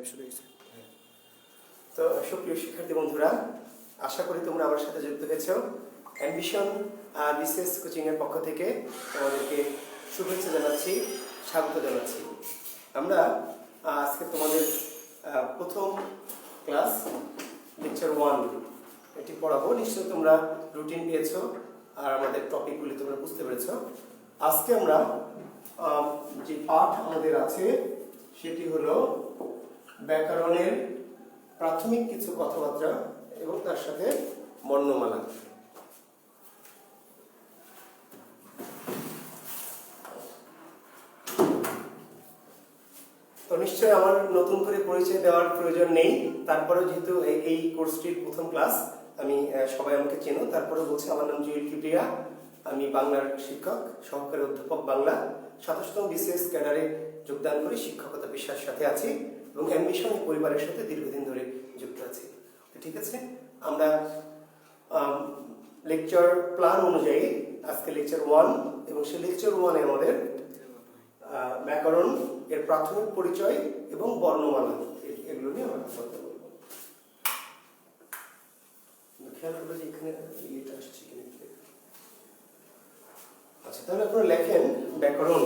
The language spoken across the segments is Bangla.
লাইভ শুরু হয়েছে। তো সুপ্রিয় শিক্ষার্থী বন্ধুরা, আশা করি তোমরা আমার সাথে যুক্ত হয়েছো। অ্যাম্বিশন বিসিএস কোচিং এর পক্ষ থেকে তোমাদেরকে শুভেচ্ছা জানাচ্ছি, স্বাগত জানাচ্ছি। আমরা আজকে তোমাদের প্রথম ক্লাস লেকচার 1 এটি পড়াবো। নিশ্চয়ই তোমরা রুটিন পেয়েছো আর আমাদের টপিকগুলি তোমরা বুঝতে পেরেছো। আজকে আমরা যে পাঠ আমাদের আছে সেটি হলো ব্যাকরণের প্রাথমিক কিছু কথাবার্তা এবং তার সাথে বর্ণমালা। তো নিশ্চয়ই আমার নতুন করে পরিচয় দেওয়ার প্রয়োজন নেই, তারপরেও যেহেতু এই কোর্সটির প্রথম ক্লাস, আমি সবাই আমাকে চেনো, তারপরেও বলছি আমার নাম জুয়েল কিবরিয়া। আমি বাংলার শিক্ষক, সহকারী অধ্যাপক বাংলা, 27তম বিসিএস ক্যাডারে যোগদান করে শিক্ষকতা পেশার সাথে আছি এবং অ্যাম্বিশন পরিবারের সাথে দীর্ঘদিন ধরে যুক্ত আছি। ঠিক আছে, আমরা লেকচার প্ল্যান অনুযায়ী আজকে লেকচার 1 এবং সেই লেকচার 1-এ আমাদের ব্যাকরণ এর প্রাথমিক পরিচয় এবং বর্ণমালা এগুলো নিয়ে আমরা কথা বলবো। খেয়াল করবো যে এখানে ইয়েটা আসছে কিনা। আচ্ছা, তাহলে আপনারা লেখেন ব্যাকরণ।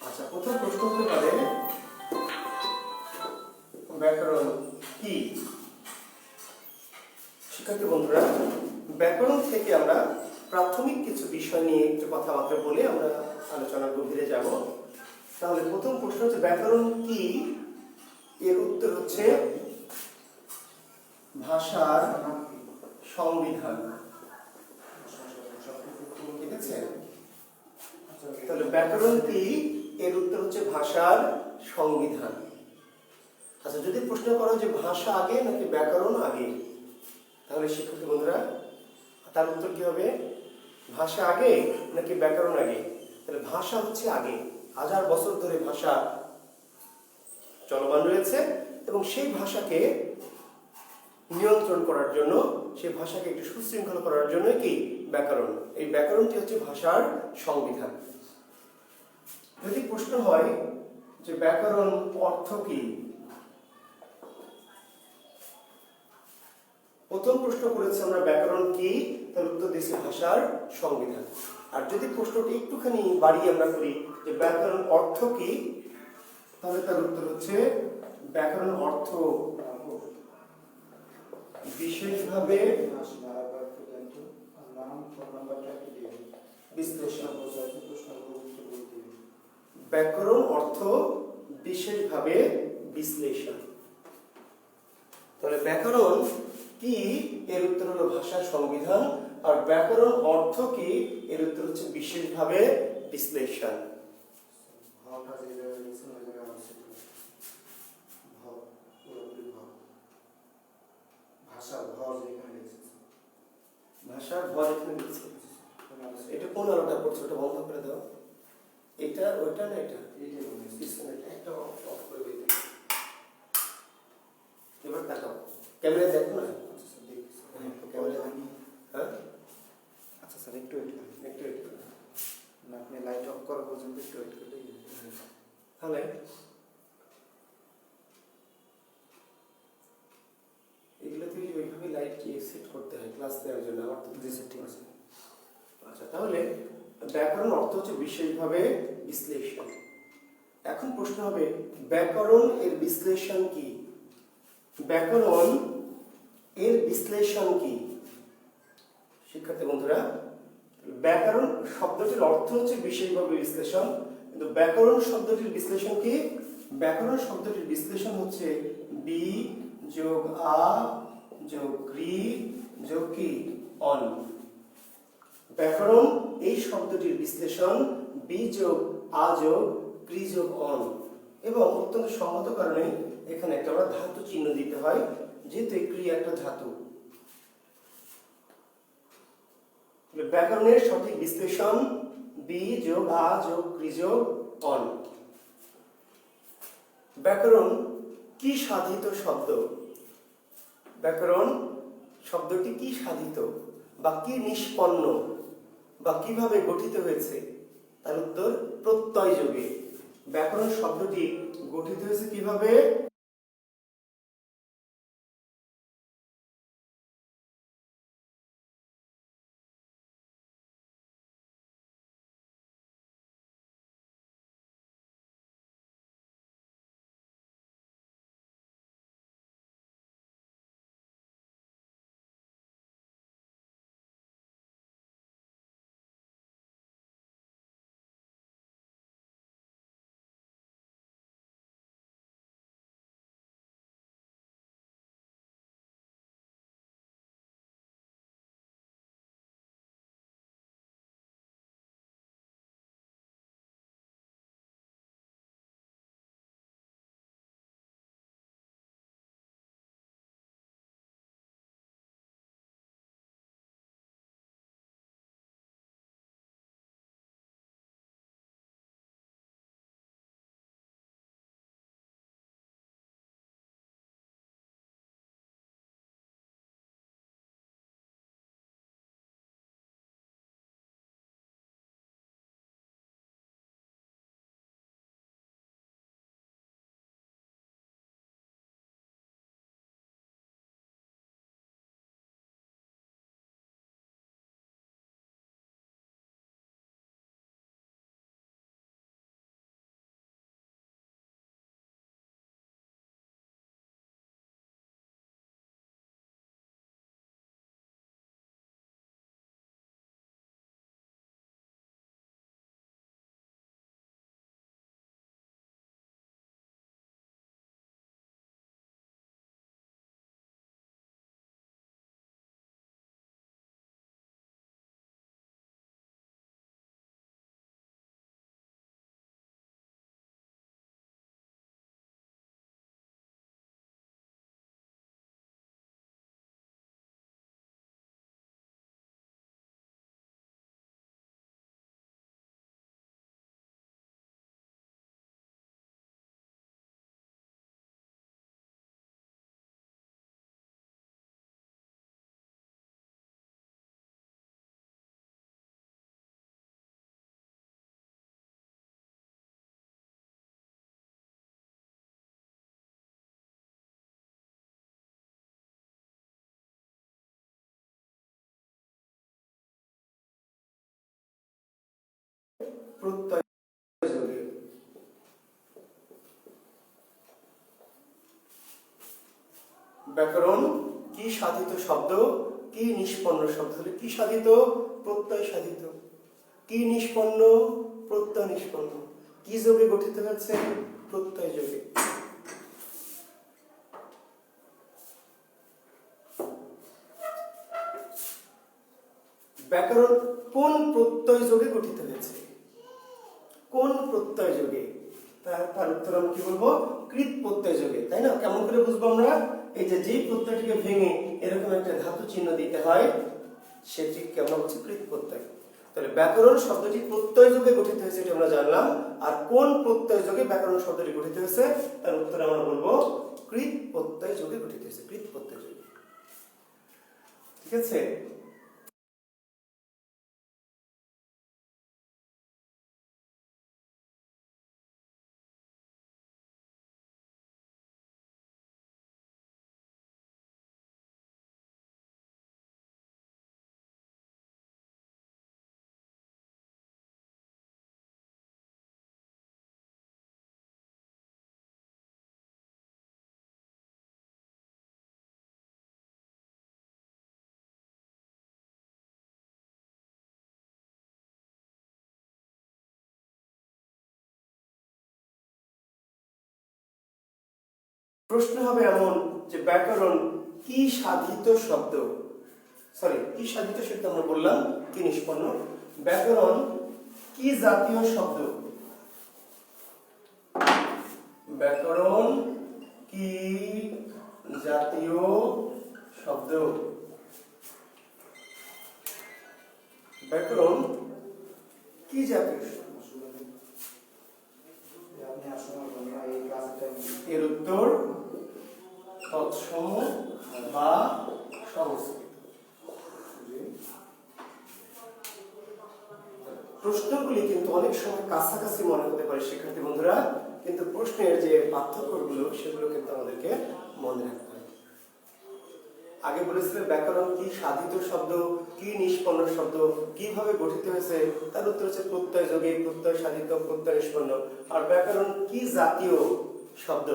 আচ্ছা, প্রথম প্রশ্ন হতে পারে ব্যাকরণ কি? শিক্ষার্থী বন্ধুরা, ব্যাকরণ থেকে আমরা প্রাথমিক কিছু বিষয় নিয়ে একটু কথাবার্তা বলে আমরা আলোচনার গভীরে যাব। তাহলে প্রথম প্রশ্ন হচ্ছে ব্যাকরণ কি? এর উত্তর হচ্ছে ভাষার সংবিধান। ঠিক আছে, তাহলে ব্যাকরণ কি? এর উত্তর হচ্ছে ভাষার সংবিধান। আচ্ছা, যদি প্রশ্ন করো যে ভাষা আগে নাকি ব্যাকরণ আগে, তাহলে শিক্ষার্থী বন্ধুরা তার উত্তর কি হবে? ভাষা আগে নাকি ব্যাকরণ আগে? তাহলে ভাষা হচ্ছে আগে। হাজার বছর ধরে ভাষা চলমান রয়েছে এবং সেই ভাষাকে নিয়ন্ত্রণ করার জন্য, সেই ভাষাকে একটু সুশৃঙ্খল করার জন্য কি ব্যাকরণ। এই ব্যাকরণটি হচ্ছে ভাষার সংবিধান। যদি প্রশ্ন হয় যে ব্যাকরণ অর্থ কি, প্রথম প্রশ্ন করেছি আমরা ব্যাকরণ কি, তার উত্তর দিয়েছি ভাষার সংবিধান। আর যদি প্রশ্নটি একটুখানি বাড়িয়ে আমরা করি যে ব্যাকরণ অর্থ কি, তাহলে তার উত্তর হচ্ছে ব্যাকরণ অর্থ বিশেষভাবে বিশ্লেষণ। ব্যাকরণ অর্থ বিশেষভাবে বিশ্লেষণ। তাহলে ব্যাকরণ কি? এর উত্তর হলো ভাষার সংবিধান। আর ব্যাকরণ অর্থ কি? এর উত্তর হচ্ছে বিশেষভাবে বিশ্লেষণ। ভাষার ভর এখানে লিখছে। এটা কোন আলোটা পড়ছে? ওটা বন্ধ করে দাও। এটা ওইটা না, এটা একটা অফ করে দিতে। এবার তাকাও, ক্যামেরা দেখো না। হ্যাঁ, আচ্ছা স্যার, একটু ওয়েট করুন, না আপনি লাইট অফ করা পর্যন্ত একটু ওয়েট করলে। তাহলে এগুলো থেকে ওইভাবে লাইট সেট করতে হয় ক্লাস দেওয়ার জন্য। আমার তো ঠিক আছে। আচ্ছা, তাহলে ব্যাকরণ অর্থ হচ্ছে বিশেষভাবে বিশ্লেষণ। এখন প্রশ্ন হবে ব্যাকরণ এর বিশ্লেষণ কি? ব্যাকরণ এর বিশ্লেষণ কি? শিক্ষার্থী বন্ধুরা, ব্যাকরণ শব্দটির অর্থ হচ্ছে বিশেষভাবে বিশ্লেষণ, কিন্তু ব্যাকরণ শব্দটির বিশ্লেষণ কি? ব্যাকরণ শব্দটির বিশ্লেষণ হচ্ছে বি যোগ আ যোগ ক্রি যোগ কি অন। ব্যাকরণ এই শব্দটির বিশ্লেষণ বি যোগ আ যোগ ক্রি যোগ অন। এবং অত্যন্ত সঙ্গত কারণে এখানে একটা আমরা ধাতু চিহ্ন দিতে হয়, যেহেতু ক্রি একটা ধাতু। ব্যাকরণের সঠিক বিশ্লেষণ বি যোগ আ যোগ ক্রি যোগ অন। ব্যাকরণ কি সাধিত শব্দ? ব্যাকরণ শব্দটি কি সাধিত বা কি নিষ্পন্ন বা কিভাবে গঠিত হয়েছে? তার উত্তর প্রত্যয় যোগে। ব্যাকরণ শব্দটি গঠিত হয়েছে কিভাবে? প্রত্যয় যোগে। ব্যাকরণ কি সাধিত শব্দ, কি নিষ্পন্ন শব্দ? তাহলে কি সাধিত? প্রত্যয় সাধিত। কি নিষ্পন্ন? প্রত্যয় নিষ্পন্ন। কি যোগে গঠিত হচ্ছে? প্রত্যয় যোগে। ব্যাকরণ কোন প্রত্যয় যোগে গঠিত হয়েছে? কোন প্রত্যয় যোগে? তার উত্তর আমরা কি বলবো? কৃৎ প্রত্যয় যোগে, তাই না? কেমন করে বুঝবো আমরা? এই যে যেই প্রত্যয়টিকে ভেঙে এরকম একটা ধাতু চিহ্ন দিতে হয়, সেটিকে আমরা বলছি কৃৎ প্রত্যয়। তাহলে ব্যাকরণ শব্দটি প্রত্যয় যোগে গঠিত হয়েছে, এটা আমরা জানলাম। আর কোন প্রত্যয় যোগে ব্যাকরণ শব্দটি গঠিত হয়েছে? তার উত্তর আমরা বলবো কৃৎ প্রত্যয় যোগে গঠিত হয়েছে, কৃৎ প্রত্যয় যোগে। ঠিক আছে? প্রশ্ন হবে এমন যে ব্যাকরণ কি সাধিত শব্দ? কি সাধিত শব্দ? আমরা বললাম কি নিষ্পন্ন। ব্যাকরণ কি জাতীয় শব্দ? ব্যাকরণ কি জাতীয় শব্দ? ব্যাকরণ কি জাতীয় শব্দ? আপনি আসলে এই ক্লাসের টাইম এর উত্তর তৎসম বা সংস্কৃত। প্রশ্নগুলি কিন্তু অনেক সময় কাছাকাছি মনে হতে পারে শিক্ষার্থী বন্ধুরা, কিন্তু প্রশ্নের যে পার্থক্যগুলো সেগুলো কিন্তু আমাদেরকে মনে রাখতে হবে। আগে বলেছিলেন ব্যাকরণ কি সাধিত শব্দ, কি নিষ্পন্ন শব্দ, কিভাবে গঠিত হয়েছে, তার উত্তর হচ্ছে প্রত্যয় যোগে, প্রত্যয় সাধিত, প্রত্যয় নিষ্পন্ন। আর ব্যাকরণ কি জাতীয় শব্দ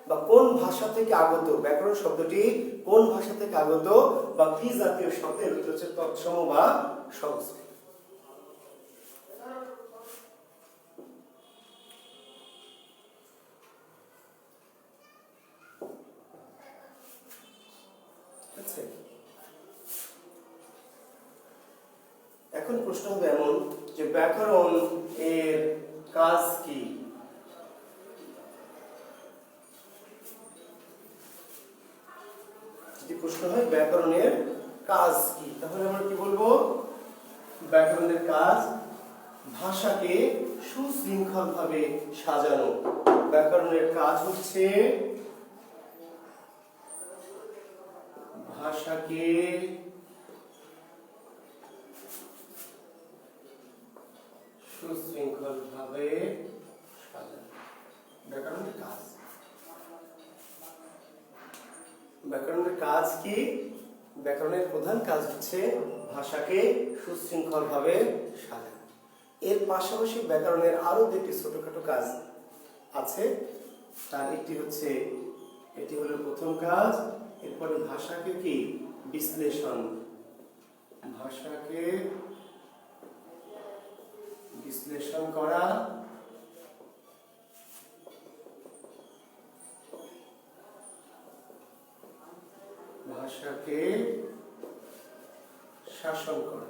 বা কোন ভাষা থেকে আগত, ব্যাকরণ শব্দটি কোন ভাষা থেকে আগত বা কি জাতীয় শব্দের উত্তর হচ্ছে তৎসম বা সংস্কৃত। এখন প্রশ্ন হবে এমন যে ব্যাকরণ এর কাজ কি? যদি প্রশ্ন হয় ব্যাকরণের কাজ কি, তাহলে আমরা কি বলবো? ব্যাকরণের কাজ ভাষাকে সুশৃঙ্খলভাবে সাজানো। ব্যাকরণের কাজ হচ্ছে ভাষাকে সুশৃঙ্খলভাবে সাজানো। ব্যাকরণের কাজ, ব্যাকরণের কাজ কি? ব্যাকরণের প্রধান কাজ হচ্ছে ভাষাকে সুশৃঙ্খলভাবে সাজানো। এর পাশাপাশি ব্যাকরণের আরো দুটি ছোটখাটো কাজ আছে। তার একটি হচ্ছে, এটি হলো প্রথম কাজ। এরপরে ভাষাকে কি বিশ্লেষণ, ভাষাকে বিশ্লেষণ করা, ভাষাকে শাসন করা।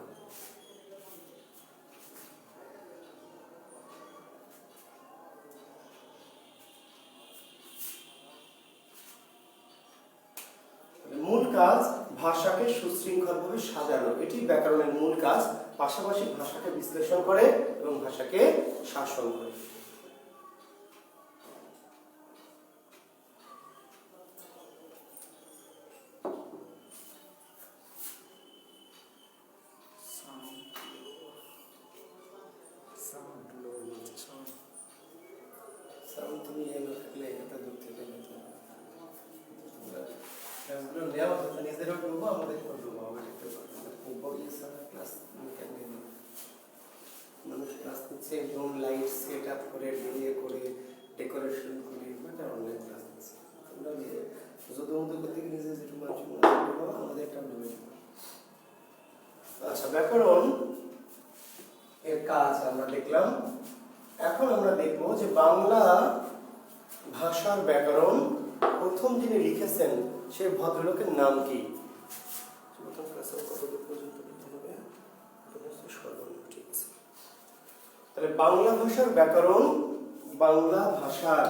মূল কাজ ভাষাকে সুশৃঙ্খলভাবে সাজানো, এটি ব্যাকরণের মূল কাজ। পাশাপাশি ভাষাকে বিশ্লেষণ করে এবং ভাষাকে শাসন করে। তুমি এলো থাকলে এটা দূর থেকে নিজেরও ডুবো, আমাদের ডুবো, মানুষ ক্লাস নিচ্ছে একদম লাইট সেট আপ করে বিয়ে করে ডেকোরেশন করে অনলাইন ক্লাস নিচ্ছে। তোমরা যত মতো করতে গিয়ে নিজে যেটুকু আমাদের একটা ডুবে। আচ্ছা, ব্যাকরণ এর কাজ আমরা দেখলাম। এখন আমরা দেখবো যে বাংলা ভাষার ব্যাকরণ প্রথম যিনি লিখেছেন সে ভদ্রলোকের নাম কি? তাহলে বাংলা ভাষার ব্যাকরণ, বাংলা ভাষার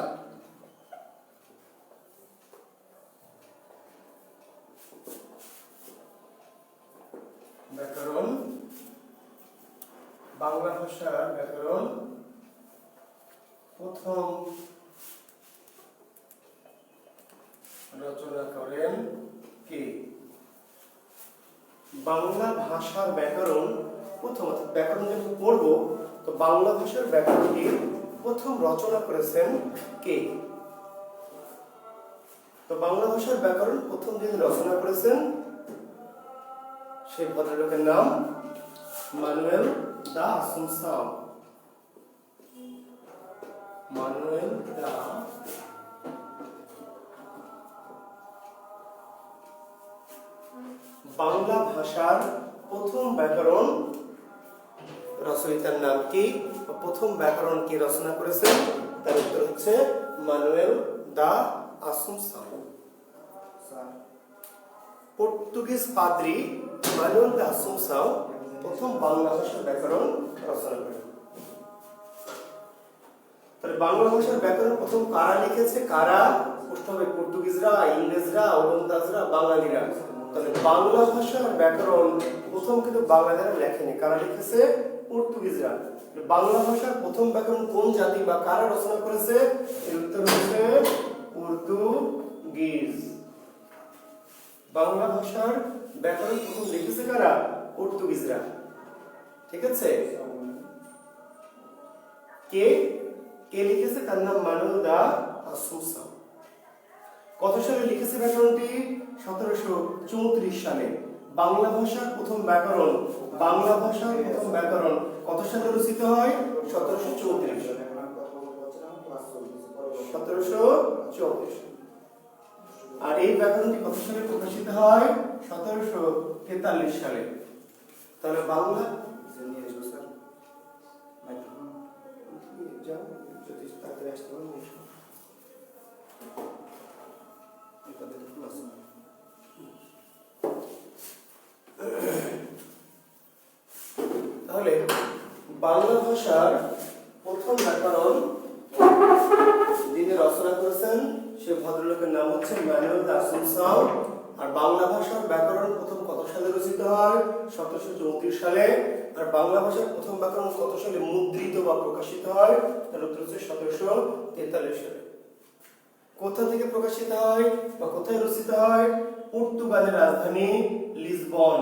ব্যাকরণ, বাংলা ভাষার ব্যাকরণ প্রথম রচনা করেন কে? বাংলা ভাষার ব্যাকরণ প্রথম, ব্যাকরণ যখন পড়ব তো বাংলা ভাষার ব্যাকরণটি প্রথম রচনা করেছেন কে? তো বাংলা ভাষার ব্যাকরণ প্রথম যিনি রচনা করেছেন সেই ভদ্রলোকের নাম মানুয়েল দা আসুনসাও। মানুয়েল দা বাংলা ভাষার প্রথম ব্যাকরণ রচয়িতার নাম কি? প্রথম ব্যাকরণ কে রচনা করেছেন? তার উত্তর হচ্ছে মানুয়েল দা আসুনসাও। পর্তুগিজ পাদ্রী মানুয়েল দা আসুনসাও প্রথম বাংলা ভাষার ব্যাকরণ রচনা করেন। তাহলে বাংলা ভাষার ব্যাকরণ প্রথম কারা লিখেছে? কারা? প্রশ্ন হবে পর্তুগিজরা, ইংরেজরা, ওলন্দাজরা, বাঙালিরা। তাহলে বাংলা ভাষার ব্যাকরণ প্রথম কিন্তু বাঙালিরা লেখেনি। কারা লিখেছে? পর্তুগিজরা। বাংলা ভাষার প্রথম ব্যাকরণ কোন জাতি বা কারা রচনা করেছে? এর উত্তর হচ্ছে পর্তুগিজ। বাংলা ভাষার ব্যাকরণ প্রথম লিখেছে কারা? পর্তুগিজরা। ঠিক আছে, কে কে লিখেছে? তার নাম মানুয়েল দা আসুনসাও। কত সালে লিখেছে ব্যাকরণটি? 1734 সালে। বাংলা ভাষার প্রথম ব্যাকরণ, বাংলা ভাষার প্রথম ব্যাকরণ কত সালে রচিত হয়? 1734। 1734। আর এই ব্যাকরণটি কত সালে প্রকাশিত হয়? 1743 সালে। তাহলে বাংলা তাহলে বাংলা ভাষার প্রথম ব্যাকরণ যিনি রচনা করেছেন সে ভদ্রলোকের নাম হচ্ছে মানুয়েল দা আসুনসাও। আর বাংলা ভাষার ব্যাকরণ প্রথম কত সালে রচিত হয়? 1734 সালে। আর বাংলা ভাষার প্রথম ব্যাকরণ কত সালে মুদ্রিত বা প্রকাশিত হয়? তার উত্তর হচ্ছে 1743 সালে। কোথা থেকে প্রকাশিত হয় বা কোথায় রচিত হয়? পর্তুগালের রাজধানী লিসবন।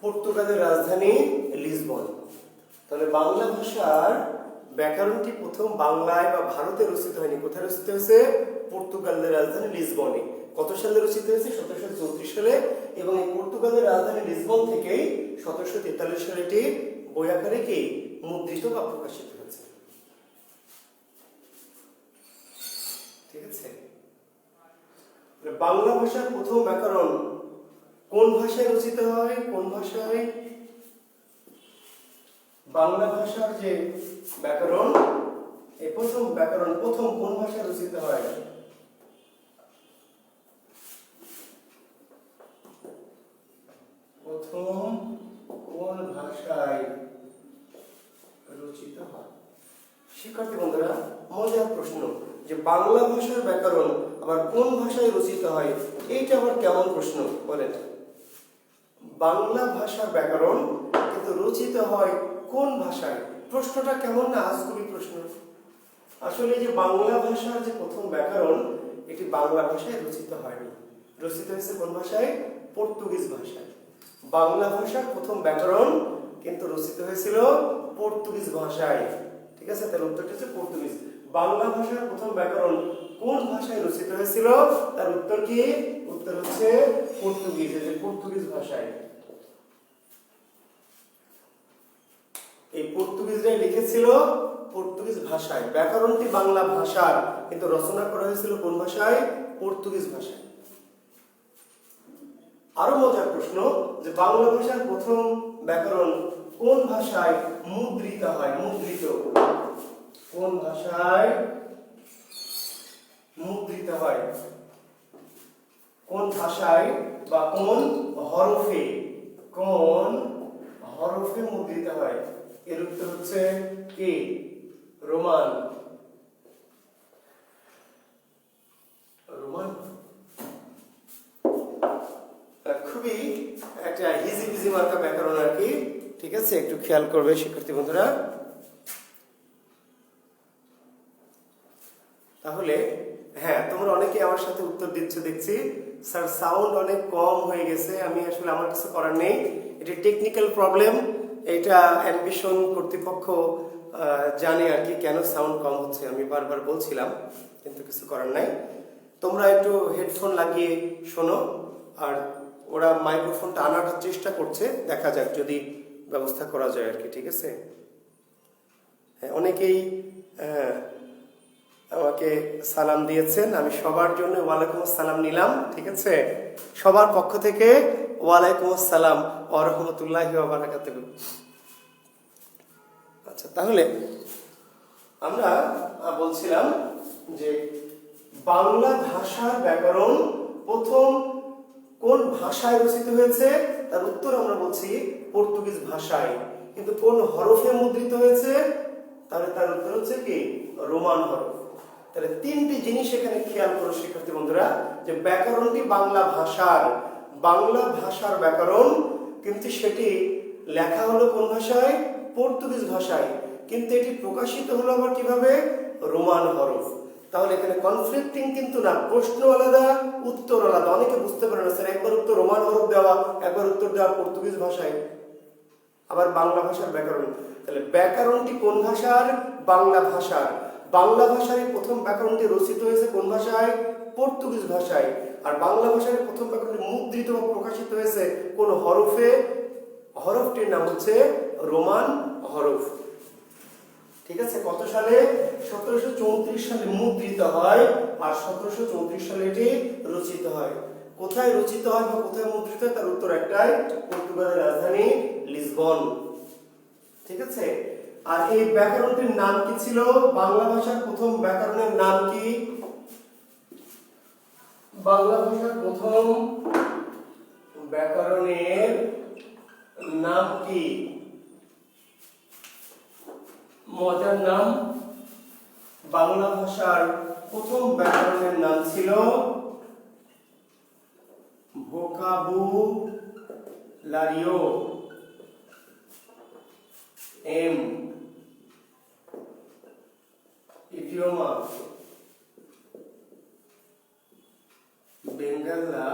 পর্তুগালের রাজধানী লিসবন। তাহলে বাংলা ভাষার ব্যাকরণটি প্রথম বাংলায় বা ভারতে রচিত হয়নি, কোথায় রচিত হয়েছে? পর্তুগালের রাজধানী লিসবনে। কত সালে রচিত হয়েছে? 1734 সালে। এবং এই পর্তুগালের রাজধানী লিসবন থেকেই 1743 সালে এটি বই আকারে কি মুদ্রিত বা প্রকাশিত হয়েছে। ঠিক আছে, বাংলা ভাষার প্রথম ব্যাকরণ কোন ভাষায় রচিত হয়? কোন ভাষায়? বাংলা ভাষার যে ব্যাকরণ, এই প্রথম ব্যাকরণ প্রথম কোন ভাষায় রচিত হয়? প্রথম কোন ভাষায় রচিত হয়? শিক্ষার্থী বন্ধুরা, মজার প্রশ্ন যে বাংলা ভাষার ব্যাকরণ আবার কোন ভাষায় রচিত হয়, এইটা আবার কেমন প্রশ্ন বলেন? বাংলা ভাষার ব্যাকরণ কিন্তু রচিত হয় কোন ভাষায়? প্রশ্নটা কেমন না আজগুবি প্রশ্ন। আসলে যে বাংলা ভাষার যে প্রথম ব্যাকরণ এটি বাংলা ভাষায় রচিত হয়নি, রচিত হয়েছে কোন ভাষায়? পর্তুগিজ ভাষায়। বাংলা ভাষার প্রথম ব্যাকরণ কিন্তু রচিত হয়েছিল পর্তুগিজ ভাষায়। ঠিক আছে, তাহলে উত্তরটা হচ্ছে পর্তুগিজ। বাংলা ভাষার প্রথম ব্যাকরণ কোন ভাষায় রচিত হয়েছিল? তার উত্তর কি? উত্তর হচ্ছে পর্তুগিজ, পর্তুগিজ ভাষায়। এই পর্তুগিজরাই লিখেছিল পর্তুগিজ ভাষায়। ব্যাকরণটি বাংলা ভাষার কিন্তু রচনা করা হয়েছিল কোন ভাষায়? পর্তুগিজ ভাষায়। আরো মজার প্রশ্ন যে বাংলা ভাষার প্রথম ব্যাকরণ কোন ভাষায় মুদ্রিত হয়? মুদ্রিত কোন ভাষায় মুদ্রিত হয়? কোন ভাষায় বা কোন হরফে? কোন হরফে মুদ্রিত হয়? এর উত্তর হচ্ছে কি? রোমান। রোমান খুবই একটা হিজিবিজি মার্কা ব্যাকরণ আর কি। ঠিক আছে, একটু খেয়াল করবে শিক্ষার্থী বন্ধুরা। তাহলে হ্যাঁ, তোমরা অনেকে আমার সাথে উত্তর দিচ্ছ দেখছি। স্যার সাউন্ড অনেক কম হয়ে গেছে। আমি আসলে আমার কিছু করার নেই, এটা টেকনিক্যাল প্রবলেম। এটা অ্যাম্বিশন কর্তৃপক্ষ জানে আর কি কেন সাউন্ড কম হচ্ছে। আমি বারবার বলছিলাম, কিন্তু কিছু করার নাই। তোমরা একটু হেডফোন লাগিয়ে শোনো। আর ওরা মাইক্রোফোনটা আনার চেষ্টা করছে, দেখা যাক যদি ব্যবস্থা করা যায় আর কি। ঠিক আছে, হ্যাঁ, অনেকেই আমাকে সালাম দিয়েছেন। আমি সবার জন্য ওয়ালাইকুম আসসালাম নিলাম। ঠিক আছে, সবার পক্ষ থেকে ওয়ালাইকুম আসসালাম ওয়া রাহমাতুল্লাহি ওয়া বারাকাতুহু। আচ্ছা, তাহলে আমরা বলছিলাম যে বাংলা ভাষার ব্যাকরণ প্রথম কোন ভাষায় রচিত হয়েছে? তার উত্তর আমরা বলছি পর্তুগিজ ভাষায়, কিন্তু কোন হরফে মুদ্রিত হয়েছে? তাহলে তার উত্তর হচ্ছে কি? রোমান হরফ। তাহলে তিনটি জিনিস এখানে খেয়াল করো শিক্ষার্থী বন্ধুরা, যে ব্যাকরণটি বাংলা ভাষার ব্যাকরণ, কিন্তু সেটি লেখা হলো কোন ভাষায়? পর্তুগিজ ভাষায়, কিন্তু এটি প্রকাশিত হলো আবার কিভাবে? রোমান হরফ। তাহলে এখানে কনফ্লিক্টিং কিন্তু না, প্রশ্ন আলাদা উত্তর আলাদা। অনেকে বুঝতে পারে না স্যার, একবার উত্তর রোমান হরফ দেওয়া, একবার উত্তর দেওয়া পর্তুগিজ ভাষায়, আবার বাংলা ভাষার ব্যাকরণ। তাহলে ব্যাকরণটি কোন ভাষার? বাংলা ভাষার। বাংলা ভাষার প্রথম ব্যাকরণটি রচিত হয়েছে কোন ভাষায়? পর্তুগিজ ভাষায়। আর বাংলা ভাষার প্রথম ব্যাকরণটি মুদ্রিত বা প্রকাশিত হয়েছে কোন হরফে? হরফটির নাম হচ্ছে রোমান হরফ। ঠিক আছে? কত সালে? 1734 সালে মুদ্রিত হয়, আর 1734 সালে এটি রচিত হয়। কোথায় রচিত হয় বা কোথায় মুদ্রিত হয়? তার উত্তর একটাই, পর্তুগালের রাজধানী লিসবন। ঠিক আছে? আর এই ব্যাকরণটির নাম কি ছিল? বাংলা ভাষার প্রথম ব্যাকরণের নাম কি? বাংলা ভাষার প্রথম ব্যাকরণের নাম কি? মজার নাম। বাংলা ভাষার প্রথম ব্যাকরণের নাম ছিল ভোকাবুলারিও, এম ইডিওমা বেঙ্গলা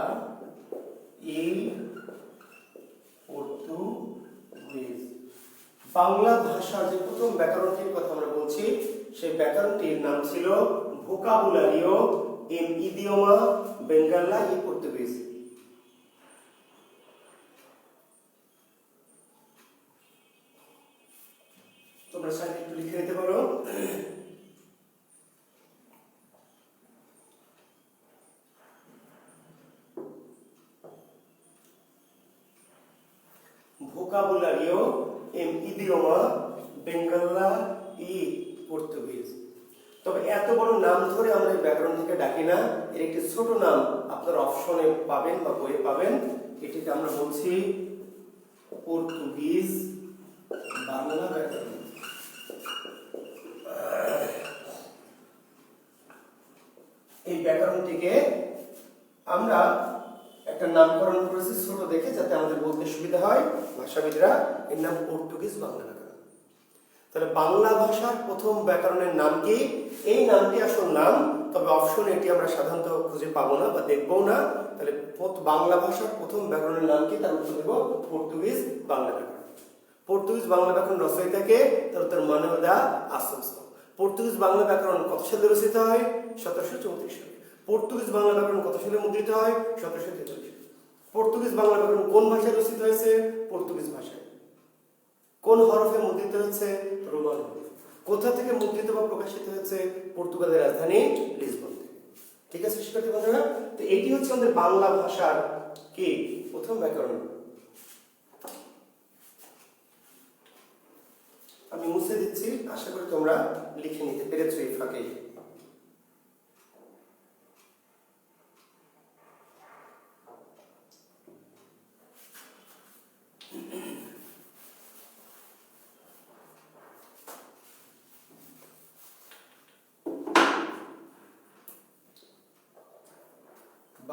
ই পর্তুগিজ। বাংলা ভাষার যে প্রথম ব্যাকরণটির কথা আমরা বলছি, সেই ব্যাকরণটির নাম ছিল ভোকাবুলারিও, এম ইডিওমা বেঙ্গলা ই পর্তুগিজ। তোমরা সাইডে একটু লিখে নিতে পারো। vocabulario em idioma বেঙ্গলা ই পর্তুগিজ। তবে এত বড় নাম ধরে আমরা এই ব্যাকরণ থেকে ডাকি না, এর একটি ছোট নাম আপনারা অপশনে পাবেন বা বইয়ে পাবেন। এটিকে আমরা বলছি পর্তুগিজ বাংলা ব্যাকরণ। এই ব্যাকরণটিকে আমরা একটা নামকরণ করেছি ছোট দেখে, যাতে আমাদের বলতে সুবিধা হয়। ভাষাবিদরা এর নাম পর্তুগিজ বাংলা ব্যাকরণ। তাহলে বাংলা ভাষার প্রথম ব্যাকরণের নাম কি? এই নামটি আসল নাম, তবে অপশনে এটি আমরা সাধারণত খুঁজে পাবো না বা দেখবো না। তাহলে বাংলা ভাষার প্রথম ব্যাকরণের নাম কি? তার উত্তর দেব পর্তুগিজ বাংলা ব্যাকরণ। পর্তুগিজ বাংলা ব্যাকরণ রচয়িতাকে, তার মানুয়েল দা আসুনসন। পর্তুগিজ বাংলা ব্যাকরণ কত সালে রচিত হয়? 1734 সালে। পর্তুগিজ বাংলা ব্যাকরণ কত সালে মুদ্রিত হয়? 1743। পর্তুগিজ বাংলা ব্যাকরণ কোন ভাষায় রচিত হয়েছে? পর্তুগিজ ভাষায়। কোন হরফে মুদ্রিত হয়েছে? রোমান হরফ। কোথা থেকে মুদ্রিত বা প্রকাশিত হয়েছে? পর্তুগালের রাজধানী লিসবন। ঠিক আছে শিক্ষার্থী বন্ধুরা? তো এটি হচ্ছে আমাদের বাংলা ভাষার কি প্রথম ব্যাকরণ। আমি মুছে দিচ্ছি, আশা করি তোমরা লিখে নিতে পেরেছো এই ফাঁকে।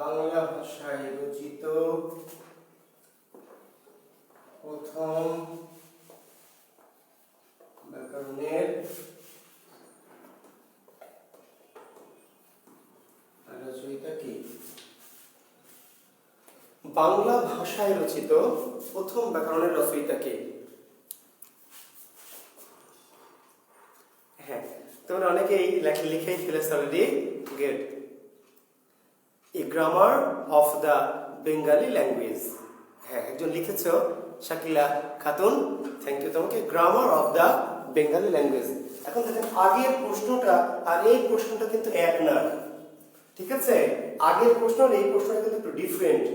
বাংলা ভাষায় রচিত প্রথম ব্যাকরণের রচয়িতা কি? বাংলা ভাষায় রচিত প্রথম ব্যাকরণের রচয়িতা কে? হ্যাঁ, তোমরা অনেকেই লিখেই ফেলেছ already. Get a grammar of the Bengali language. হ্যাঁ, একজন লিখেছ, শাকিলা খাতুন, থ্যাংক ইউ তোমাকে। Grammar of the Bengali language. এখন দেখেন আগের প্রশ্নটা আর এই প্রশ্নটা কিন্তু এক না। ঠিক আছে? আগের প্রশ্ন আর এই প্রশ্নটা কিন্তু একটু ডিফারেন্ট।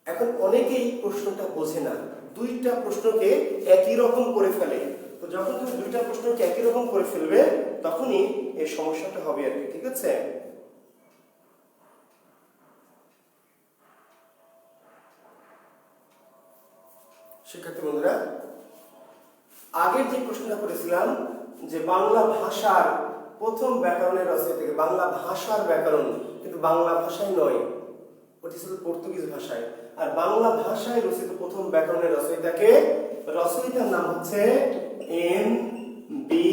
এখন অনেকেই প্রশ্নটা বোঝে না, দুইটা প্রশ্নকে একই রকম করে ফেলে। তো যখন তুমি দুইটা প্রশ্নকে একই রকম করে ফেলবে, তখনই এই সমস্যাটা হবে আর কি। ঠিক আছে? আগের যে প্রশ্নটা করেছিলাম যে বাংলা ভাষার প্রথম ব্যাকরণের রচয়িতাকে, বাংলা ভাষার ব্যাকরণ, কিন্তু বাংলা ভাষায় নয়, ওটি ছিল পর্তুগিজ ভাষায়। আর বাংলা ভাষায় রচিত প্রথম ব্যাকরণের রচয়িতাকে, রচয়িতার নাম হচ্ছে এন.বি.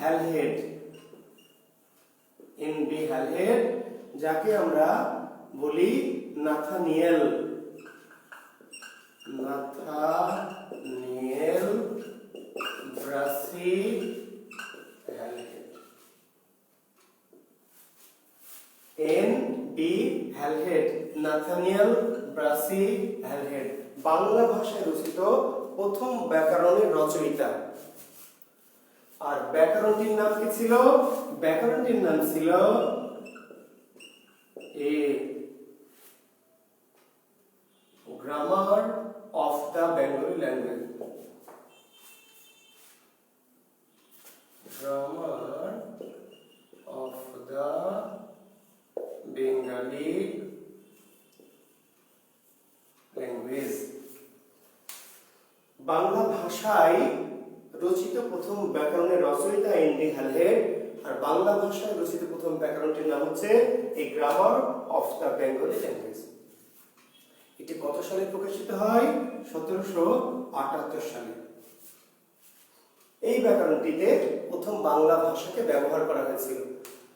হ্যালহেড। এন.বি. হ্যালহেড, যাকে আমরা বলি Nathaniel Brassey Halhed. NB. Halhed, Nathaniel Brassey Halhed, Bangla ভাষায় রচিত প্রথম ব্যাকরণের রচয়িতা। আর ব্যাকরণটির নাম কি ছিল? ব্যাকরণটির নাম ছিল grammar of the Bengali language. Grammar of the Bengali language, Bangla ভাষায় রচিত প্রথম ব্যাকরণের রচয়িতা এন.বি. হ্যালহেড। আর বাংলা ভাষায় রচিত প্রথম ব্যাকরণটির নাম হচ্ছে a grammar of the Bengali language. এটি কত সালে প্রকাশিত হয়? 1778 সালে। এই ব্যাকরণটিতে প্রথম বাংলা ভাষাকে ব্যবহার করা হয়েছিল।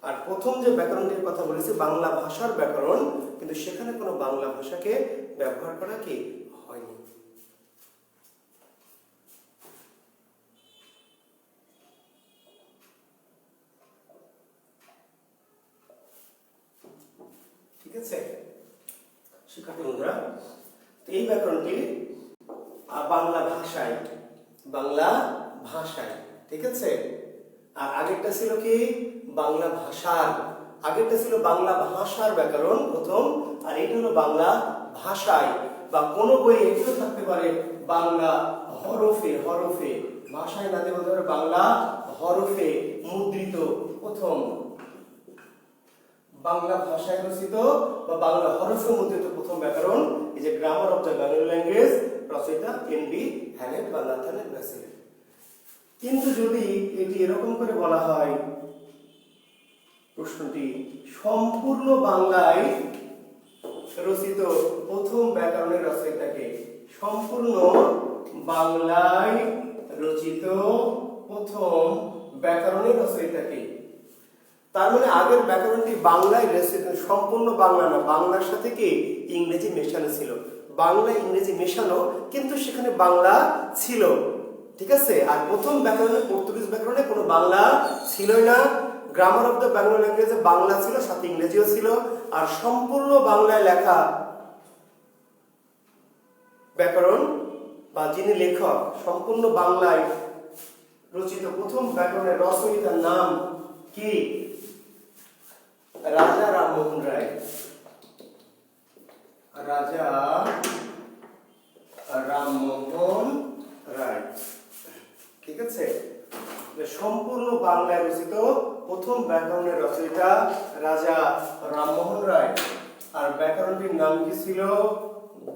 আর প্রথম যে ব্যাকরণটির কথা বলেছি বাংলা ভাষার ব্যাকরণ, কিন্তু সেখানে কোনো বাংলা ভাষাকে ব্যবহার করা কি হয়নি। ঠিক আছে শিক্ষার্থী বন্ধুরা, এই ব্যাকরণটি বাংলা ভাষায়, ঠিক আছে। আর আগেরটা ছিল কি? বাংলা ভাষার, আগেরটা ছিল বাংলা ভাষার ব্যাকরণ প্রথম, আর এটা হলো বাংলা ভাষায়। বা কোনো বই এটাও থাকতে পারে বাংলা হরফে, ভাষায় না বলতে পারে বাংলা হরফে মুদ্রিত প্রথম, বাংলা ভাষায় রচিত বা বাংলা হরফে মুদ্রিত প্রথম ব্যাকরণ, এই যে grammar of the Bengali language, রচয়িতা এন.বি. হ্যালহেড বা নাথানিয়েল ব্রাসি। কিন্তু যদি এটি এরকম করে বলা হয়, প্রশ্নটি সম্পূর্ণ বাংলায় রচিত প্রথম ব্যাকরণের রচয়িতাকে, সম্পূর্ণ বাংলায় রচিত প্রথম ব্যাকরণের রচয়িতাকে, তার মানে আগের ব্যাকরণটি বাংলায় রচিত, সম্পূর্ণ বাংলা না, বাংলার সাথে কি ইংরেজি মেশানো ছিল, বাংলা ইংরেজি মেশানো, কিন্তু সেখানে বাংলা ছিল, ঠিক আছে। আর প্রথম ব্যাকরণে, পর্তুগিজ ব্যাকরণে কোনো বাংলা ছিলই না। গ্রামার অফ দ্য বেঙ্গলি ল্যাঙ্গুয়েজে বাংলা ছিল, সাথে ইংরেজিও ছিল। আর সম্পূর্ণ বাংলায় লেখা ব্যাকরণ বা যিনি লেখক, সম্পূর্ণ বাংলায় রচিত প্রথম ব্যাকরণের রচয়িতার নাম কি? রাজা রামমোহন রায়। রাজা রামমোহন রায়, ঠিক আছে। সম্পূর্ণ বাংলায় রচিত প্রথম ব্যাকরণের রচয়িতা রাজা রামমোহন রায়। আর ব্যাকরণটির নাম কি ছিল?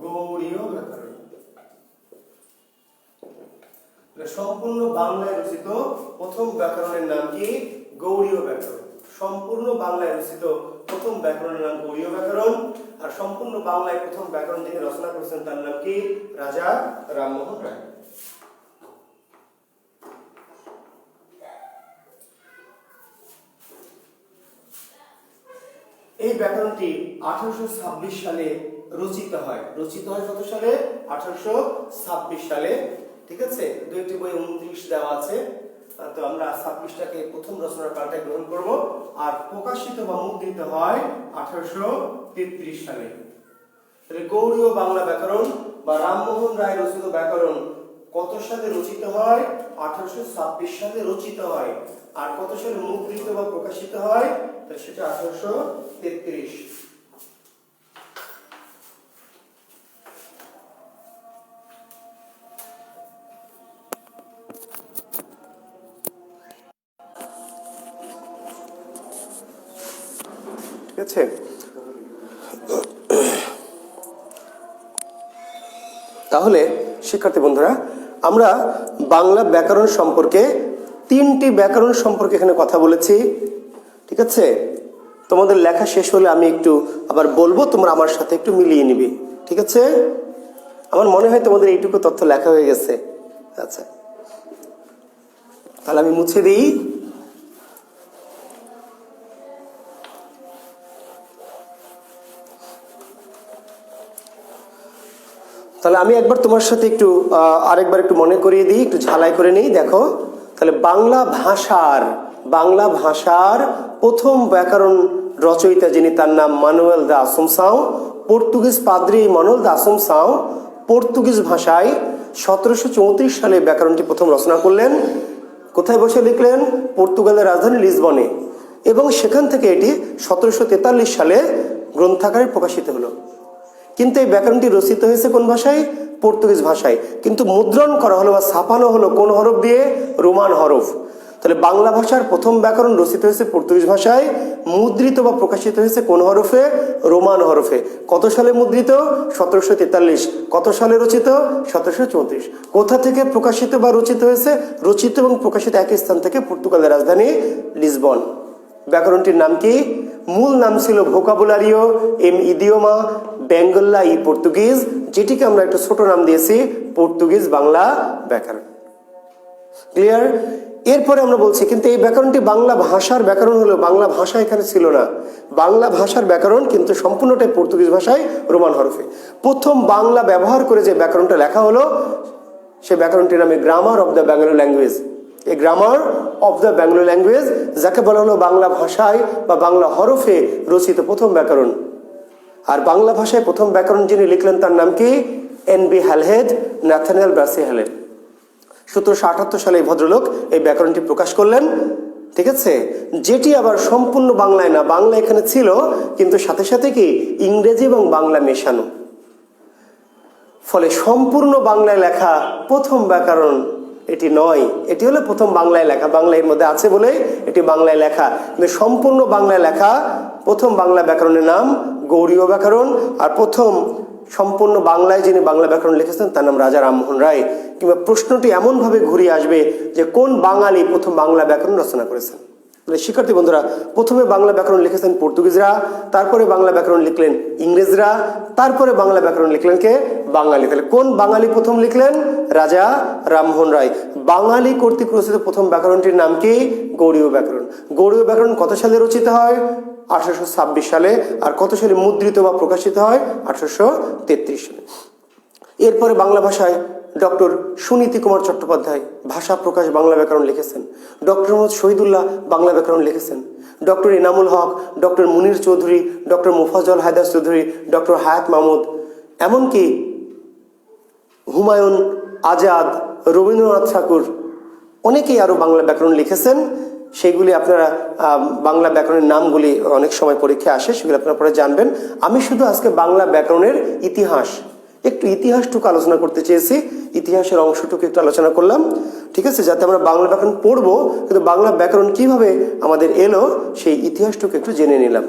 গৌড়ীয় ব্যাকরণ। সম্পূর্ণ বাংলায় রচিত প্রথম ব্যাকরণের নাম কি? গৌড়ীয় ব্যাকরণ। সম্পূর্ণ বাংলায় রচিত প্রথম ব্যাকরণের নাম গৌড়ীয় ব্যাকরণ। আর সম্পূর্ণ বাংলায় প্রথম ব্যাকরণ যিনি রচনা করেছেন তার নাম কি? রাজা রামমোহন রায়। এই ব্যাকরণটি 1826 সালে রচিত হয়। কত সালে? 1826 সালে, ঠিক আছে। দুইটি বই 29 দেওয়া আছে, তো আমরা 26টাকে প্রথম রচনার পাল্টায় গ্রহণ করব। আর প্রকাশিত বা মুদ্রিত হয় 1833 সালে। তাহলে গৌড়ীয় বাংলা ব্যাকরণ বা রামমোহন রায় রচিত ব্যাকরণ কত সালে রচিত হয়? 1826 সালে রচিত হয়। আর কত সালে মুদ্রিত বা প্রকাশিত হয়? সেটা 1833। ঠিক আছে। তাহলে শিক্ষার্থী বন্ধুরা, আমরা বাংলা ব্যাকরণ সম্পর্কে 3টি ব্যাকরণ সম্পর্কে এখানে কথা বলেছি, ঠিক আছে? তোমাদের লেখা শেষ হলে আমি একটু আবার বলবো, তোমরা আমার সাথে একটু মিলিয়ে নিবে, ঠিক আছে? আমার মনে হয় তোমাদের এইটুকু তথ্য লেখা হয়ে গেছে। আচ্ছা, তাহলে আমি মুছে দিই। তাহলে আমি একবার তোমার সাথে একটু আরেকবার একটু মনে করিয়ে দিই, একটু ঝালাই করে নিই। দেখো, তাহলে বাংলা ভাষার প্রথম ব্যাকরণ রচয়িতা যিনি, তার নাম মানুয়েল দা আসুনসাও, পর্তুগিজ পাদ্রী মানুয়েল দা আসুনসাও পর্তুগিজ ভাষায় 1734 সালে ব্যাকরণটি প্রথম রচনা করলেন। কোথায় বসে লিখলেন? পর্তুগালের রাজধানী লিসবনে, এবং সেখান থেকে এটি 1743 সালে গ্রন্থাকারে প্রকাশিত হলো। কিন্তু এই ব্যাকরণটি রচিত হয়েছে কোন ভাষায়? পর্তুগিজ ভাষায়, কিন্তু মুদ্রণ করা হলো বা ছাপানো হলো কোন হরফ দিয়ে? রোমান হরফ। তাহলে বাংলা ভাষার প্রথম ব্যাকরণ রচিত হয়েছে পর্তুগিজ ভাষায়, মুদ্রিত বা প্রকাশিত হয়েছে কোন হরফে? রোমান হরফে। কত সালে মুদ্রিত? 1743। কত সালে রচিত? 1734। কোথা থেকে প্রকাশিত বা রচিত হয়েছে? রচিত এবং প্রকাশিত একই স্থান থেকে, পর্তুগালের রাজধানী লিসবন। ব্যাকরণটির নাম কি? মূল নাম ছিল ভোকাবুলারিও এম ইডিওমা বেঙ্গলা ই পর্তুগিজ, যেটিকে আমরা একটা ছোট নাম দিয়েছি পর্তুগিজ বাংলা ব্যাকরণ। ক্লিয়ার? এরপরে আমরা বলছি, কিন্তু এই ব্যাকরণটি বাংলা ভাষার ব্যাকরণ হলো, বাংলা ভাষা এখানে ছিল না। বাংলা ভাষার ব্যাকরণ কিন্তু সম্পূর্ণটাই পর্তুগিজ ভাষায় রোমান হরফে। প্রথম বাংলা ব্যবহার করে যে ব্যাকরণটা লেখা হলো, সে ব্যাকরণটির নামে grammar of the Bengali language. এই grammar of the Bengali language, যাকে বলা হলো বাংলা ভাষায় বা বাংলা হরফে রচিত প্রথম ব্যাকরণ। আর বাংলা ভাষায় প্রথম ব্যাকরণ যিনি লিখলেন, তার নাম কি? এন.বি. Halhed, Nathaniel Brassey হ্যালেড। 1778 সালে এই ভদ্রলোক এই ব্যাকরণটি প্রকাশ করলেন, ঠিক আছে? যেটি আবার সম্পূর্ণ বাংলায় না, বাংলা এখানে ছিল, কিন্তু সাথে সাথে কি ইংরেজি এবং বাংলা মেশানো। ফলে সম্পূর্ণ বাংলায় লেখা প্রথম ব্যাকরণ এটি নয়, এটি হলো প্রথম বাংলায় লেখা। বাংলা এর মধ্যে আছে বলে এটি বাংলায় লেখা, কিন্তু সম্পূর্ণ বাংলায় লেখা প্রথম বাংলা ব্যাকরণের নাম গৌড়ীয় ব্যাকরণ। আর প্রথম সম্পূর্ণ বাংলায় যিনি বাংলা ব্যাকরণ লিখেছেন, তার নাম রাজা রামমোহন রায়। কিংবা প্রশ্নটি এমনভাবে ঘুরিয়ে আসবে যে কোন বাঙালি প্রথম বাংলা ব্যাকরণ রচনা করেছেন। শিক্ষার্থী বন্ধুরা, প্রথমে বাংলা ব্যাকরণ লিখেছেন পর্তুগিজরা, তারপরে বাংলা ব্যাকরণ লিখলেন ইংরেজরা, তারপরে বাংলা ব্যাকরণ লিখলেন কে? বাঙালি। তাহলে কোন বাঙালি প্রথম লিখলেন? রাজা রামমোহন রায়। বাঙালি কর্তৃক রচিত প্রথম ব্যাকরণটির নাম কি? গৌড়ীয় ব্যাকরণ। গৌড়ীয় ব্যাকরণ কত সালে রচিত হয়? 1826 সালে। আর কত সালে মুদ্রিত বা প্রকাশিত হয়? 1833 সালে। এরপরে বাংলা ভাষায় ডক্টর সুনীতি কুমার চট্টোপাধ্যায় ভাষা প্রকাশ বাংলা ব্যাকরণ লিখেছেন। ডক্টর মোহাম্মদ শহীদুল্লাহ বাংলা ব্যাকরণ লিখেছেন। ডক্টর এনামুল হক, ডক্টর মুনির চৌধুরী, ডক্টর মুফাজ্জল হায়দার চৌধুরী, ডক্টর হায়াত মাহমুদ, এমনকি হুমায়ুন আজাদ, রবীন্দ্রনাথ ঠাকুর, অনেকেই আরও বাংলা ব্যাকরণ লিখেছেন। সেইগুলি আপনারা বাংলা ব্যাকরণের নামগুলি অনেক সময় পরীক্ষায় আসে, সেগুলি আপনারা পরে জানবেন। আমি শুধু আজকে বাংলা ব্যাকরণের ইতিহাসটুকু আলোচনা করতে চেয়েছি, ইতিহাসের অংশটুকু একটু আলোচনা করলাম, ঠিক আছে? যাতে আমরা বাংলা ব্যাকরণ পড়বো, কিন্তু বাংলা ব্যাকরণ কিভাবে আমাদের এলো সেই ইতিহাসটুকু একটু জেনে নিলাম।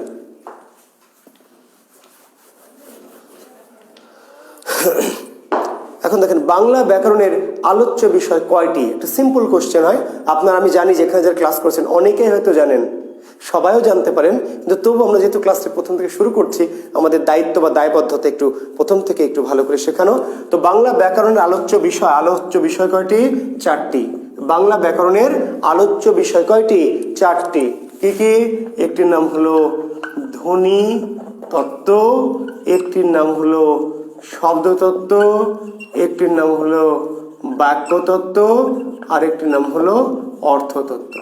এখন দেখেন, বাংলা ব্যাকরণের আলোচ্য বিষয় কয়টি? একটা সিম্পল কোশ্চেন হয়। আপনারা, আমি জানি যে এখানে যারা ক্লাস করছেন অনেকেই হয়তো জানেন, সবাইও জানতে পারেন, কিন্তু তবু আমরা যেহেতু ক্লাসটি প্রথম থেকে শুরু করছি, আমাদের দায়িত্ব বা দায়বদ্ধতা একটু প্রথম থেকে একটু ভালো করে শেখানো। তো বাংলা ব্যাকরণের আলোচ্য বিষয় কয়টি? 4টি। বাংলা ব্যাকরণের আলোচ্য বিষয় কয়টি? 4টি। কি কি? একটির নাম হলো ধ্বনি তত্ত্ব, একটির নাম হলো শব্দতত্ত্ব, একটির নাম হলো বাক্যতত্ত্ব, আর একটির নাম হলো অর্থতত্ত্ব।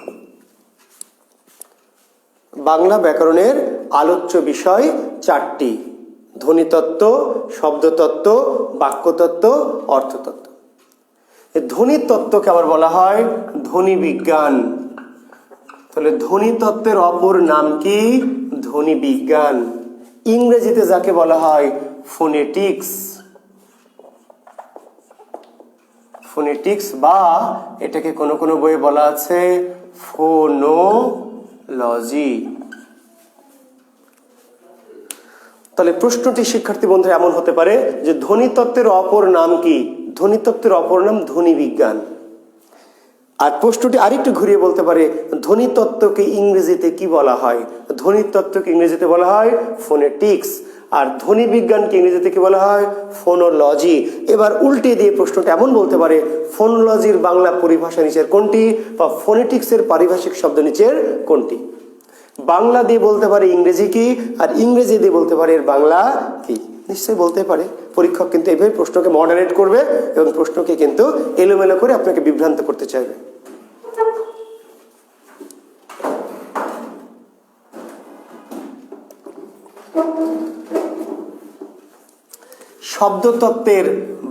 বাংলা ব্যাকরণের আলোচ্য বিষয় 4টি: ধ্বনিতত্ত্ব, শব্দতত্ত্ব, বাক্যতত্ত্ব, অর্থতত্ত্ব। ধ্বনিতত্ত্বকে আবার বলা হয় ধ্বনি বিজ্ঞান। তাহলে ধ্বনিতত্ত্বের অপর নাম কি? ধ্বনি বিজ্ঞান। ইংরেজিতে যাকে বলা হয় ফোনেটিক্স। ফোনেটিক্স, বা এটাকে কোনো কোনো বইয়ে বলা আছে ফোনোলজি। তাহলে প্রশ্নটি শিক্ষার্থী বন্ধু এমন হতে পারে যে ধ্বনিতত্ত্বের অপর নাম কি? ধ্বনিতত্ত্বের অপর নাম ধ্বনি বিজ্ঞান। আর প্রশ্নটি আরেকটু ঘুরিয়ে বলতে পারে, ধ্বনিতত্ত্বকে ইংরেজিতে কি বলা হয়? ধ্বনিতত্ত্বকে ইংরেজিতে বলা হয় ফোনেটিক্স, আর ধ্বনি বিজ্ঞানকে ইংরেজিতে কি বলা হয়? ফোনোলজি। এবার উল্টে দিয়ে প্রশ্নটা এমন বলতে পারে, ফোনোলজির বাংলা পরিভাষা নিচের কোনটি, বা ফোনেটিক্সের পারিভাষিক শব্দ নিচের কোনটি? বাংলা দিয়ে বলতে পারে ইংরেজি কি, আর ইংরেজি দিয়ে বলতে পারে এর বাংলা কি। নিশ্চয়ই বলতে পারে। পরীক্ষক কিন্তু এভাবে প্রশ্নকে মডারেট করবে এবং প্রশ্নকে কিন্তু এলোমেলো করে আপনাকে বিভ্রান্ত করতে চাইবে। শব্দতত্ত্বের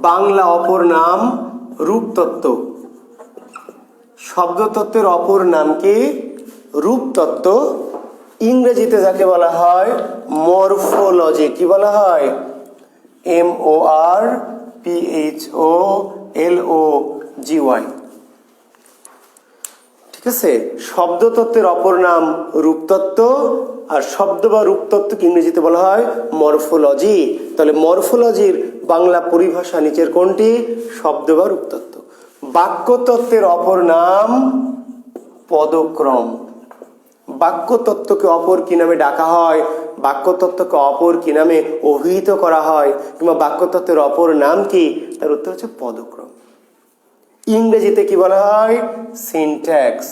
বাংলা অপর নাম রূপতত্ত্ব। শব্দতত্ত্বের অপর নাম কি? রূপতত্ত্ব। ইংরেজিতে যাকে বলা হয় মরফোলজি। কি বলা হয়? MORPHOLOGY। ঠিক আছে, শব্দতত্ত্বের অপর নাম রূপতত্ত্ব, আর শব্দ বা রূপতত্ত্বকে ইংরেজিতে বলা হয় মরফোলজি। তাহলে মরফোলজির বাংলা পরিভাষা নিচের কোনটি? শব্দ বা রূপতত্ত্ব। বাক্যতত্ত্বের অপর নাম পদক্রম। বাক্যতত্ত্বকে অপর কি নামে ডাকা হয়, বাক্যতত্ত্বকে অপর কি নামে অভিহিত করা হয়, কিংবা বাক্যতত্ত্বের অপর নাম কি? তার উত্তর হচ্ছে পদক্রম। ইংরেজিতে কি বলা হয়? সিনট্যাক্স।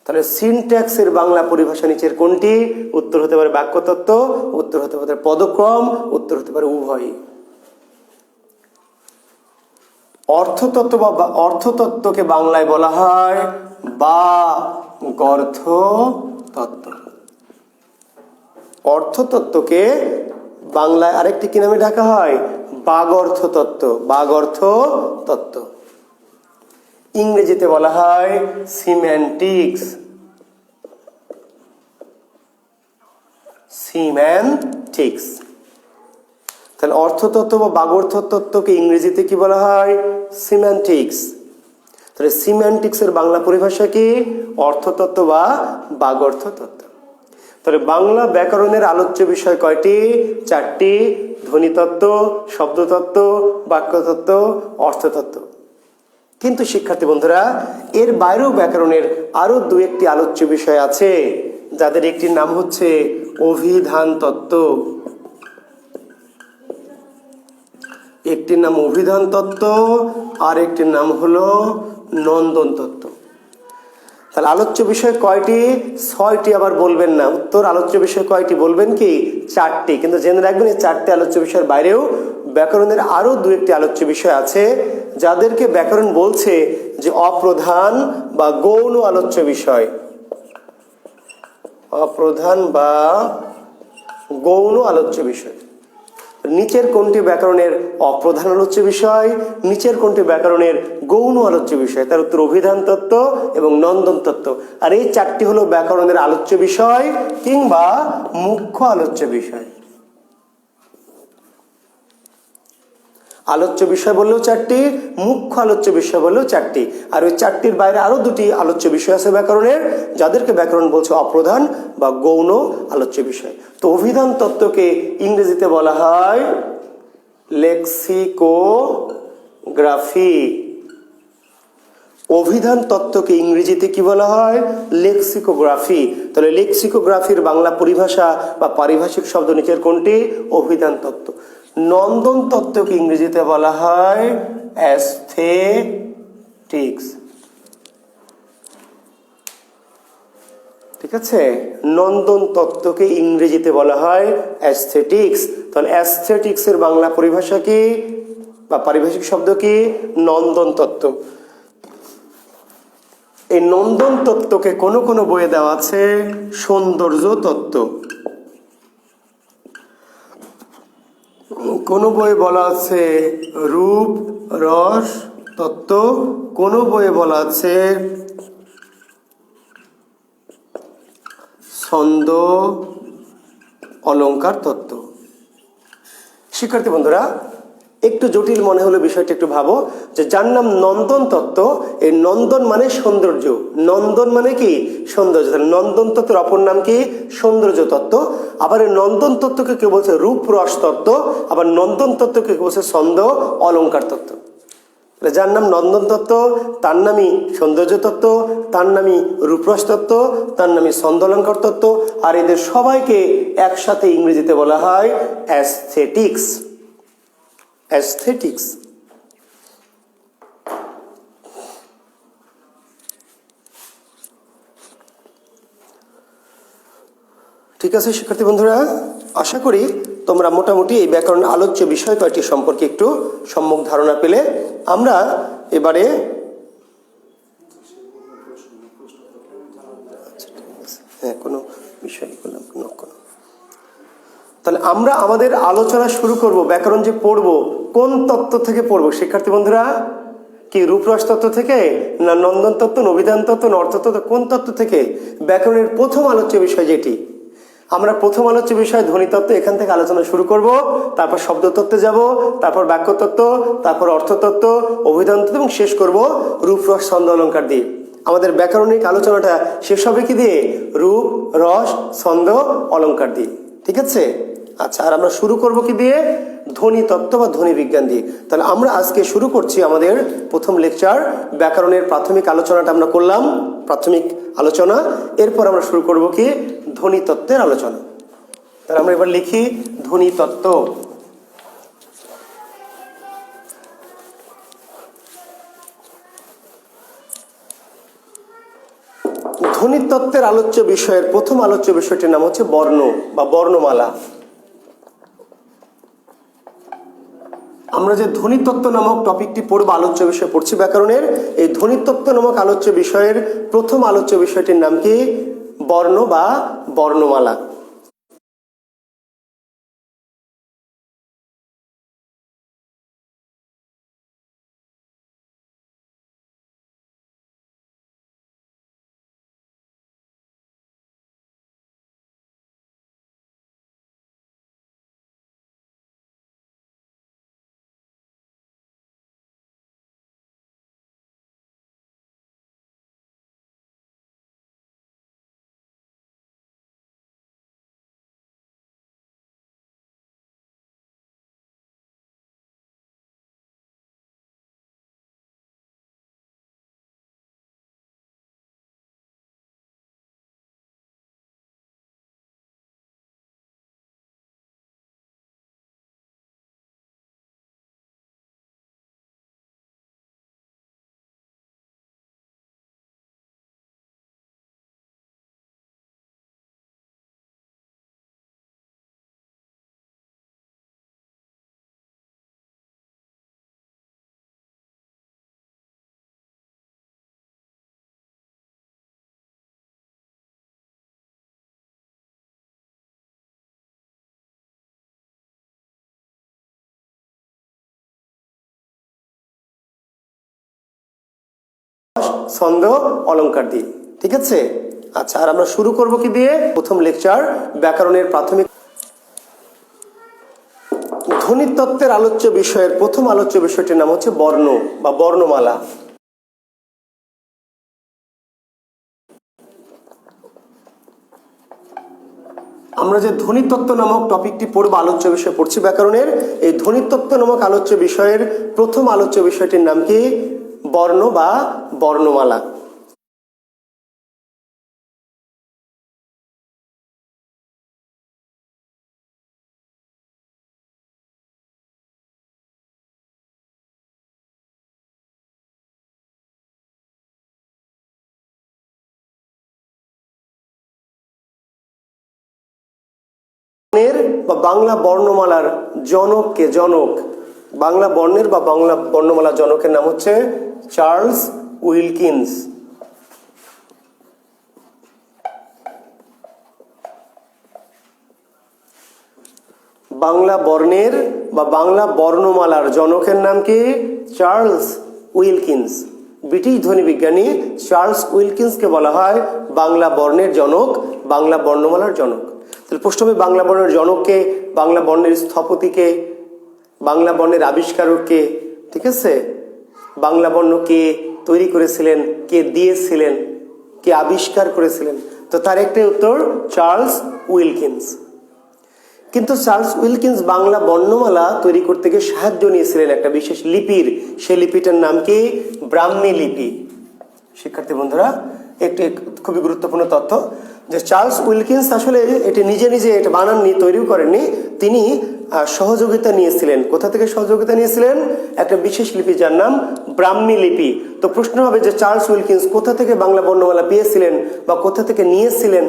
তাহলে সিনট্যাক্সের বাংলা পরিভাষা নিচের কোনটি? উত্তর হতে পারে বাক্যতত্ত্ব, উত্তর হতে পারে পদক্রম, উত্তর হতে পারে উভয়ই। অর্থতত্ত্ব বা অর্থতত্ত্বকে বাংলায় বলা হয় বাগর্থ তত্ত্ব। অর্থতত্ত্বকে বাংলায় আরেকটি কি নামে ডাকা হয়? বাগর্থ তত্ত্ব। বাগর্থ তত্ত্ব। ইংরেজিতে বলা হয় সিম্যান্টিক্স। সিম্যান্টিক্স। তাহলে অর্থতত্ত্ব বা বাগর্থ তত্ত্বকে ইংরেজিতে কি বলা হয়? সিম্যান্টিক্স। তাহলে সিম্যান্টিক্সের বাংলা পরিভাষা কি? অর্থতত্ত্ব বা বাগর্থ তত্ত্ব। তাহলে বাংলা ব্যাকরণের আলোচ্য বিষয় কয়টি? 4টি। ধ্বনিতত্ত্ব, শব্দতত্ত্ব, বাক্যতত্ত্ব, অর্থতত্ত্ব। কিন্তু শিক্ষার্থী বন্ধুরা, এর বাইরেও ব্যাকরণের আরো 2-1টি আলোচ্য বিষয় আছে, যাদের একটির নাম হচ্ছে অভিধান তত্ত্ব। একটির নাম অভিধান তত্ত্ব, আর একটির নাম হলো নন্দন তত্ত্ব। তাহলে আলোচ্য বিষয় কয়টি? 6টি। আবার বলবেন না উত্তর, আলোচ্য বিষয় কয়টি বলবেন কি? 4টি। কিন্তু জেনে রাখবেন এই 4টি আলোচ্য বিষয়ের বাইরেও ব্যাকরণের আরো 2-1টি আলোচ্য বিষয় আছে, যাদেরকে ব্যাকরণ বলছে যে অপ্রধান বা গৌণ আলোচ্য বিষয়। অপ্রধান বা গৌণ আলোচ্য বিষয়। নিচের কোনটি ব্যাকরণের অপ্রধান আলোচ্য বিষয়, নিচের কোনটি ব্যাকরণের গৌণ আলোচ্য বিষয়? তার উত্তর অভিধান তত্ত্ব এবং নন্দন তত্ত্ব। আর এই 4টি হলো ব্যাকরণের আলোচ্য বিষয় কিংবা মুখ্য আলোচ্য বিষয়। আলোচ্য বিষয় বললেও 4টি, মুখ্য আলোচ্য বিষয় বললেও 4টি। আর ওই 4টির বাইরে আরো 2টি আলোচ্য বিষয় আছে ব্যাকরণের, যাদেরকে ব্যাকরণ বলছে অপ্রধান বা গৌণ আলোচ্য বিষয়। তো অভিধান তত্ত্বকে ইংরেজিতে বলা হয় লেক্সিকোগ্রাফি। অভিধান তত্ত্বকে ইংরেজিতে কি বলা হয়? লেক্সিকোগ্রাফি। তাহলে লেক্সিকোগ্রাফির বাংলা পরিভাষা বা পারিভাষিক শব্দ নিচের কোনটি? অভিধান তত্ত্ব। নন্দন তত্ত্বকে ইংরেজিতে বলা হয় অ্যাস্থেটিক্স। ঠিক আছে, নন্দন তত্ত্বকে ইংরেজিতে বলা হয় অ্যাস্থেটিক্স। তাহলে অ্যাস্থেটিক্সের বাংলা পরিভাষা কি বা পারিভাষিক শব্দ কি? নন্দন তত্ত্ব। এই নন্দন তত্ত্বকে কোনো কোনো বইয়ে দেওয়া আছে সৌন্দর্য তত্ত্ব, কোনো বইয়ে বলা আছে রূপ রস তত্ত্ব, কোনো বইয়ে বলা আছে ছন্দ অলংকার তত্ত্ব। শিক্ষার্থী বন্ধুরা, একটু জটিল মনে হলো বিষয়টা, একটু ভাবো যে যার নাম নন্দন তত্ত্ব, এই নন্দন মানে সৌন্দর্য, নন্দন মানে কি সৌন্দর্য, তাহলে নন্দন তত্ত্বের অপর নাম কি সৌন্দর্য তত্ত্ব। আবার এই নন্দন তত্ত্বকে কেউ বলছে রূপ রস তত্ত্ব, আবার নন্দন তত্ত্বকে কেউ বলছে ছন্দ অলঙ্কার তত্ত্ব। যার নাম নন্দন তত্ত্ব তার নামই সৌন্দর্য তত্ত্ব, তার নামই রূপরস তত্ত্ব, তার নামই ছন্দ অলঙ্কার তত্ত্ব, আর এদের সবাইকে একসাথে ইংরেজিতে বলা হয় অ্যাস্থেটিক্স। অ্যাস্থেটিক্স। ঠিক আছে শিক্ষার্থী বন্ধুরা, আশা করি তোমরা মোটামুটি এই ব্যাকরণ আলোচ্য বিষয় কয়টি সম্পর্কে একটু সম্যক ধারণা পেলে। আমরা এবারে হ্যাঁ কোনো বিষয় করলাম কোনো, তাহলে আমরা আমাদের আলোচনা শুরু করব। ব্যাকরণ যে পড়ব কোন তত্ত্ব থেকে পড়ব শিক্ষার্থী বন্ধুরা? কি রূপরস তত্ত্ব থেকে, না নন্দন তত্ত্ব, না অভিধান তত্ত্ব, না অর্থ তত্ত্ব, কোন তত্ত্ব থেকে? ব্যাকরণের প্রথম আলোচ্য বিষয় যেটি, আমরা প্রথম আলোচ্য বিষয় ধ্বনিতত্ত্ব, এখান থেকে আলোচনা শুরু করব। তারপর শব্দতত্ত্বে যাব, তারপর বাক্যতত্ত্ব, তারপর অর্থতত্ত্ব, অভিধান তত্ত্ব এবং শেষ করব রূপরস ছন্দ অলঙ্কার দিয়ে। আমাদের ব্যাকরণিক আলোচনাটা শেষ হবে কি দিয়ে? রূপ রস ছন্দ অলঙ্কার দিয়ে। ঠিক আছে? আচ্ছা, আর আমরা শুরু করব কি দিয়ে? ধ্বনি তত্ত্ব বা ধ্বনি বিজ্ঞান দিয়ে। তাহলে আমরা আজকে শুরু করছি আমাদের প্রথম লেকচার। ব্যাকরণের প্রাথমিক আলোচনাটা আমরা করলাম, প্রাথমিক আলোচনা। এরপর আমরা শুরু করব কি? ধ্বনি তত্ত্বের আলোচনা। তাহলে আমরা এবার লিখি ধ্বনি তত্ত্ব। ধ্বনিতত্ত্বের আলোচ্য বিষয়ের প্রথম আলোচ্য বিষয়টির নাম হচ্ছে বর্ণ বা বর্ণমালা। আমরা যে ধ্বনিতত্ত্ব নামক টপিকটি পড়ব, আলোচ্য বিষয় পড়ছি ব্যাকরণের, এই ধ্বনিতত্ত্ব নামক আলোচ্য বিষয়ের প্রথম আলোচ্য বিষয়টির নাম কি? বর্ণ বা বর্ণমালা। ছন্দ অলঙ্কার দিয়ে। ঠিক আছে? আচ্ছা, আর আমরা শুরু করব কি দিয়ে? প্রথম লেকচার ব্যাকরণের প্রাথমিক ধ্বনিতত্ত্বের আলোচ্য বিষয়ের প্রথম আলোচ্য বিষয়টির নাম হচ্ছে বর্ণ বা বর্ণমালা। আমরা যে ধ্বনিতত্ত্ব নামক টপিকটি পড়ব, আলোচ্য বিষয় পড়ছি ব্যাকরণের, এই ধ্বনিতত্ত্ব নামক আলোচ্য বিষয়ের প্রথম আলোচ্য বিষয়টির নাম কি? বর্ণ বা বর্ণমালা। বা বাংলা বর্ণমালার জনককে, জনক বাংলা বর্ণের বা বাংলা বর্ণমালার জনকের নাম হচ্ছে চার্লস উইলকিন্স। বাংলা বর্ণের বা বাংলা বর্ণমালার জনকের নাম কি? Charles Wilkins. ব্রিটিশ ধ্বনি বিজ্ঞানী চার্লস উইলকিন্সকে বলা হয় বাংলা বর্ণের জনক, বাংলা বর্ণমালার জনক। তাহলে প্রশ্ন হবে বাংলা বর্ণের জনককে, বাংলা বর্ণের স্থপতিকে, বাংলা বর্ণের আবিষ্কারক কে, ঠিক আছে, বাংলা বর্ণ কে তৈরি করেছিলেন, কে দিয়েছিলেন, কে আবিষ্কার করেছিলেন? তো তার একটাই উত্তর চার্লস উইলকিন্স। কিন্তু চার্লস উইলকিন্স বাংলা বর্ণমালা তৈরি করতে গিয়ে সাহায্য নিয়েছিলেন একটা বিশেষ লিপির, সেই লিপিটার নাম কি? ব্রাহ্মী লিপি। শিক্ষার্থী বন্ধুরা, একটি খুবই গুরুত্বপূর্ণ তথ্য যে চার্লস উইলকিন্স আসলে এটি নিজে নিজে এটা বানাননি, তৈরিও করেননি, তিনি সহযোগিতা নিয়েছিলেন। কোথা থেকে সহযোগিতা নিয়েছিলেন? একটা বিশেষ লিপি যার নাম ব্রাহ্মী লিপি। তো প্রশ্ন হবে যে চার্লস উইলকিন্স কোথা থেকে বাংলা বর্ণমালা পেয়েছিলেন, বা কোথা থেকে নিয়েছিলেন,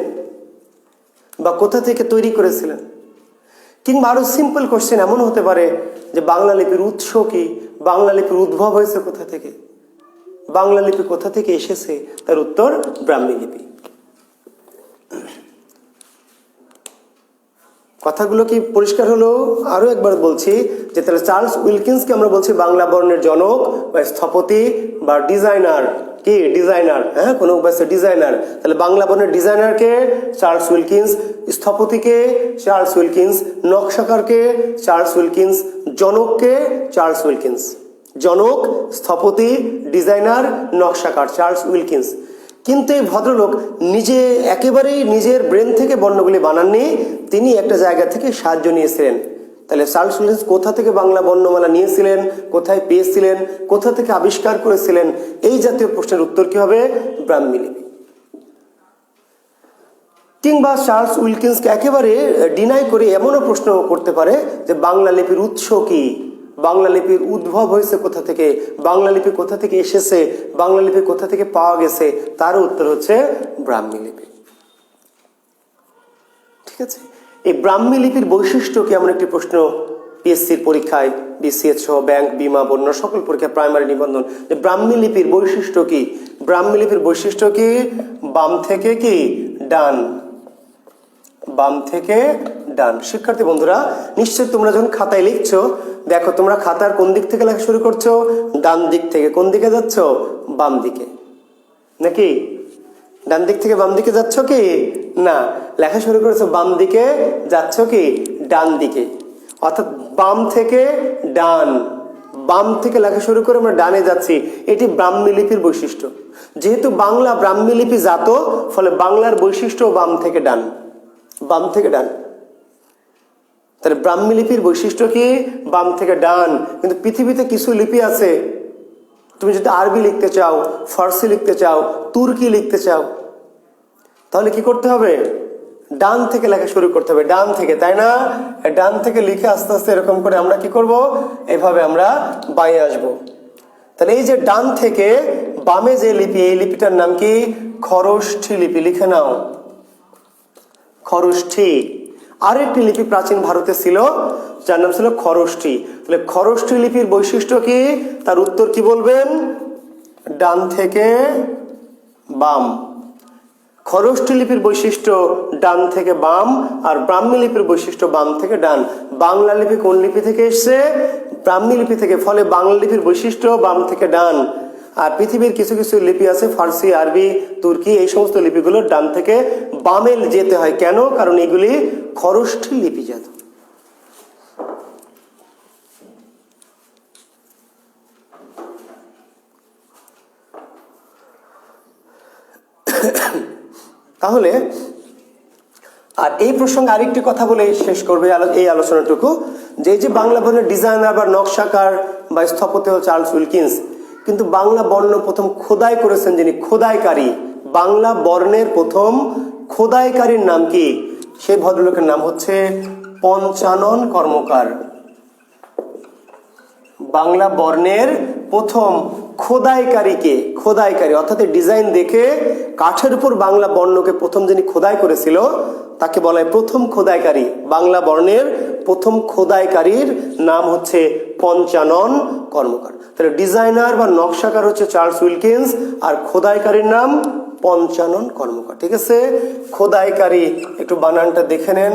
বা কোথা থেকে তৈরি করেছিলেন? কিংবা আরো সিম্পল কোশ্চেন এমন হতে পারে যে বাংলা লিপির উৎস কি, বাংলা লিপির উদ্ভব হয়েছে কোথা থেকে, বাংলা লিপি কোথা থেকে এসেছে? তার উত্তর ব্রাহ্মী লিপি। কথাগুলো কি পরিষ্কার হলো? আরো একবার বলছি যে তাহলে চার্লস উইলকিন্সকে আমরা বলছি বাংলা বর্ণের জনক বা স্থপতি বা ডিজাইনার। কি ডিজাইনার? হ্যাঁ, কোনো ডিজাইনার। তাহলে বাংলা বর্ণের ডিজাইনারকে চার্লস উইলকিন্স, স্থপতিকে চার্লস উইলকিন্স, নকশাকারকে চার্লস উইলকিন্স, জনককে চার্লস উইলকিন্স। জনক, স্থপতি, ডিজাইনার, নকশাকার চার্লস উইলকিন্স। কিন্তু এই ভদ্রলোক নিজে একেবারেই নিজের ব্রেন থেকে বর্ণগুলি বানাননি, তিনি একটা জায়গা থেকে সাহায্য নিয়েছিলেন। তাহলে চার্লস উইলকিন্স কোথা থেকে বাংলা বর্ণমালা নিয়েছিলেন, কোথায় পেয়েছিলেন, কোথা থেকে আবিষ্কার করেছিলেন, এই জাতীয় প্রশ্নের উত্তর কি হবে? ব্রাহ্মী লিপি। কিংবা চার্লস উইলকিন্সকে একেবারে ডিনাই করে এমনও প্রশ্ন করতে পারে যে বাংলা লিপির উৎস কি, বাংলা লিপির উদ্ভব হয়েছে কোথা থেকে, বাংলা লিপি কোথা থেকে এসেছে, বাংলা লিপি কোথা থেকে পাওয়া গেছে? তার উত্তর হচ্ছে ব্রাহ্মী লিপি। ঠিক আছে, এই ব্রাহ্মী লিপির বৈশিষ্ট্য কি এমন একটি প্রশ্ন পিএসসির পরীক্ষায়, বিসিএস সহ ব্যাংক, বিমা, বন্য সকল পরীক্ষায়, প্রাইমারি নিবন্ধন, যে ব্রাহ্মী লিপির বৈশিষ্ট্য কি? ব্রাহ্মী লিপির বৈশিষ্ট্য কি? বাম থেকে কি ডান, বাম থেকে ডান। শিক্ষার্থী বন্ধুরা, নিশ্চয়ই তোমরা যখন খাতায় লিখছো, দেখো তোমরা খাতার কোন দিক থেকে লেখা শুরু করছো? ডান দিক থেকে। কোন দিকে যাচ্ছ? বাম দিকে, নাকি? ডান দিক থেকে বাম দিকে যাচ্ছ কি না? লেখা শুরু করেছো বাম দিকে, যাচ্ছ কি ডান দিকে। অর্থাৎ বাম থেকে ডান, বাম থেকে লেখা শুরু করে আমরা ডানে যাচ্ছি। এটি ব্রাহ্মী লিপির বৈশিষ্ট্য। যেহেতু বাংলা ব্রাহ্মী লিপি জাত, ফলে বাংলার বৈশিষ্ট্য বাম থেকে ডান, বাম থেকে ডান। তাহলে ব্রাহ্মী লিপির বৈশিষ্ট্য কি? বাম থেকে ডান। কিন্তু পৃথিবীতে কিছু লিপি আছে, তুমি যদি আরবি লিখতে চাও, ফার্সি লিখতে চাও, তুর্কি লিখতে চাও, তাহলে কি করতে হবে? ডান থেকে লেখা শুরু করতে হবে, ডান থেকে, তাই না? ডান থেকে লিখে আস্তে আস্তে এরকম করে আমরা কি করব? এভাবে আমরা বাঁয়ে আসব। তাহলে এই যে ডান থেকে বামে যে লিপি, এই লিপিটার নাম কি? খরষ্ঠী লিপি। লিখে নাও, খরষ্ঠী। আরেকটি লিপি প্রাচীন ভারতে ছিল, যার নাম ছিল খরষ্ঠী। তাহলে খরষ্ঠী লিপির বৈশিষ্ট্য কি? তার উত্তর কি বলবেন? ডান থেকে বাম। খরষ্ঠী লিপির বৈশিষ্ট্য ডান থেকে বাম, আর ব্রাহ্মী লিপির বৈশিষ্ট্য বাম থেকে ডান। বাংলা লিপি কোন লিপি থেকে এসছে? ব্রাহ্মী লিপি থেকে। ফলে বাংলা লিপির বৈশিষ্ট্য বাম থেকে ডান। আর পৃথিবীর কিছু কিছু লিপি আছে, ফার্সি, আরবি, তুর্কি, এই সমস্ত লিপিগুলো ডান থেকে বামে যেতে হয়। কেন? কারণ এগুলি খরষ্ঠী লিপিজাত। তাহলে আর এই প্রসঙ্গে আরেকটি কথা বলে শেষ করবে এই আলোচনাটুকু, যে এই যে বাংলা বর্ণের ডিজাইনার বা নকশাকার বা স্থপতি হল চার্লস উইলকিন্স, কিন্তু বাংলা বর্ণ প্রথম খোদাই করেছেন যিনি, খোদাইকারী, বাংলা বর্ণের প্রথম খোদাইকারীর নাম কি? সেই ভদ্রলোকের নাম হচ্ছে পঞ্চানন কর্মকার। বাংলা বর্ণের প্রথম খোদাইকারীকে, খোদাইকারী অর্থাৎ ডিজাইন দেখে কাঠের উপর বাংলা বর্ণকে প্রথম যিনি খোদাই করেছিল তাকে বলা হয় প্রথম খোদাইকারী। বাংলা বর্ণের প্রথম খোদাইকারীর নাম হচ্ছে পঞ্চানন কর্মকার। তাহলে ডিজাইনার বা নকশাকার হচ্ছে চার্লস উইলকিন্স, আর খোদাইকারীর নাম পঞ্চানন কর্মকার। ঠিক আছে, খোদাইকারী একটু বানানটা দেখে নেন।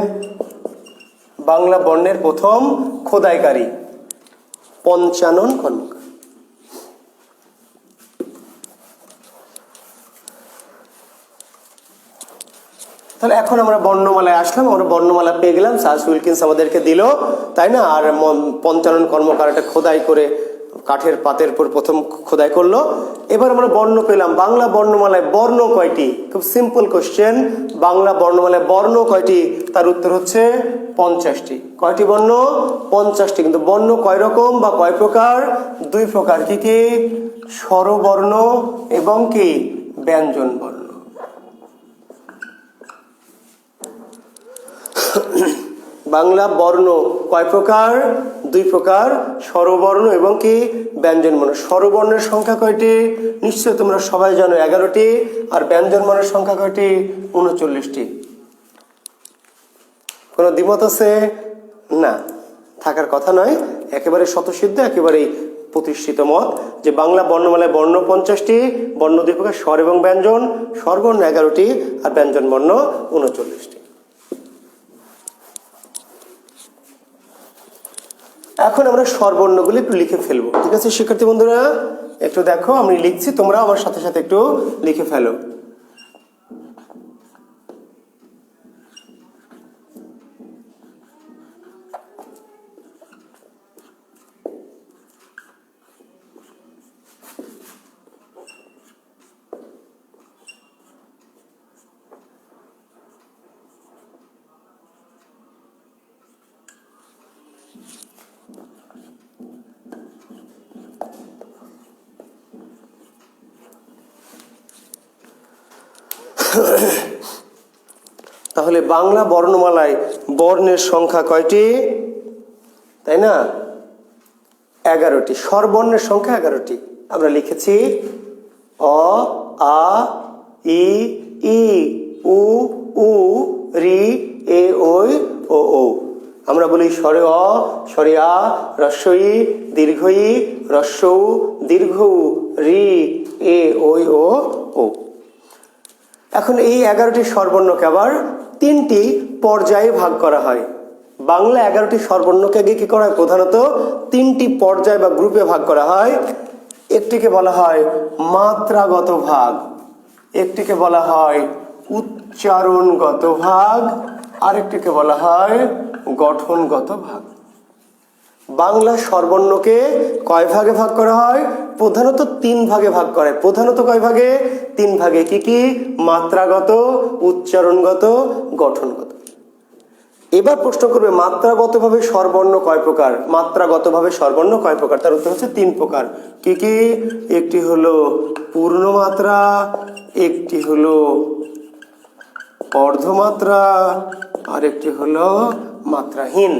বাংলা বর্ণের প্রথম খোদাইকারী পঞ্চানন কর্মকার। তাহলে এখন আমরা বর্ণমালায় আসলাম, আমরা বর্ণমালা পেয়ে গেলাম, চার্লস উইলকিন্স আমাদেরকে দিল, তাই না? আর পঞ্চানন কর্মকার একটা খোদাই করে কাঠের পাতের উপর প্রথম খোদাই করলো। এবার আমরা বর্ণ পেলাম। বাংলা বর্ণমালায় বর্ণ কয়টি? খুব সিম্পল কোশ্চেন। বাংলা বর্ণমালায় বর্ণ কয়টি? তার উত্তর হচ্ছে 50টি। কয়টি বর্ণ? 50টি। কিন্তু বর্ণ কয় রকম বা কয় প্রকার? 2 প্রকার। কি কি? স্বরবর্ণ এবং কি ব্যঞ্জন বর্ণ। বাংলা বর্ণ কয় প্রকার? 2 প্রকার, স্বরবর্ণ এবং কি ব্যঞ্জন বর্ণ। স্বরবর্ণের সংখ্যা কয়টি? নিশ্চয় তোমরা সবাই জানো, 11টি। আর ব্যঞ্জন বর্ণের সংখ্যা কয়টি? 39টি। কোনো দ্বিমত আছে? না, থাকার কথা নয়, একেবারে স্বতঃসিদ্ধ, একেবারেই প্রতিষ্ঠিত মত যে বাংলা বর্ণমালায় বর্ণ 50টি, বর্ণ 2 প্রকার, স্বর এবং ব্যঞ্জন। স্বরবর্ণ 11টি আর ব্যঞ্জন বর্ণ 39টি। এখন আমরা স্বরবর্ণগুলি একটু লিখে ফেলবো। ঠিক আছে শিক্ষার্থী বন্ধুরা, একটু দেখো, আমি লিখছি, তোমরা আমার সাথে সাথে একটু লিখে ফেলো। তাহলে বাংলা বর্ণমালায় বর্ণের সংখ্যা কয়টি? তাই না? 11টি। স্বরবর্ণের সংখ্যা 11টি। আমরা লিখেছি অ, আ, ই, ই, উ, উ, রি, এ, ওই, ও, ও। আমরা বলি স্বরে অ, স্বরে আ, হ্রস্ব ই, দীর্ঘ ই, হ্রস্ব উ, দীর্ঘ উ, রি, এ, ওই, ও, ও। এখন এই 11টি স্বরবর্ণকে আবার 3টি পর্যায়ে ভাগ করা হয়। বাংলা 11টি স্বরবর্ণকে আগে কি করা হয়? প্রধানত 3টি পর্যায় বা গ্রুপে ভাগ করা হয়। একটিকে বলা হয় মাত্রাগত ভাগ, একটিকে বলা হয় উচ্চারণগত ভাগ, আরেকটিকে বলা হয় গঠনগত ভাগ। বাংলা স্বরবর্ণকে কয় ভাগে ভাগ করা হয়? প্রধানত 3 ভাগে ভাগ করা হয়। প্রধানত কয় ভাগে? 3 ভাগে। কি কি? মাত্রাগত, উচ্চারণগত, গঠনগত। এবার প্রশ্ন করবে মাত্রাগতভাবে স্বরবর্ণ কয় প্রকার? মাত্রাগতভাবে স্বরবর্ণ কয় প্রকার? তার উত্তর হচ্ছে 3 প্রকার। কি কি? একটি হলো পূর্ণমাত্রা, একটি হলো অর্ধমাত্রা, আর একটি হলো মাত্রাহীন।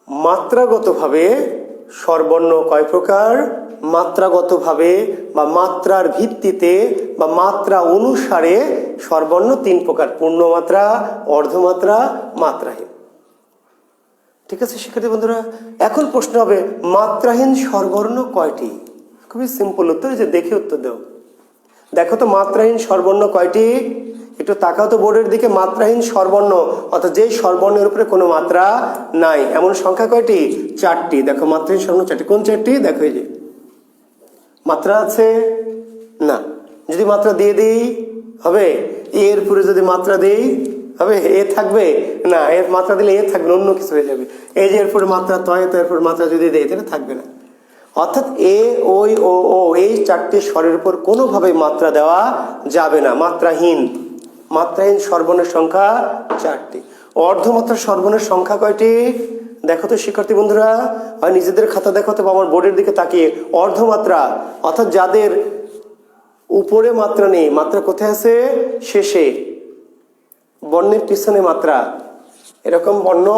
মাত্রাগতভাবে স্বরবর্ণ কয় প্রকার? মাত্রাগতভাবে বা মাত্রার ভিত্তিতে বা মাত্রা অনুসারে স্বরবর্ণ 3 প্রকার: পূর্ণমাত্রা, অর্ধমাত্রা, মাত্রাহীন। ঠিক আছে শিক্ষার্থী বন্ধুরা, এখন প্রশ্ন হবে মাত্রাহীন স্বরবর্ণ কয়টি? খুবই সিম্পল উত্তর, যে দেখে উত্তর দাও। দেখো তো মাত্রাহীন স্বরবর্ণ কয়টি? একটু তাকাও তো বোর্ডের দিকে। মাত্রাহীন স্বরবর্ণ অর্থাৎ যেই স্বরবর্ণের উপরে কোনো মাত্রা নাই, এমন সংখ্যা কয়টি? 4টি। দেখো মাত্রাহীন স্বরবর্ণ 4টি। কোন 4টি? দেখো এই যে মাত্রা আছে না, যদি মাত্রা দিয়ে দিই হবে? এর পরে যদি মাত্রা দিই হবে? এ থাকবে না, এর মাত্রা দিলে এ থাকবে, অন্য কিছু হয়ে যাবে। এই যে এরপরে মাত্রা তয়, তো এরপর মাত্রা যদি দেয় তাহলে থাকবে না। অর্থাৎ এ, ওই, ও, ও, এই 4টি স্বরের উপর কোনোভাবেই মাত্রা দেওয়া যাবে না, মাত্রাহীন। মাত্রাহীন স্বরবর্ণের সংখ্যা 4টি। অর্ধমাত্রা স্বরবর্ণের সংখ্যা কয়টি? দেখো তো শিক্ষার্থী বন্ধুরা, হয় নিজেদের খাতা দেখো তো আমার বোর্ডের দিকে তাকিয়ে। অর্ধমাত্রা অর্থাৎ যাদের উপরে মাত্রা নেই, মাত্রা কোথায় আছে? শেষে, বর্ণের পিছনে মাত্রা, এরকম বর্ণ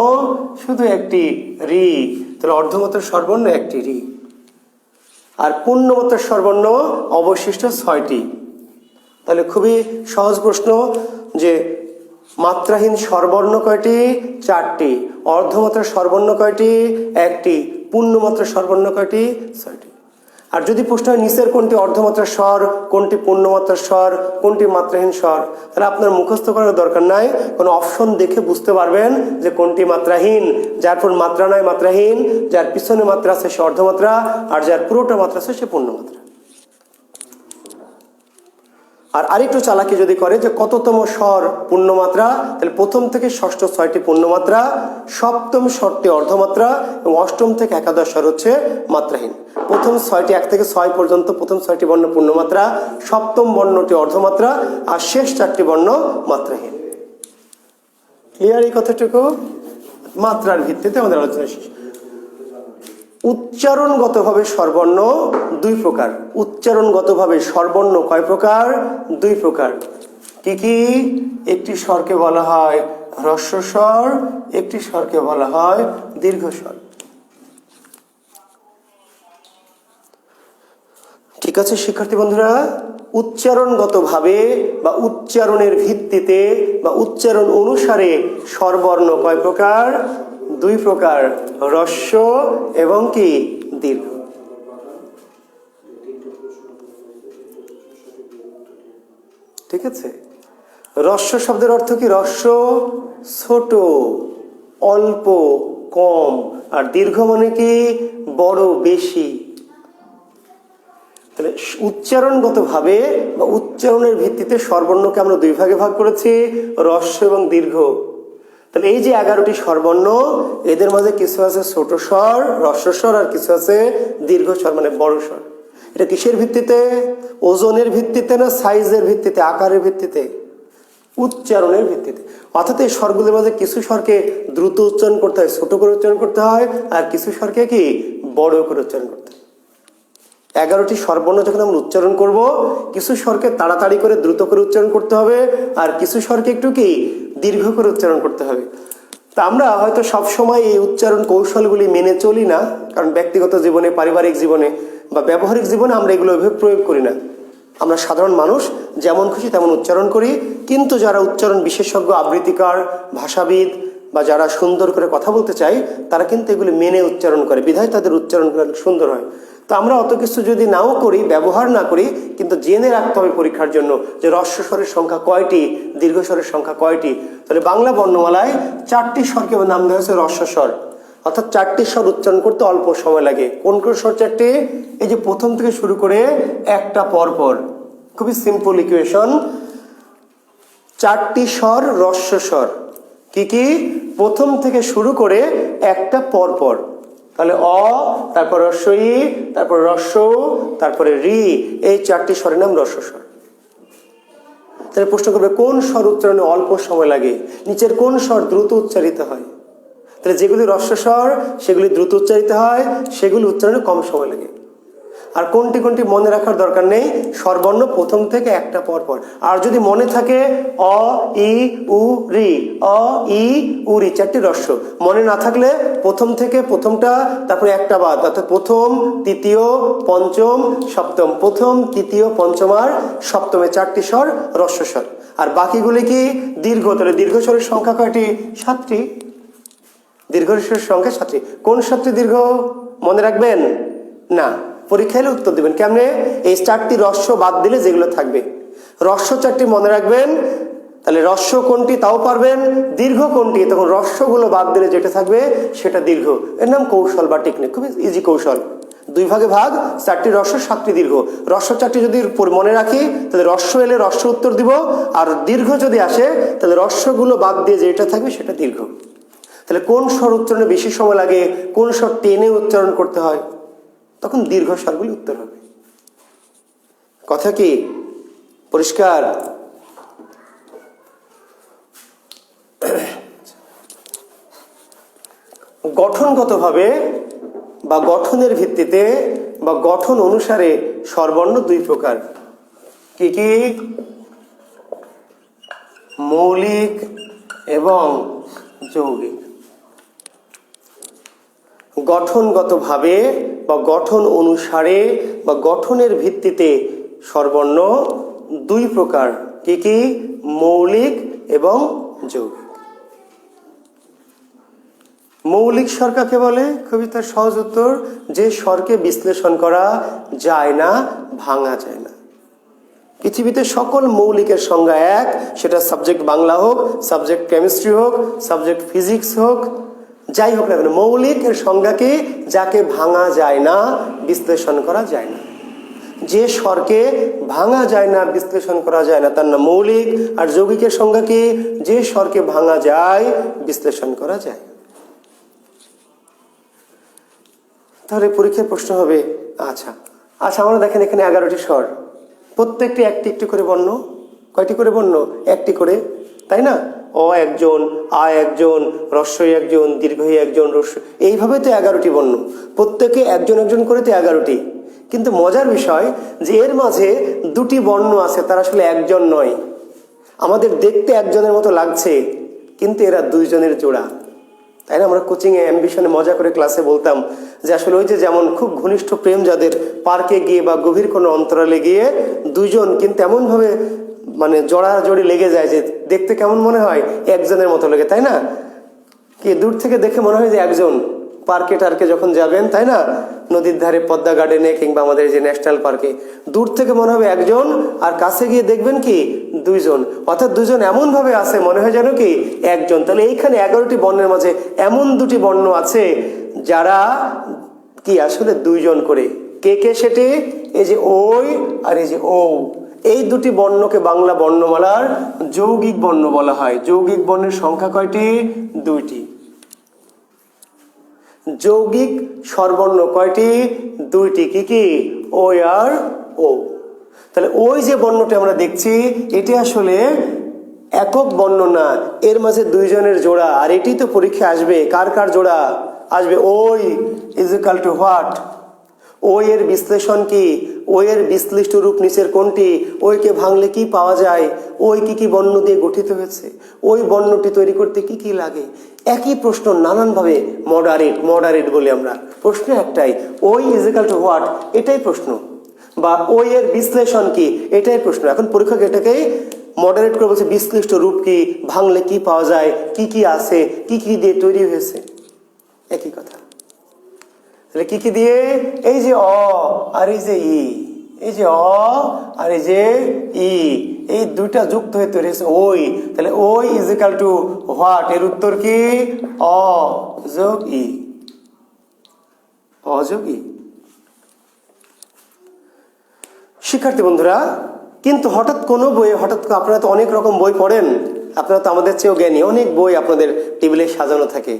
শুধু একটি, রি। তাহলে অর্ধমাত্রার স্বরবর্ণ একটি, রি। আর পূর্ণমাত্রার স্বরবর্ণ অবশিষ্ট 6টি। তাহলে খুবই সহজ প্রশ্ন যে মাত্রাহীন স্বরবর্ণ কয়টি? 4টি। অর্ধমাত্রার স্বরবর্ণ কয়টি? 1টি। পূর্ণমাত্রার স্বরবর্ণ কয়টি? 6টি। আর যদি প্রশ্ন হয় নিচের কোনটি অর্ধমাত্রার স্বর, কোনটি পূর্ণমাত্রার স্বর, কোনটি মাত্রাহীন স্বর, তাহলে আপনার মুখস্থ করার দরকার নাই, কোনো অপশন দেখে বুঝতে পারবেন যে কোনটি মাত্রাহীন। যার পর মাত্রা নয় মাত্রাহীন, যার পিছনে মাত্রা আছে সে অর্ধমাত্রা, আর যার পুরোটা মাত্রা আছে সে পূর্ণমাত্রা। আর আরেকটু চালাকি যদি করে যে কততম স্বর পূর্ণমাত্রা, তাহলে প্রথম থেকে ষষ্ঠ 6টি পূর্ণমাত্রা, সপ্তম স্বরটি অর্ধমাত্রা এবং অষ্টম থেকে একাদশ স্বর হচ্ছে মাত্রাহীন। প্রথম 6টি 1 থেকে 6 পর্যন্ত প্রথম 6টি বর্ণ পূর্ণমাত্রা, সপ্তম বর্ণটি অর্ধমাত্রা, আর শেষ 4টি বর্ণ মাত্রাহীন। ক্লিয়ার এই কথাটুকু? মাত্রার ভিত্তিতে আমাদের আলোচনা শেষ। উচ্চারণগতভাবে স্বরবর্ণ 2 প্রকার। উচ্চারণগতভাবে স্বরবর্ণ কয় প্রকার? 2 প্রকার। কি কি? একটি স্বরকে বলা হয় হ্রস্ব স্বর, একটি স্বরকে বলা হয় দীর্ঘ স্বর। ঠিক আছে শিক্ষার্থী বন্ধুরা, উচ্চারণগতভাবে বা উচ্চারণের ভিত্তিতে বা উচ্চারণ অনুসারে স্বরবর্ণ কয় প্রকার? 2 প্রকার, হ্রস্ব এবং কি দীর্ঘ। ঠিক আছে। হ্রস্ব শব্দের অর্থ কি? হ্রস্ব ছোট, অল্প, কম, আর দীর্ঘ মানে কি? বড়, বেশি। তাহলে উচ্চারণগতভাবে বা উচ্চারণের ভিত্তিতে স্বরবর্ণকে আমরা 2 ভাগে ভাগ করেছি, হ্রস্ব এবং দীর্ঘ। তাহলে এই যে 11টি স্বরবর্ণ, এদের মাঝে কিছু আছে ছোট স্বর, হ্রস্ব স্বর, আর কিছু আছে দীর্ঘ স্বর মানে বড় স্বর। এটা কিসের ভিত্তিতে? ওজনের ভিত্তিতে না সাইজের ভিত্তিতে, আকারের ভিত্তিতে? উচ্চারণের ভিত্তিতে। অর্থাৎ এই স্বরগুলোর মাঝে কিছু স্বরকে দ্রুত উচ্চারণ করতে হয়, ছোট করে উচ্চারণ করতে হয়, আর কিছু স্বরকে কি বড় করে উচ্চারণ করতে হয়। 11টি স্বরবর্ণ যখন আমরা উচ্চারণ করব, কিছু স্বরকে তাড়াতাড়ি করে দ্রুত করে উচ্চারণ করতে হবে, আর কিছু স্বরকে একটু কি দীর্ঘ করে উচ্চারণ করতে হবে। তা আমরা হয়তো সবসময় এই উচ্চারণ কৌশলগুলি মেনে চলি না, কারণ ব্যক্তিগত জীবনে, পারিবারিক জীবনে বা ব্যবহারিক জীবনে আমরা এগুলো ওইভাবে প্রয়োগ করি না। আমরা সাধারণ মানুষ যেমন খুশি তেমন উচ্চারণ করি। কিন্তু যারা উচ্চারণ বিশেষজ্ঞ, আবৃত্তিকার, ভাষাবিদ বা যারা সুন্দর করে কথা বলতে চায়, তারা কিন্তু এগুলি মেনে উচ্চারণ করে, বিধায় তাদের উচ্চারণ সুন্দর হয়। তো আমরা অত কিছু যদি নাও করি, ব্যবহার না করি, কিন্তু জেনে রাখতে হবে পরীক্ষার জন্য যে হ্রস্ব স্বরের সংখ্যা কয়টি, দীর্ঘ স্বরের সংখ্যা কয়টি। তাহলে বাংলা বর্ণমালায় 4টি স্বরকে নাম দেওয়া হয়েছে হ্রস্ব স্বর, অর্থাৎ 4টি স্বর উচ্চারণ করতে অল্প সময় লাগে। কোন কোন স্বর 4টি? এই যে প্রথম থেকে শুরু করে একটা পর পর, খুবই সিম্পল ইকুয়েশন। 4টি স্বর হ্রস্ব স্বর। কি কি? প্রথম থেকে শুরু করে একটা পর পর। তাহলে অ, তারপর হ্রস্ব ই, তারপর হ্রস্ব, তারপরে রি, এই 4টি স্বরের নাম হ্রস্ব স্বর। তাহলে প্রশ্ন করবে কোন স্বর উচ্চারণে অল্প সময় লাগে, নিচের কোন স্বর দ্রুত উচ্চারিত হয়? তাহলে যেগুলি হ্রস্ব স্বর সেগুলি দ্রুত উচ্চারিত হয়, সেগুলি উচ্চারণে কম সময় লাগে। আর কোনটি কোনটি মনে রাখার দরকার নেই, স্বরবর্ণ প্রথম থেকে একটা পর পর। আর যদি মনে থাকে অ, ই, উ, রি, অ, ই, উ, রি 4টি হ্রস্ব, মনে না থাকলে প্রথম থেকে প্রথমটা, তারপরে একটা বাদ, অর্থাৎ প্রথম, তৃতীয়, পঞ্চম, সপ্তম। প্রথম, তৃতীয়, পঞ্চম আর সপ্তমে 4টি স্বর হ্রস্ব স্বর। আর বাকিগুলি কি দীর্ঘ। তাহলে দীর্ঘ স্বরের সংখ্যা কয়টি? 7টি। দীর্ঘ স্বরের সংখ্যা 7টি। কোন 7টি দীর্ঘ মনে রাখবেন না, পরীক্ষা এলে উত্তর দেবেন। কেমনে? এই 4টি হ্রস্ব বাদ দিলে যেগুলো থাকবে। হ্রস্ব 4টি মনে রাখবেন, তাহলে হ্রস্ব কোনটি তাও পারবেন, দীর্ঘ কোনটি, তখন হ্রস্বগুলো বাদ দিলে যেটা থাকবে সেটা দীর্ঘ। এর নাম কৌশল বা টেকনিক, খুবই ইজি কৌশল। 2 ভাগে ভাগ, 4টি হ্রস্ব 7টি দীর্ঘ। হ্রস্ব 4টি যদি মনে রাখি তাহলে হ্রস্ব এলে হ্রস্ব উত্তর দিব, আর দীর্ঘ যদি আসে তাহলে হ্রস্বগুলো বাদ দিয়ে যেটা থাকবে সেটা দীর্ঘ। তাহলে কোন স্বর উচ্চারণে বেশি সময় লাগে, কোন স্বর টেনে উচ্চারণ করতে হয়, তখন দীর্ঘ স্বরগুলি উত্তর হবে। কথা কি পরিষ্কার? গঠনগতভাবে বা গঠনের ভিত্তিতে বা গঠন অনুসারে স্বরবর্ণ 2 প্রকার। কি কি? মৌলিক এবং যৌগিক। গঠনগতভাবে বা গঠন অনুসারে বা গঠনের ভিত্তিতে স্বরবর্ণ 2 প্রকার। কি কি? মৌলিক এবং যৌগিক। মৌলিক স্বর কাকে বলে? খুবই তার সহজ উত্তর, যে স্বরকে বিশ্লেষণ করা যায় না, ভাঙা যায় না। পৃথিবীতে সকল মৌলিকের সংজ্ঞা এক, সেটা সাবজেক্ট বাংলা হোক, সাবজেক্ট কেমিস্ট্রি হোক, সাবজেক্ট ফিজিক্স হোক, যাই হোক না কেন, মৌলিকের সংজ্ঞাকে যাকে ভাঙা যায় না, বিশ্লেষণ করা যায় না। যে স্বরকে ভাঙা যায় না, বিশ্লেষণ করা যায় না, তার নাম মৌলিক। আর যৌগিকের সংজ্ঞা কি? যে স্বরকে ভাঙা যায়, বিশ্লেষণ করা যায়। তাহলে পরীক্ষার প্রশ্ন হবে, আচ্ছা আমরা দেখেন এখানে 11টি স্বর, প্রত্যেকটি একটি একটি করে বর্ণ। কয়টি করে বর্ণ? একটি করে, তাই না? অ একজন, আ একজন, হ্রস্বই একজন, দীর্ঘই একজন, এইভাবে তো 11টি বর্ণ, প্রত্যেকে একজন একজন করে তো 11টি। কিন্তু মজার বিষয় যে এর মাঝে দুটি বর্ণ আছে, তারা আসলে একজন নয়। আমাদের দেখতে একজনের মতো লাগছে, কিন্তু এরা দুইজনের জোড়া, তাই না? আমরা কোচিংয়ে অ্যাম্বিশনে মজা করে ক্লাসে বলতাম যে আসলে ওই যে যেমন খুব ঘনিষ্ঠ প্রেম যাদের, পার্কে গিয়ে বা গভীর কোনো অন্তরালে গিয়ে দুইজন কিন্তু এমনভাবে মানে জড়াজড়ি লেগে যায় যে দেখতে কেমন মনে হয়, একজনের মতো লাগে, তাই না? কি দূর থেকে দেখে মনে হয় যে একজন। পার্কে টার্কে যখন যাবেন, তাই না, নদীর ধারে পদ্মা গার্ডেনে কিংবা আমাদের যে ন্যাশনাল পার্কে, দূর থেকে মনে হবে একজন, আর কাছে গিয়ে দেখবেন কি দুইজন, অর্থাৎ দুজন এমনভাবে আছে মনে হয় যেন কি একজন। তাহলে এইখানে 11টি বর্ণের মাঝে এমন দুটি বর্ণ আছে যারা কি আসলে দুইজন করে। কে কে সেটি? এই যে ওই আর এই যে ও, এই দুটি বর্ণকে বাংলা বর্ণমালার যৌগিক বর্ণ বলা হয়। যৌগিক বর্ণের সংখ্যা কয়টি? 2টি। যৌগিক স্বরবর্ণ কয়টি? 2টি। কি কি? ও আর ও। তাহলে ওই যে বর্ণটি আমরা দেখছি, এটি আসলে একক বর্ণ না, এর মাঝে দুইজনের জোড়া। আর এটি তো পরীক্ষা আসবে, কার কার জোড়া আসবে? ওই ইজ ইকাল টু হোয়াট? ওই এর বিশ্লেষণ কি? ওই এর বিশ্লিষ্ট রূপ নিচের কোনটি? ওইকে ভাঙলে কি পাওয়া যায়? ওই কি কি বর্ণ দিয়ে গঠিত হয়েছে? ওই বর্ণটি তৈরি করতে কি কি লাগে? একই প্রশ্ন নানানভাবে মডারেট বলি আমরা। প্রশ্ন একটাই, ওই ইজ ইকাল টু হোয়াট, এটাই প্রশ্ন। বা ওই এর বিশ্লেষণ কি, এটাই প্রশ্ন। এখন পরীক্ষক এটাকেই মডারেট করে বলছে বিশ্লিষ্ট রূপ কি, ভাঙলে কি পাওয়া যায়, কি কি আছে, কি কি দিয়ে তৈরি হয়েছে, একই কথা। তাহলে কি কি দিয়ে? এই যে অ আর এই যে ই, এই যে অ আর এই যে ই, এই দুইটা যুক্ত হয়ে তৈরি হয়েছে ওই। তাহলে ওই ইজ ইকাল টু হোয়াট? এর উত্তর কি? অ যোগ ই, অ যোগ ই। শিক্ষার্থী বন্ধুরা, কিন্তু হঠাৎ কোনো বইয়ে, আপনারা তো অনেক রকম বই পড়েন, আপনারা তো আমাদের চেয়েও জ্ঞানী, অনেক বই আপনাদের টেবিলে সাজানো থাকে,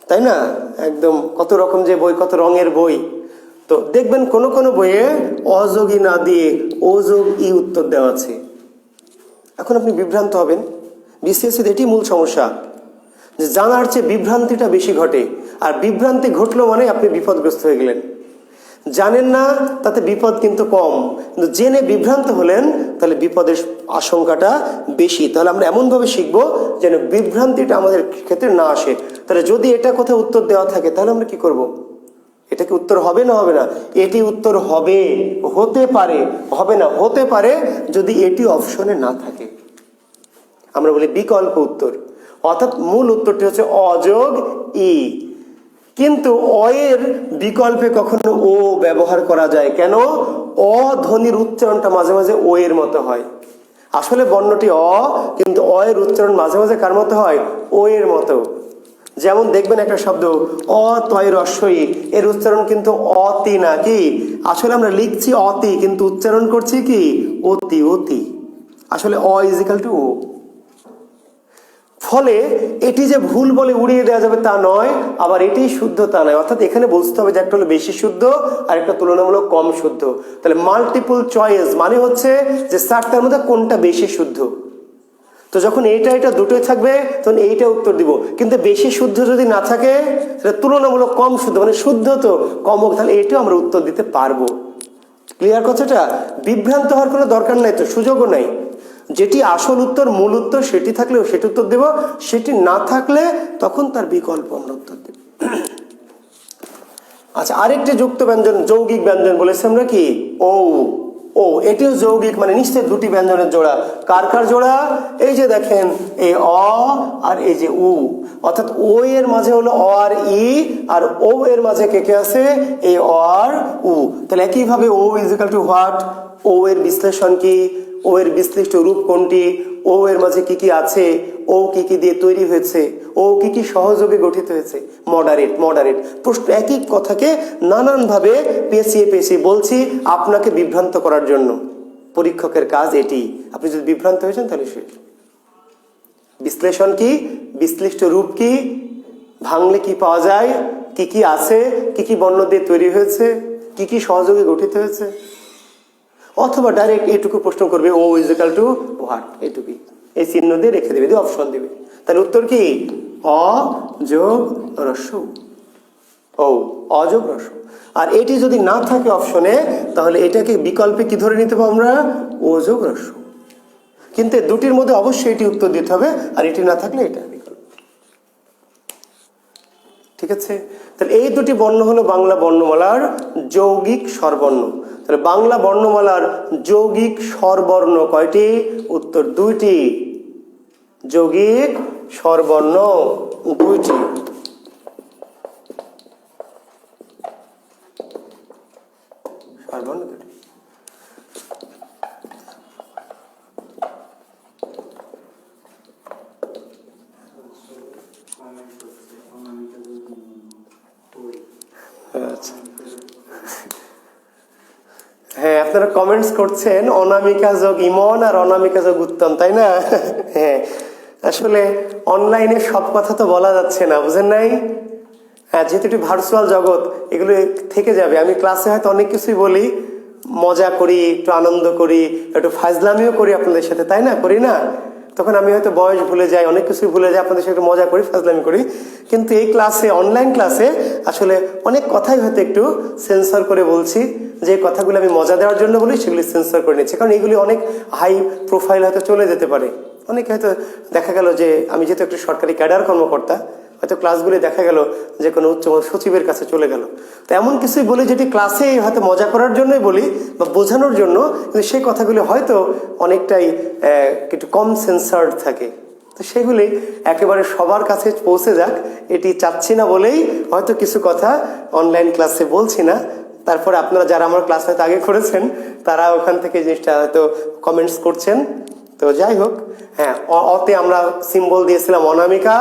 তাই না? একদম কত রকম যে বই, কত রঙের বই। তো দেখবেন কোনো কোনো বইয়ে অযোগী না দিয়ে অযোগ ই উত্তর দেওয়া আছে। এখন আপনি বিভ্রান্ত হবেন। বিসিএসসিতে এটি মূল সমস্যা, যে জানার চেয়ে বিভ্রান্তিটা বেশি ঘটে। আর বিভ্রান্তি ঘটলো মানে আপনি বিপদগ্রস্ত হয়ে গেলেন। জানেন না তাতে বিপদ কিন্তু কম, কিন্তু জেনে বিভ্রান্ত হলেন তাহলে বিপদের আশঙ্কাটা বেশি। তাহলে আমরা এমনভাবে শিখবো যেন বিভ্রান্তিটা আমাদের ক্ষেত্রে না আসে। তাহলে যদি এটা কোথাও উত্তর দেওয়া থাকে তাহলে আমরা কি করব? এটা কি উত্তর হবে না হবে না? এটি উত্তর হবে, হতে পারে, হবে না, হতে পারে যদি এটি অপশনে না থাকে। আমরা বলি বিকল্প উত্তর, অর্থাৎ মূল উত্তরটি হচ্ছে অযোগ ই। কিন্তু অ এর বিকল্পে কখনো ও ব্যবহার করা যায় কেন? অ ধ্বনির উচ্চারণটা মাঝে মাঝে ও এর মতো হয়। আসলে বর্ণটি অ, কিন্তু অ এর উচ্চারণ মাঝে মাঝে কার মতো হয়? ও এর মতো। যেমন দেখবেন একটা শব্দ অ তয় রস্বই, এর উচ্চারণ কিন্তু অতি না, কি আসলে আমরা লিখছি অতি, কিন্তু উচ্চারণ করছি কি অতি, অতি। আসলে অ ইজ ইকাল টু ও। ফলে এটি যে ভুল বলে উড়িয়ে দেওয়া যাবে তা নয়, আবার এটি শুদ্ধ তা নয়। অর্থাৎ এখানে বুঝতে হবে যে একটা হলো বেশি শুদ্ধ আর একটা তুলনামূলক কম শুদ্ধ। তাহলে মাল্টিপল চয়েস মানে হচ্ছে যে চারটার মধ্যে কোনটা বেশি শুদ্ধ। তো যখন এটা দুটোই থাকবে তখন এইটা উত্তর দিব, কিন্তু বেশি শুদ্ধ যদি না থাকে সেটা তুলনামূলক কম শুদ্ধ, মানে শুদ্ধ তো কম হোক, তাহলে এটাও আমরা উত্তর দিতে পারবো। ক্লিয়ার কথাটা? বিভ্রান্ত হওয়ার কোনো দরকার নাই, তো সুযোগও নাই। যেটি আসল উত্তর, মূল উত্তর, সেটি থাকলেও সেটি উত্তর দেব, সেটি না থাকলে তখন তার বিকল্প আমরা উত্তর দেব। আচ্ছা, আরেকটি যুক্ত ব্যঞ্জন, যৌগিক ব্যঞ্জন বলেছি আমরা কি ও। ও ও, এটিও যৌগিক, মানে নিশ্চয় দুটি ব্যঞ্জনের জোড়া। কার কার জোড়া? এই যে দেখেন, এই অ আর এই যে উ, অর্থাৎ ও এর মাঝে হলো অ আর ই, আর ও এর মাঝে কে কে আছে? এই অ আর উ। তাহলে একইভাবে ও ইজ ইকাল টু হোয়াট? ও এর বিশ্লেষণ কি? ও এর বিশ্লিষ্ট রূপ কোনটি? ও এর মাঝে কি কি আছে? ও কি কি দিয়ে তৈরি হয়েছে? ও কি কি সহযোগে গঠিত হয়েছে? Moderate, moderate. প্রশ্ন একই কথাকে নানানভাবে পেঁচিয়ে পেঁচিয়ে বলছি আপনাকে বিভ্রান্ত করার জন্য। পরীক্ষকের কাজ এটি। আপনি যদি বিভ্রান্ত হয়েছেন তাহলে শেষ। বিশ্লেষণ কি? বিশ্লিষ্ট রূপ কি? ভাঙলে কি পাওয়া যায়? কি কি আছে? কি কি বর্ণ দিয়ে তৈরি হয়েছে? কি কি সহযোগে গঠিত হয়েছে? অথবা ডাইরেক্ট এইটুকু প্রশ্ন করবে, ও ইজ ইকাল টু হোয়াট, এইটুকুই। এই চিহ্ন দিয়ে রেখে দেবে, দিয়ে অপশন দেবে। তাহলে উত্তর কি? অ যোগ হ্রস্ব ও, অ যোগ হ্রস্ব। আর এটি যদি না থাকে অপশনে, তাহলে এটাকে বিকল্পে কি ধরে নিতে পারবো আমরা? ও যোগ হ্রস্ব। কিন্তু দুটির মধ্যে অবশ্যই এটি উত্তর দিতে হবে, আর এটি না থাকলে এটা বিকল্প। ঠিক আছে? তাহলে এই দুটি বর্ণ হলো বাংলা বর্ণমালার যৌগিক স্বরবর্ণ। তাহলে বাংলা বর্ণমালার যৌগিক স্বরবর্ণ কয়টি? উত্তর দুইটি। যৌগিক স্বরবর্ণ দুইটি। স্বরবর্ণ দুটি। আচ্ছা, হ্যাঁ, আপনারা কমেন্টস করছেন অনামিকা যোগ ইমন আর অনামিকা যোগ উত্তম, তাই না? হ্যাঁ, আসলে অনলাইনে সব কথা তো বলা যাচ্ছে না, বুঝেন নাই? হ্যাঁ, যেহেতু একটু ভার্চুয়াল জগৎ, এগুলো থেকে যাবে। আমি ক্লাসে হয়তো অনেক কিছুই বলি, মজা করি, একটু আনন্দ করি, একটু ফাজলামিও করি আপনাদের সাথে, তাই না? করি না? তখন আমি হয়তো বয়স ভুলে যাই, অনেক কিছুই ভুলে যাই, আপনাদের সাথে একটু মজা করি, ফাজলামি করি। কিন্তু এই ক্লাসে, অনলাইন ক্লাসে আসলে অনেক কথাই হয়তো একটু সেন্সর করে বলছি। যে কথাগুলো আমি মজা দেওয়ার জন্য বলি, সেগুলি সেন্সর করে নিচ্ছি, কারণ এগুলি অনেক হাই প্রোফাইল হয়তো চলে যেতে পারে। অনেকে হয়তো দেখা গেল যে, আমি যেহেতু একটু সরকারি ক্যাডার কর্মকর্তা, হয়তো ক্লাসগুলি দেখা গেল যে কোনো উচ্চ সচিবের কাছে চলে গেল। তো এমন কিছুই বলি যেটি ক্লাসে হয়তো মজা করার জন্যই বলি বা বোঝানোর জন্য, কিন্তু সেই কথাগুলি হয়তো অনেকটাই একটু কম সেন্সার্ড থাকে। তো সেগুলি একেবারে সবার কাছে পৌঁছে যাক, এটি চাচ্ছি না বলেই হয়তো কিছু কথা অনলাইন ক্লাসে বলছি না। তারপরে আপনারা যারা আমার ক্লাস হয়তো আগে করেছেন, তারা ওখান থেকে জিনিসটা হয়তো কমেন্টস করছেন। তো যাই হোক, হ্যাঁ, অতে আমরা সিম্বল দিয়েছিলাম অনামিকা,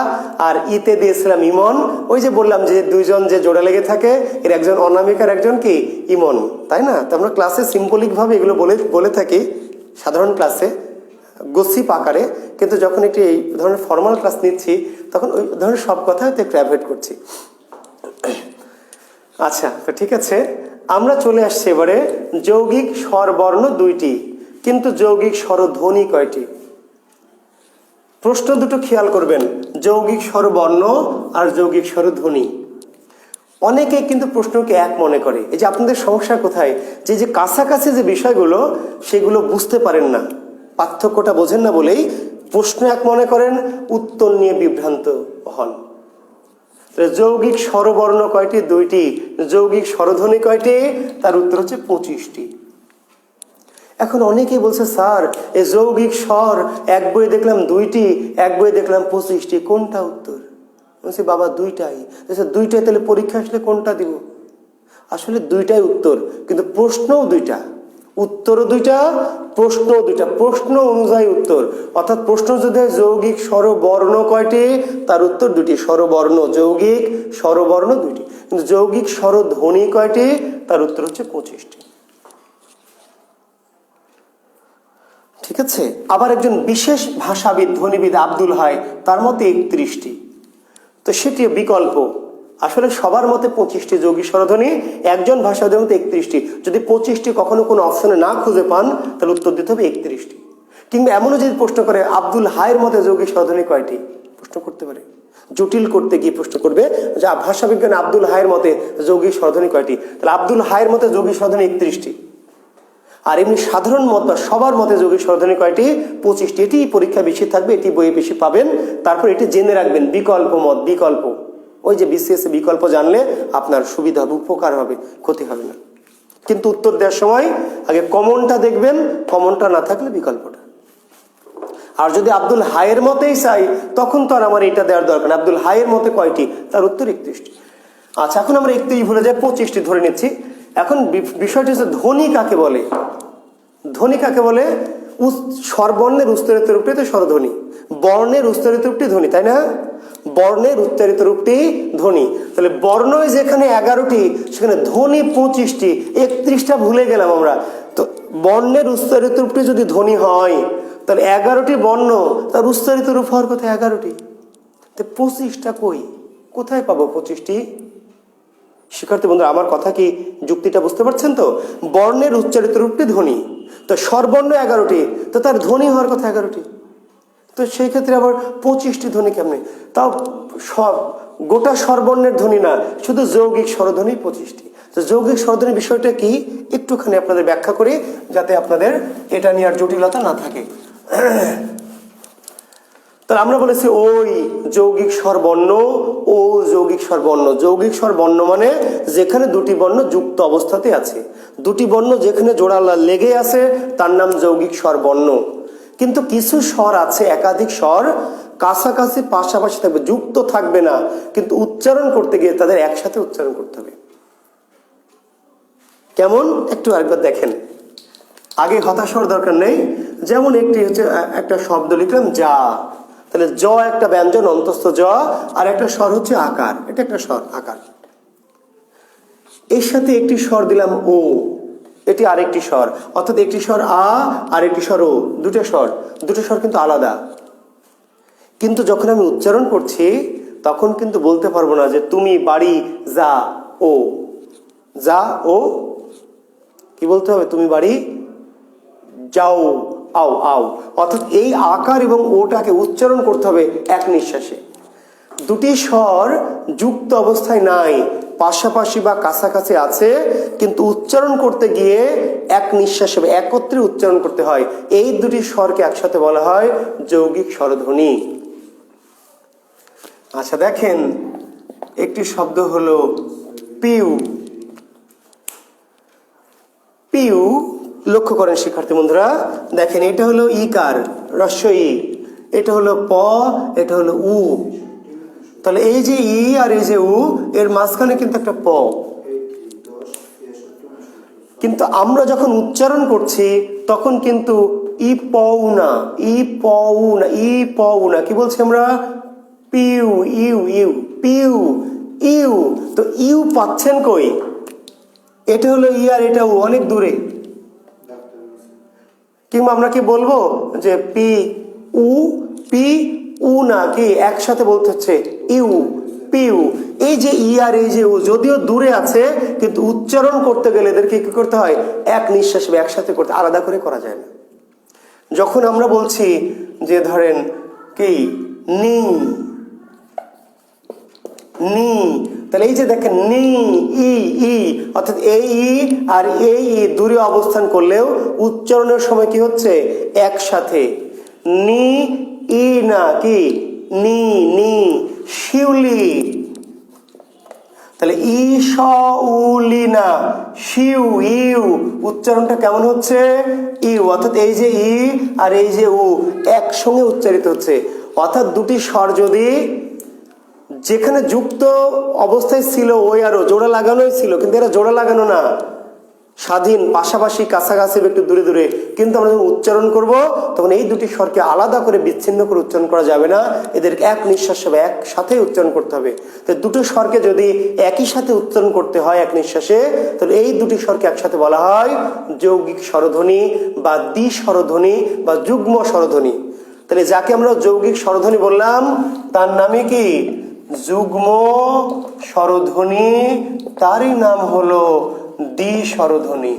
আর ইতে দিয়েছিলাম ইমন। ওই যে বললাম যে দুইজন যে জোড়া লেগে থাকে, এর একজন অনামিকার, একজন কি ইমন, তাই না? তো আমরা ক্লাসে সিম্বলিকভাবে এগুলো বলে থাকি সাধারণ ক্লাসে, গসিপ আকারে। কিন্তু যখন একটি এই ধরনের ফর্মাল ক্লাস নিচ্ছি, তখন ওই ধরনের সব কথা হয়তো একটু অ্যাভয়েড করছি। আচ্ছা, তো ঠিক আছে, আমরা চলে আসছি এবারে যৌগিক স্বরবর্ণ দুইটি, কিন্তু যৌগিক স্বরধ্বনি কয়টি? প্রশ্ন দুটো খেয়াল করবেন, যৌগিক স্বরবর্ণ আর যৌগিক স্বরধ্বনি। অনেকে কিন্তু প্রশ্নকে এক মনে করে। এই যে আপনাদের সমস্যা কোথায়, যে যে কাছাকাছি যে বিষয়গুলো, সেগুলো বুঝতে পারেন না, পার্থক্যটা বোঝেন না বলেই প্রশ্ন এক মনে করেন, উত্তর নিয়ে বিভ্রান্ত হন। যৌগিক স্বরবর্ণ কয়টি? দুইটি। যৌগিক স্বরধ্বনি কয়টি? তার উত্তর হচ্ছে 25টি। এখন অনেকেই বলছে, স্যার এই যৌগিক স্বর এক বইয়ে দেখলাম 2টি, এক বইয়ে দেখলাম 25টি, কোনটা উত্তর? বলছি, বাবা দুইটাই। দুইটাই, তাহলে পরীক্ষা আসলে কোনটা দিব? আসলে দুইটাই উত্তর, কিন্তু প্রশ্নও দুইটা, উত্তরও দুইটা, প্রশ্নও দুইটা। প্রশ্ন অনুযায়ী উত্তর, অর্থাৎ প্রশ্ন যদি যৌগিক স্বরবর্ণ কয়টি, তার উত্তর দুটি। স্বরবর্ণ, যৌগিক স্বরবর্ণ দুইটি। কিন্তু যৌগিক স্বরধ্বনি কয়টি, তার উত্তর হচ্ছে 25টি। ঠিক আছে? আবার একজন বিশেষ ভাষাবিদ, ধ্বনিবিদ আব্দুল হাই, তার মতে 31টি। তো সেটি বিকল্প। আসলে সবার মতে 25টি যৌগিক স্বরধ্বনি, একজন ভাষাবিদের মতে 31টি। যদি 25টি কখনো কোনো অপশনে না খুঁজে পান, তাহলে উত্তর দিতে হবে 31টি। কিংবা এমনও যদি প্রশ্ন করে, আব্দুল হাইয়ের মতে যৌগিক স্বরধ্বনি কয়টি, প্রশ্ন করতে পারে। জটিল করতে গিয়ে প্রশ্ন করবে যে ভাষাবিজ্ঞান আব্দুল হাইয়ের মতে যৌগিক স্বরধ্বনি কয়টি, তাহলে আব্দুল হাইয়ের মতে যৌগিক স্বরধ্বনি 31টি। আর এমনি সাধারণ মত বা সবার মতে যৌগিক স্বরধ্বনি কয়টি? 25টি। এটি পরীক্ষা বেশি থাকবে, এটি বইয়ে বেশি পাবেন। তারপর এটি জেনে রাখবেন, বিকল্প মত, বিকল্প। ওই যে বিসিএস বিকল্প জানলে আপনার সুবিধা হবে, উপকার হবে, ক্ষতি হবে না। কিন্তু উত্তর দেওয়ার সময় আগে কমনটা দেখবেন, কমনটা না থাকলে বিকল্পটা। আর যদি আব্দুল হায়ের মতেই চাই তখন তো আর আমার এটা দেওয়ার দরকার নেই। আব্দুল হায়ের মতে কয়টি? তার উত্তর 31টি। আচ্ছা, এখন আমরা 31 ভুলে যাই, 25টি ধরে নিচ্ছি। এখন বিষয়টি হচ্ছে ধ্বনি কাকে বলে। ধ্বনি কাকে বলে? স্বরবর্ণের উচ্চারিত রূপটি তো স্বরধ্বনি, বর্ণের উচ্চারিত রূপটি ধ্বনি, তাই না? বর্ণের উচ্চারিত রূপটি ধ্বনি। তাহলে বর্ণ যেখানে 11টি, সেখানে ধ্বনি 25টি, 31টা ভুলে গেলাম আমরা। তো বর্ণের উচ্চারিত রূপটি যদি ধ্বনি হয়, তাহলে 11টি বর্ণ, তার উচ্চারিত রূপ হওয়ার কথা 11টি। তো 25টা কই? কোথায় পাবো 25টি? শিক্ষার্থী বন্ধুরা, আমার কথা কি যুক্তিটা বুঝতে পারছেন তো? বর্ণের উচ্চারিত রূপটি ধ্বনি, তো স্বরবর্ণ 11টি, তো তার ধ্বনি হওয়ার কথা 11টি। তো সেই ক্ষেত্রে আবার 25টি ধ্বনি কেমনে? তাও সব গোটা স্বরবর্ণের ধ্বনি না, শুধু যৌগিক স্বরধ্বনি 25টি। তো যৌগিক স্বরধ্বনির বিষয়টা কি একটুখানি আপনাদের ব্যাখ্যা করি, যাতে আপনাদের এটা নিয়ে আর জটিলতা না থাকে। তাহলে আমরা বলেছি ওই যৌগিক স্বরবর্ণ, ও যৌগিক স্বরবর্ণ। যৌগিক স্বরবর্ণ মানে যেখানে দুটি বর্ণ যুক্ত অবস্থাতে আছে, দুটি বর্ণ যেখানে জোড়া লেগে আছে, তার নাম যৌগিক স্বরবর্ণ। কিন্তু কিছু স্বর আছে, একাধিক স্বর কাছাকাছি পাশাপাশি থাকবে, যুক্ত থাকবে না, কিন্তু উচ্চারণ করতে গিয়ে তাদের একসাথে উচ্চারণ করতে হবে। কেমন? একটু আরেকবার দেখেন, আগে হতাশ হওয়ার দরকার নেই। যেমন একটি হচ্ছে একটা শব্দ লিখলাম যা, তাহলে জ একটা ব্যঞ্জন অন্তস্থ জ, আর একটা স্বর হচ্ছে আকার, এটা একটা স্বর আকার। এর সাথে একটি স্বর দিলাম ও, এটি আরেকটি স্বর, অর্থাৎ একটি স্বর আ আর একটি স্বর ও, দুটো স্বর কিন্তু আলাদা। কিন্তু যখন আমি উচ্চারণ করছি তখন কিন্তু বলতে পারবো না যে তুমি বাড়ি যা ও, যা ও, কি বলতে হবে? তুমি বাড়ি যাও আও আও। অর্থাৎ এই আকার এবং ওটাকে উচ্চারণ করতে হবে এক নিঃশ্বাসে। দুটি স্বর যুক্ত অবস্থায় নাই, পাশাপাশি বা কাছাকাছি আছে, কিন্তু উচ্চারণ করতে গিয়ে এক নিঃশ্বাসে একত্রে উচ্চারণ করতে হয়। এই দুটি স্বরকে একসাথে বলা হয় যৌগিক স্বরধ্বনি। আচ্ছা দেখেন, একটি শব্দ হলো পিউ। পিউ, লক্ষ্য করেন শিক্ষার্থী বন্ধুরা, দেখেন এটা হলো ইকার হ্রস্ব ই, এটা হলো প, এটা হলো উ। তাহলে এই যে ই আর এই যে উ, এর মাঝখানে কিন্তু একটা প। কিন্তু আমরা যখন উচ্চারণ করছি তখন কিন্তু ই পউ না, ই পউ না, ই পউ না, কি বলছি আমরা? পিউ, ইউ ইউ, পিউ ইউ। তো ইউ পাচ্ছেন কই? এটা হলো ই আর এটা উ, অনেক দূরে। কিংবা আমরা কি বলবো যে পি উ না, কি একসাথে বলতে হচ্ছে ইউ, পিউ। এই যে ই আর এই যে উ যদিও দূরে আছে, কিন্তু উচ্চারণ করতে গেলে এদেরকে কি করতে হয়? এক নিঃশ্বাসে একসাথে করতে, আলাদা করে করা যায় না। যখন আমরা বলছি যে ধরেন কি নি নি, তাহলে এই যে দেখেন নি ই ই, অর্থাৎ এই ই আর এই ই দূরে অবস্থান করলেও উচ্চারণের সময় কি হচ্ছে? একসাথে। নি ই না, কি নি নি। শিউলি, তাহলে ই স উলি না, শিউ ইউ, উচ্চারণটা কেমন হচ্ছে? ইউ। অর্থাৎ এই যে ই আর এই যে উ একসঙ্গে উচ্চারিত হচ্ছে। অর্থাৎ দুটি স্বর যদি যেখানে যুক্ত অবস্থায় ছিল, ওই আরো জোড়া লাগানোই ছিল, কিন্তু এরা জোড়া লাগানো না, স্বাধীন, পাশাপাশি কাছাকাছি একটু দূরে দূরে, কিন্তু আমরা যখন উচ্চারণ করব তখন এই দুটি স্বরকে আলাদা করে বিচ্ছিন্ন করে উচ্চারণ করা যাবে না, এদেরকে এক নিঃশ্বাসে একসাথে উচ্চারণ করতে হবে। তো দুটো স্বরকে যদি একই সাথে উচ্চারণ করতে হয় এক নিঃশ্বাসে, তাহলে এই দুটি স্বরকে একসাথে বলা হয় যৌগিক স্বরধ্বনি বা দ্বি-স্বরধ্বনি বা যুগ্ম স্বরধ্বনি। তাহলে যাকে আমরা যৌগিক স্বরধ্বনি বললাম তার নামে কি? যুগ্ম স্বরধ্বনি, তারই নাম হলো দ্বি-স্বরধ্বনি।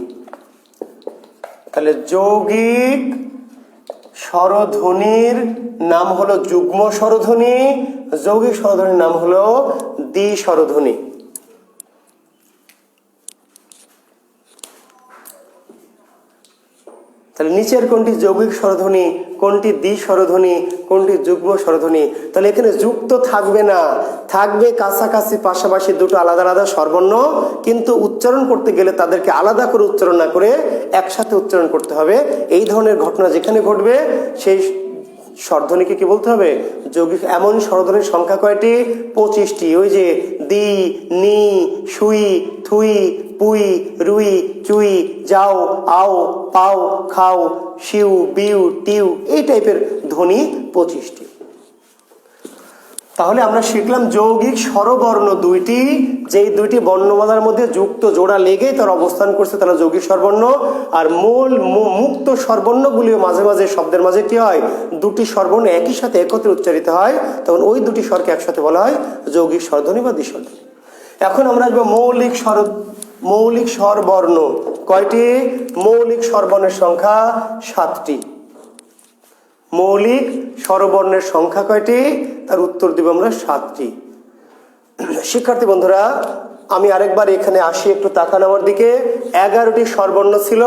তাহলে যৌগিক স্বরধ্বনির নাম হলো যুগ্ম স্বরধ্বনি, যৌগিক স্বরধ্বনির নাম হলো দ্বি-স্বরধ্বনি। তাহলে নিচের কোনটি যৌগিক স্বরধ্বনি, কোনটি দ্বি-স্বরধ্বনি, কোনটি যুগ্ম স্বরধ্বনি? তাহলে এখানে যুক্ত থাকবে না, থাকবে কাছাকাছি পাশাপাশি দুটো আলাদা আলাদা স্বরবর্ণ, কিন্তু উচ্চারণ করতে গেলে তাদেরকে আলাদা করে উচ্চারণ না করে একসাথে উচ্চারণ করতে হবে। এই ধরনের ঘটনা যেখানে ঘটবে সেই স্বরধ্বনিকে কি বলতে হবে? যৌগিক। এমন স্বরধ্বনির সংখ্যা কয়টি? 25টি। ওই যে দি, নি, সুই, থুই, পুই, রুই, চুই, যাও, আও, পাও, খাও, শিউ, বিউ, টিউ, এই টাইপের ধ্বনি 25টি। তাহলে আমরা শিখলাম যৌগিক স্বরবর্ণ দুইটি, যেই দুইটি বর্ণমালার মধ্যে যুক্ত জোড়া লেগে তার অবস্থান করছে তারা যৌগিক স্বরবর্ণ। আর মূল মুক্ত স্বরবর্ণগুলিও মাঝে মাঝে শব্দের মাঝে কি হয়? দুটি স্বরবর্ণ একই সাথে একত্রে উচ্চারিত হয়, তখন ওই দুটি স্বরকে একসাথে বলা হয় যৌগিক স্বরধ্বনি বা দ্বিস্বরধ্বনি। এখন আমরা আসবো মৌলিক স্বরবর্ণ। কয়টি? মৌলিক স্বরবর্ণের সংখ্যা 7টি। মৌলিক স্বরবর্ণের সংখ্যা কয়টি? তার উত্তর দিব আমরা 7টি। শিক্ষার্থী বন্ধুরা, আমি আরেকবার এখানে আসি, একটু তাকান আমার দিকে। 11টি স্বরবর্ণ ছিল,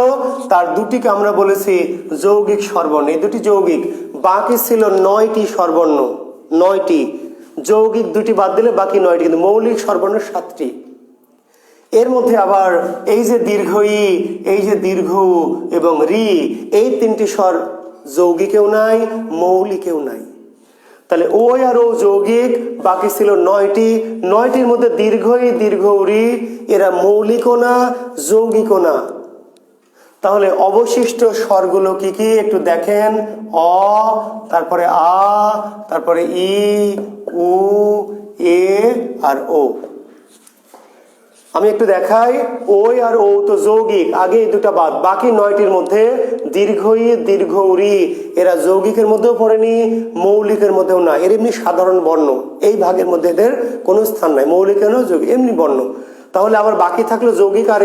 তার দুটিকে আমরা বলেছি যৌগিক স্বরবর্ণ, এই দুটি যৌগিক। বাকি ছিল 9টি স্বরবর্ণ, 9টি যৌগিক, দুটি বাদ দিলে বাকি 9টি, কিন্তু মৌলিক স্বরবর্ণ 7টি। এর মধ্যে আবার এই যে দীর্ঘ ই, এই যে দীর্ঘ উ এবং রি, এই 3টি স্বর যৌগিকেও নাই, মৌলিকেও নাই। তাহলে ও আর ও যৌগিক, বাকি ছিল 9টি। 9টির মধ্যে দীর্ঘ ই, দীর্ঘ রি এরা মৌলিকও না, যৌগিকও না। তাহলে অবশিষ্ট স্বরগুলো কি কি একটু দেখেন। অ, তারপরে আ, তারপরে ই, উ, এ আর ও। আমি একটু দেখাই। ওই আর ও তো যৌগিক, আগে এই দুটা বাদ, বাকি 9টির মধ্যে দীর্ঘ ই, দীর্ঘ রি এরা যৌগিকের মধ্যেও পড়েনি, মৌলিকের মধ্যেও না। এর এমনি সাধারণ বর্ণ, এই ভাগের মধ্যে এদের কোনো স্থান নাই, মৌলিক না যৌগিক, এমনি বর্ণ। তাহলে আবার বাকি থাকলো যৌগিক, আর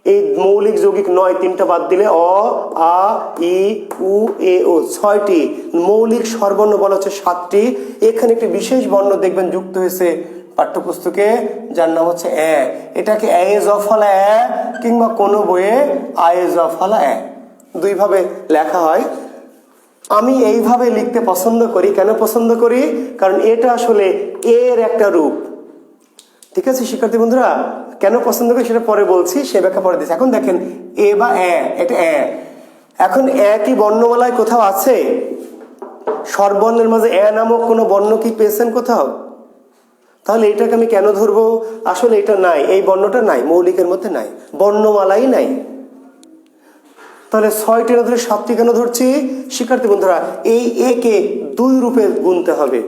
এই মৌলিক যৌগিক নয়, 3টা বাদ দিলে অ, আ, ই, উ, এ, ও, 6টি। মৌলিক স্বরবর্ণ বলা হচ্ছে 7টি। এখানে একটি বিশেষ বর্ণ দেখবেন যুক্ত হয়েছে পাঠ্যপুস্তকে, যার নাম হচ্ছে এ। এটাকে এ জফলা এ কিংবা কোনো বইয়ে আয়ে জফলা এ, দুইভাবে লেখা হয়। আমি এইভাবে লিখতে পছন্দ করি। কেন পছন্দ করি? কারণ এটা আসলে এর একটা রূপ। ঠিক আছে শিক্ষার্থী বন্ধুরা, কেন পছন্দ করি সেটা পরে বলছি, সে ব্যাখ্যা পরে দিচ্ছি। এখন দেখেন এ বা এ, এটা এ। এখন এ কি বর্ণমালায় কোথাও আছে? স্বরবর্ণের মাঝে এ নামক কোনো বর্ণ কি পেয়েছেন কোথাও? তাহলে এটাকে আমি কেন ধরবো? আসলে এটা নাই, এই বর্ণটা নাই, মৌলিকের মধ্যে নাই, বর্ণমালাই নাই। তাহলে 6টি না ধরে 7টি কেন ধরছি? শিক্ষার্থী বন্ধুরা, এই একে 2 রূপে গুনতে হবে।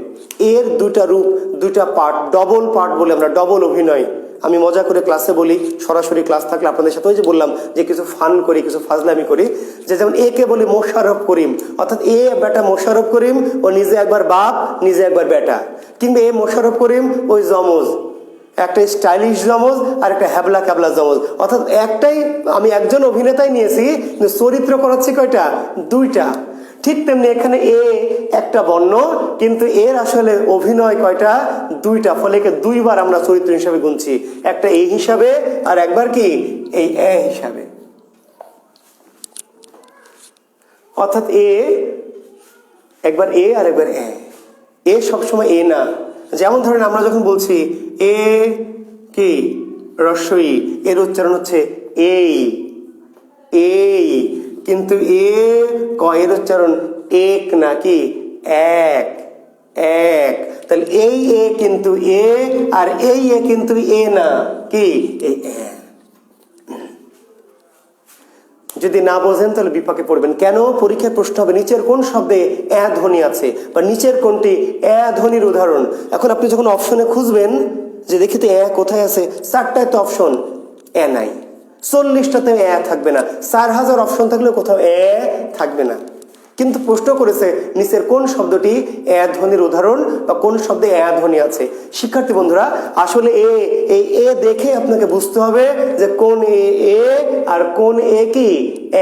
এর 2টা রূপ, 2টা পার্ট, ডবল পার্ট বলে আমরা, ডবল অভিনয়। আমি মজা করে ক্লাসে বলি, সরাসরি ক্লাস থাকলে আপনাদের সাথে ওই যে বললাম যে কিছু ফান করি, কিছু ফাজলামি করি, যে যেমন একে বলি মোশাররফ করিম, অর্থাৎ এ বেটা মোশাররফ করিম, ও নিজে একবার বাপ, নিজে একবার বেটা। কিংবা এ মোশাররফ করিম ওই জমজ, একটা স্টাইলিশ জমজ আর একটা হ্যাবলা ক্যাবলা জমজ, অর্থাৎ একটাই, আমি একজন অভিনেতাই নিয়েছি কিন্তু চরিত্র করাচ্ছি কয়টা? 2টা। ঠিক তেমনি এখানে এ একটা বর্ণ, কিন্তু এর আসলে অভিনয় কয়টা? 2টা। ফলে একে 2বার আমরা চরিত্র হিসাবে গুনছি, একটা এ হিসাবে আর একবার কি এই এ হিসাবে। অর্থাৎ এ একবার এ আর একবার এ সবসময় এ না। যেমন ধরেন আমরা যখন বলছি এ কি রস্বই, এর উচ্চারণ হচ্ছে এই, এই, কিন্তু এর উচ্চারণ এক নাকি এক, এক। তাহলে এই এ কিন্তু এ, আর এই এ কিন্তু এ না, কি এই এ। যদি না বোঝেন তাহলে বিপাকে পড়বেন। কেন? পরীক্ষায় প্রশ্ন হবে নিচের কোন শব্দে এ ধ্বনি আছে, বা নিচের কোনটি এ ধ্বনির উদাহরণ। এখন আপনি যখন অপশনে খুঁজবেন যে দেখি তো এ কোথায় আছে, 4টায় তো অপশন এ নাই, 40টাতে এ থাকবে না, 4000 অপশন থাকলেও কোথাও এ থাকবে না। কিন্তু প্রশ্ন করেছে নিচের কোন শব্দটি এ ধ্বনির উদাহরণ, বা কোন শব্দে এ ধ্বনি আছে। শিক্ষার্থী বন্ধুরা, আসলে এই এ দেখে আপনাকে বুঝতে হবে যে কোন এ আর কোন এ কি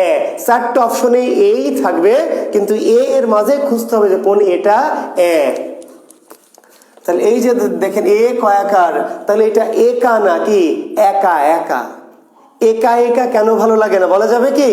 এ। 4টা অপশনে এই থাকবে, কিন্তু এর মাঝে খুঁজতে হবে যে কোন এটা এ। তাহলে এই যে দেখেন এ কয়াকার, তাহলে এটা একা না কি একা, একা। একা একা কেন ভালো লাগে না বলা যাবে কি?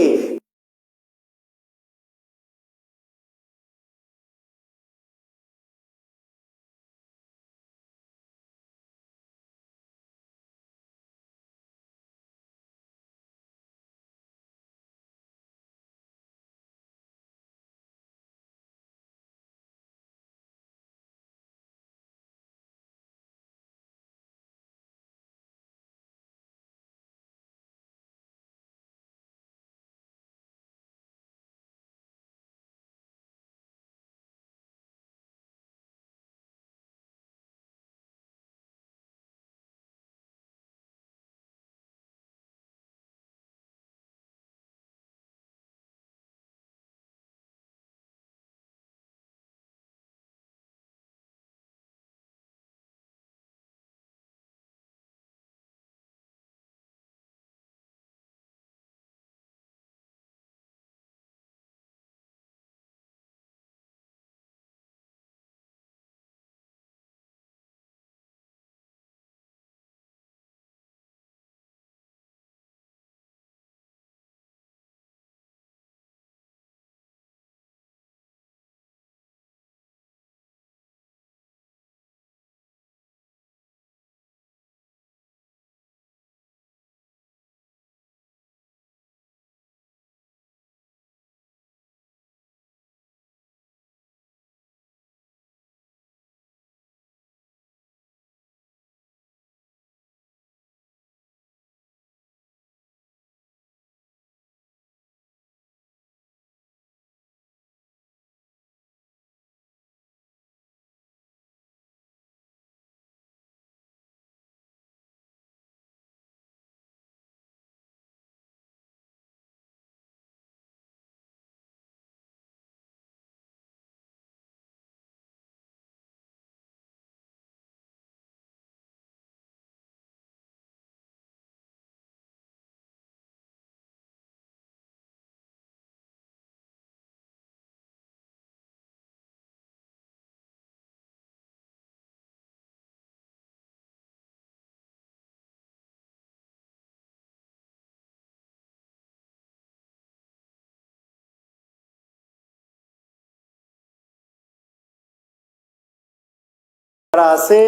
যারা আছে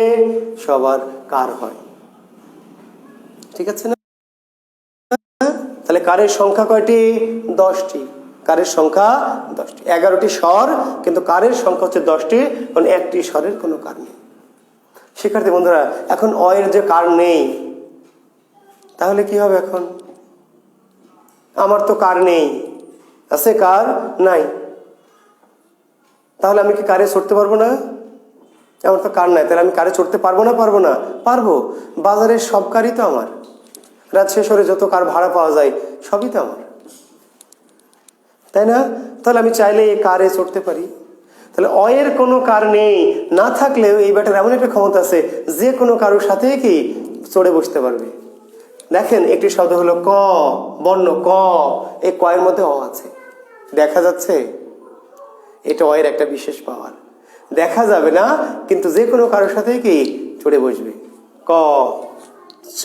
সবার কার হয়, ঠিক আছে না? তাহলে কারের সংখ্যা কয়টি? 10টি। কারের সংখ্যা 10টি। 11টি স্বর, কিন্তু কারের সংখ্যা হচ্ছে 10টি, কারণ একটি স্বরের কোনো কার নেই। শিক্ষার্থী বন্ধুরা, এখন অ এর যে কার নেই, তাহলে কি হবে? এখন আমার তো কার নেই, আছে কার নাই, তাহলে আমি কি কারে চড়তে পারবো না? আমার তো কার নাই, তাহলে আমি কারে চড়তে পারবো না? পারবো না? পারবো। বাজারের সব কারই তো আমার, রাজশাহী শহরে যত কার ভাড়া পাওয়া যায় সবই তো আমার, তাই না? তাহলে আমি চাইলে এই কারে চড়তে পারি। তাহলে অ এর কোনো কার নেই, না থাকলেও এই ব্যাটার এমন একটা ক্ষমতা আছে যে কোনো কারোর সাথে কি চড়ে বসতে পারবে। দেখেন, একটি শব্দ হলো ক, বর্ণ ক, এই ক এর মধ্যে অ আছে, দেখা যাচ্ছে? এটা অ এর একটা বিশেষ পাওয়ার। দেখা যাবে না, কিন্তু যে কোনো কারোর সাথে কি চড়ে বসবে। ক, চ,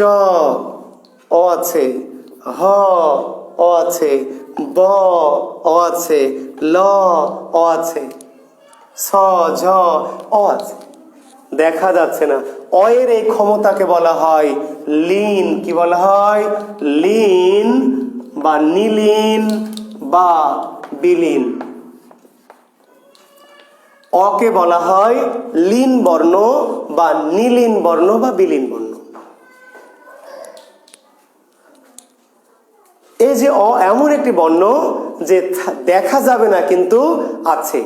অ আছে, হ, অ আছে, ব, অ আছে, ল, অ আছে, ছ, ঝ, অ আছে। দেখা যাচ্ছে না, অ এর এই ক্ষমতাকে বলা হয় লীন। কি বলা হয়? লীন বা নিলীন বা বিলীন। অকে বলা হয় লীন বর্ণ বা নিলীন বর্ণ বা বিলীন বর্ণ। এই যে অ এমন একটি বর্ণ যে দেখা যাবে না কিন্তু আছে।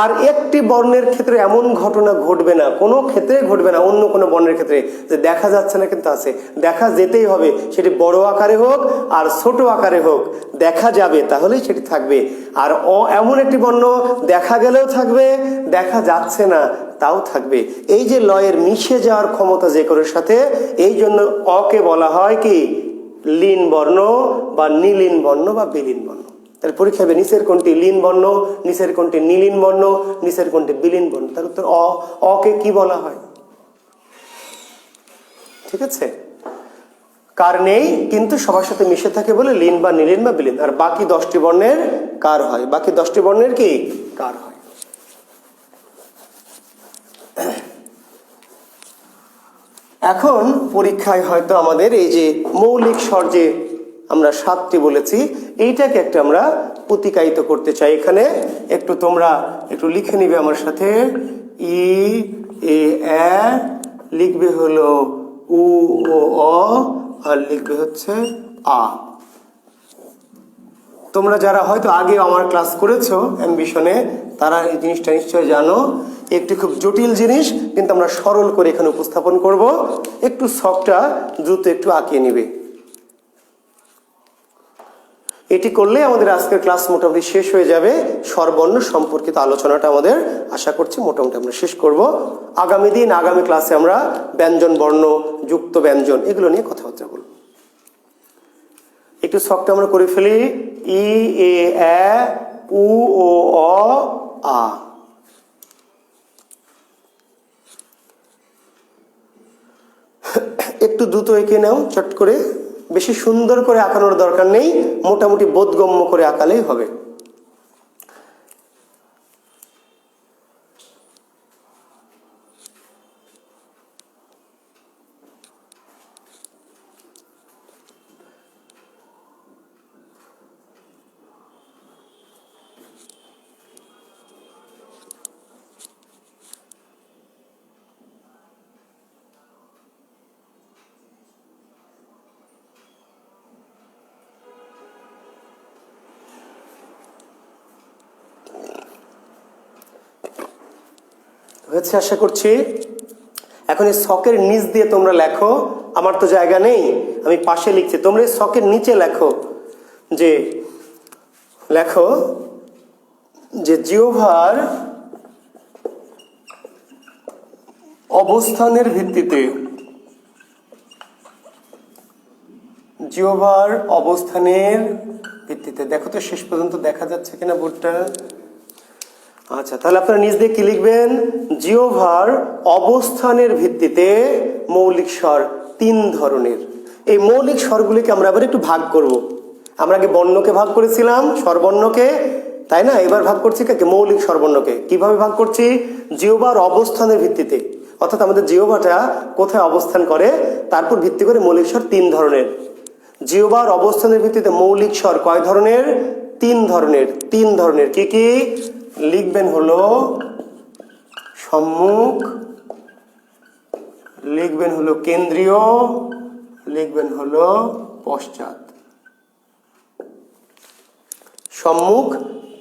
আর একটি বর্ণের ক্ষেত্রে এমন ঘটনা ঘটবে না, কোনো ক্ষেত্রে ঘটবে না অন্য কোনো বর্ণের ক্ষেত্রে, যে দেখা যাচ্ছে না কিন্তু আছে। দেখা যেতেই হবে, সেটি বড় আকারে হোক আর ছোট আকারে হোক, দেখা যাবে, তাহলেই সেটি থাকবে। আর অ এমন একটি বর্ণ দেখা গেলেও থাকবে, দেখা যাচ্ছে না তাও থাকবে। এই যে লয়ের মিশে যাওয়ার ক্ষমতা যে কারোর সাথে, এই জন্য অকে বলা হয় কি লীন বর্ণ বা নিলীন বর্ণ বা বিলীন বর্ণ। তাহলে পরীক্ষা হবে নিচের কোনটি লীন বর্ণ, নিচের কোনটি নিলীন বর্ণ, নিচের কোনটি বিলীন বর্ণ। তার উত্তর অ। অকে কি বলা হয়? ঠিক আছে, কার নেই কিন্তু সবার সাথে মিশে থাকে বলে লীন বা নিলীন বা বিলীন। আর বাকি 10টি বর্ণের কার হয়, বাকি 10টি বর্ণের কি কার হয়। এখন পরীক্ষায় হয়তো আমাদের এই যে মৌলিক স্বর যে আমরা 7টি বলেছি, এইটাকে একটা আমরা প্রতিকায়িত করতে চাই। এখানে একটু তোমরা একটু লিখে নিবে আমার সাথে। ই, এ, এ, লিখবে হলো উ ও অ, আর লিখবে হচ্ছে আ। তোমরা যারা হয়তো আগে আমার ক্লাস করেছো অ্যাম্বিশনে, তারা এই জিনিসটা নিশ্চয় জানো। একটি খুব জটিল জিনিস, কিন্তু আমরা সরল করে এখানে উপস্থাপন করব। একটু ছকটা দ্রুত একটু আঁকিয়ে নিবে। এটি করলে আমাদের আজকের ক্লাস মোটামুটি শেষ হয়ে যাবে। স্বরবর্ণ সম্পর্কিত আলোচনাটা আমাদের আশা করছি মোটামুটি আমরা শেষ করব। আগামী দিন আগামী ক্লাসে আমরা ব্যঞ্জন বর্ণ, যুক্ত ব্যঞ্জন, এগুলো নিয়ে কথাবার্তা বলব। একটু ছকটা আমরা করে ফেলি। ই, এ, এ, উ ও অ, আ। একটু দ্রুত এঁকে নাও চট করে, বেশি সুন্দর করে আঁকানোর দরকার নেই, মোটামুটি বোধগম্য করে আঁকালেই হবে। হয়েছে আশা করছি। এখন এই ছকের নিচ দিয়ে তোমরা লেখো, আমার তো জায়গা নেই, আমি পাশে লিখছি, তোমরা এই ছকের নিচে লেখো যে জিহ্বার অবস্থানের ভিত্তিতে, জিহ্বার অবস্থানের ভিত্তিতে। দেখো তো শেষ পর্যন্ত দেখা যাচ্ছে কিনা বোর্ডটা। আচ্ছা, তাহলে আপনারা নিজ দিয়ে কি লিখবেন? জিহ্বার অবস্থানের ভিত্তিতে মৌলিক স্বর 3 ধরনের। এই মৌলিক স্বরগুলিকে আমরা আবার একটু ভাগ করব। আমরা আগে বর্ণকে ভাগ করেছিলাম, স্বরবর্ণকে, তাই না? এবার ভাগ করছি কাকে? মৌলিক স্বরবর্ণকে। কিভাবে ভাগ করছি? জিহ্বার অবস্থানের ভিত্তিতে, অর্থাৎ আমাদের জিহ্বাটা কোথায় অবস্থান করে তারপর ভিত্তি করে মৌলিক স্বর 3 ধরনের। জিহ্বার অবস্থানের ভিত্তিতে মৌলিক স্বর কয় ধরনের? 3 ধরনের। 3 ধরনের কি কি লিখবেন হলো সম্মুখ, লিখবেন হলো কেন্দ্রীয়, লিখবেন হলো পশ্চাৎ। সম্মুখ,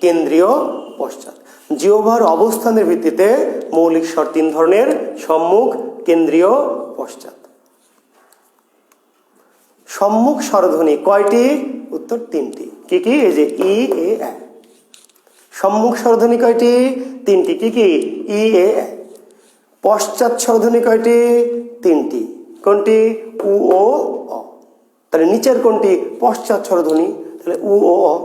কেন্দ্রীয়, পশ্চাৎ। জিহ্বার অবস্থানের ভিত্তিতে মৌলিক স্বর 3 ধরনের: সম্মুখ, কেন্দ্রীয়, পশ্চাৎ। সম্মুখ স্বরধ্বনি কয়টি? উত্তর 3টি। কি কি? এই যে ই এ এ। সম্মুখ স্বরধ্বনি কয়টি? 3টি। কি কি? ই এ এ। পশ্চাৎ স্বরধ্বনি কয়টি? 3টি। কোনটি? উ ও অ। তাহলে নিচের কোনটি পশ্চাৎ স্বরধ্বনি? তাহলে উ ও অ।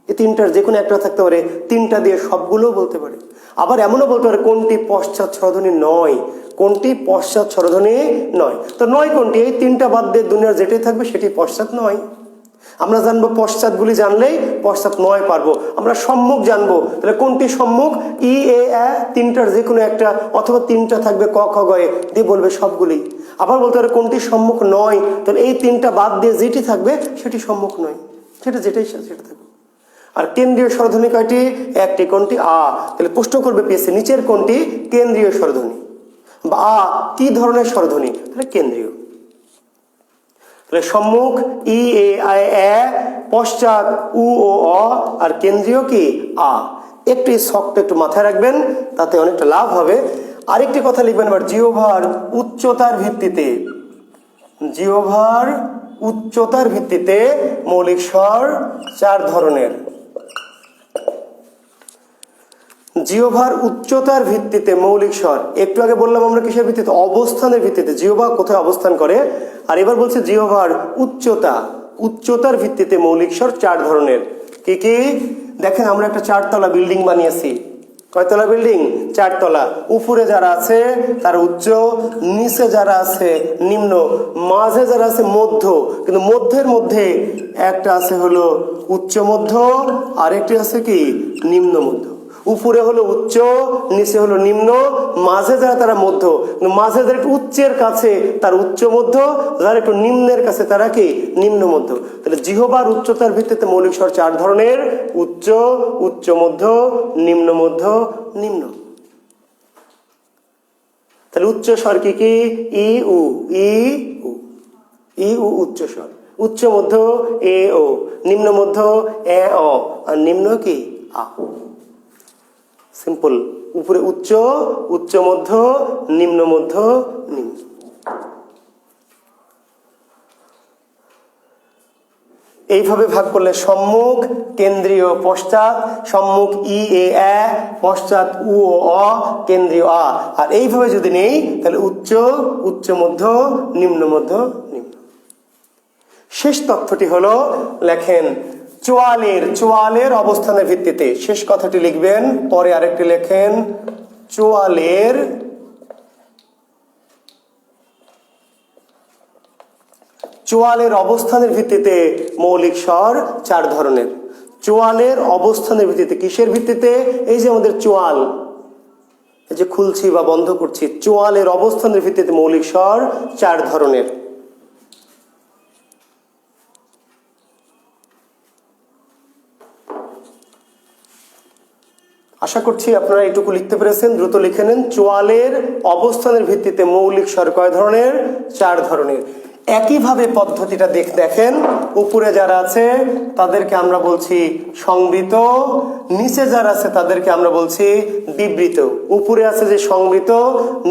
এই 3টার যে কোনো একটা থাকতে পারে, 3টা দিয়ে সবগুলো বলতে পারে। আবার এমনও বলতে পারে কোনটি পশ্চাৎ স্বরধ্বনি নয়, কোনটি পশ্চাৎ স্বরধ্বনি নয়। তো নয় কোনটি? এই 3টা বাদ দিয়ে দুনিয়ার যেটাই থাকবে সেটি পশ্চাৎ নয়। আমরা জানবো পশ্চাৎগুলি, জানলেই পশ্চাৎ নয় পারবো। আমরা সম্মুখ জানবো, তাহলে কোনটি সম্মুখ? ই এ এ 3টার যে কোনো একটা, অথবা 3টা থাকবে ক খ গ এ দিয়ে বলবে সবগুলি। আবার বলতে পারে কোনটি সম্মুখ নয়, তাহলে এই 3টা বাদ দিয়ে যেটি থাকবে সেটি সম্মুখ নয়, সেটা যেটাই সেটা থাকবে। আর কেন্দ্রীয় স্বরধ্বনি কয়টি? 1টি। কোনটি? আ। তাহলে প্রশ্ন করবে পিএসসি নিচের কোনটি কেন্দ্রীয় স্বরধ্বনি, বা আ কি ধরনের স্বরধ্বনি? তাহলে কেন্দ্রীয়। তাহলে সম্মুখ ই এ আই এ, পশ্চাৎ উ ও অ, আর কেন্দ্রীয় কি? আ। একটু শখটা একটু মাথায় রাখবেন, তাতে অনেকটা লাভ হবে। আরেকটি কথা লিখবেন এবার, জিহ্বার উচ্চতার ভিত্তিতে, জিহ্বার উচ্চতার ভিত্তিতে মৌলিক স্বর 4 ধরনের। জিহ্বার উচ্চতার ভিত্তিতে মৌলিক স্বর, একটু আগে বললাম আমরা কিসের ভিত্তিতে? অবস্থানের ভিত্তিতে, জিহ্বা কোথায় অবস্থান করে। আর এবার বলছে জিহ্বার উচ্চতা, উচ্চতার ভিত্তিতে মৌলিক স্বর 4 ধরনের। কি কি? দেখেন আমরা একটা 4 তলা বিল্ডিং বানিয়েছি। কয়তলা বিল্ডিং? 4 তলা। উপরে যারা আছে তারা উচ্চ, নিচে যারা আছে নিম্ন, মাঝে যারা আছে মধ্য। কিন্তু মধ্যের মধ্যে একটা আছে হলো উচ্চ মধ্য, আর একটি আছে কি? নিম্ন মধ্য। উপরে হলো উচ্চ, নিচে হলো নিম্ন, মাঝে যারা তারা মধ্য। মাঝে যারা একটু উচ্চের কাছে তার উচ্চ মধ্য, যারা একটু নিম্নের কাছে তারা কি? নিম্ন মধ্য। তাহলে জিহ্বার উচ্চতার ভিত্তিতে মৌলিক স্বর 4 ধরনের: উচ্চ, উচ্চ মধ্য, নিম্ন মধ্য, নিম্ন। তাহলে উচ্চ স্বর কি কি? ই উ, ই উ, ই উ উচ্চ স্বর। উচ্চ মধ্য এ ও, নিম্ন মধ্য এ অ, আর নিম্ন কি? আ। সিম্পল। উপরে উচ্চ, উচ্চ মধ্য, নিম্ন মধ্য, নিম্ন। এইভাবে ভাগ করলে সম্মুখ, কেন্দ্রীয়, পশ্চাৎ। সম্মুখ ই এ এ, পশ্চাৎ উ ও অ, কেন্দ্রীয় আ। আর এইভাবে যদি নেই তাহলে উচ্চ, উচ্চ মধ্য, নিম্ন মধ্য, নিম্ন। শেষ তথ্যটি হলো, লেখেন চোয়ালের, চোয়ালের অবস্থানের ভিত্তিতে। শেষ কথাটি লিখবেন, পরে আরেকটি লেখেন চোয়ালের, চোয়ালের অবস্থানের ভিত্তিতে মৌলিক স্বর 4 ধরনের। চোয়ালের অবস্থানের ভিত্তিতে, কিসের ভিত্তিতে? এই যে আমাদের চোয়াল, এই যে খুলছি বা বন্ধ করছি, চোয়ালের অবস্থানের ভিত্তিতে মৌলিক স্বর 4 ধরনের। আশা করছি আপনারা এটুকু লিখতে পেরেছেন। দ্রুত লিখে নেন, চোয়ালের অবস্থানের ভিত্তিতে মৌলিক স্বর কয় ধরনের? 4 ধরনের। একইভাবে পদ্ধতিটা দেখেন, উপরে যারা আছে তাদেরকে আমরা বলছি সংবৃত, নিচে যারা আছে তাদেরকে আমরা বলছি বিবৃত। উপরে আছে যে সংবৃত,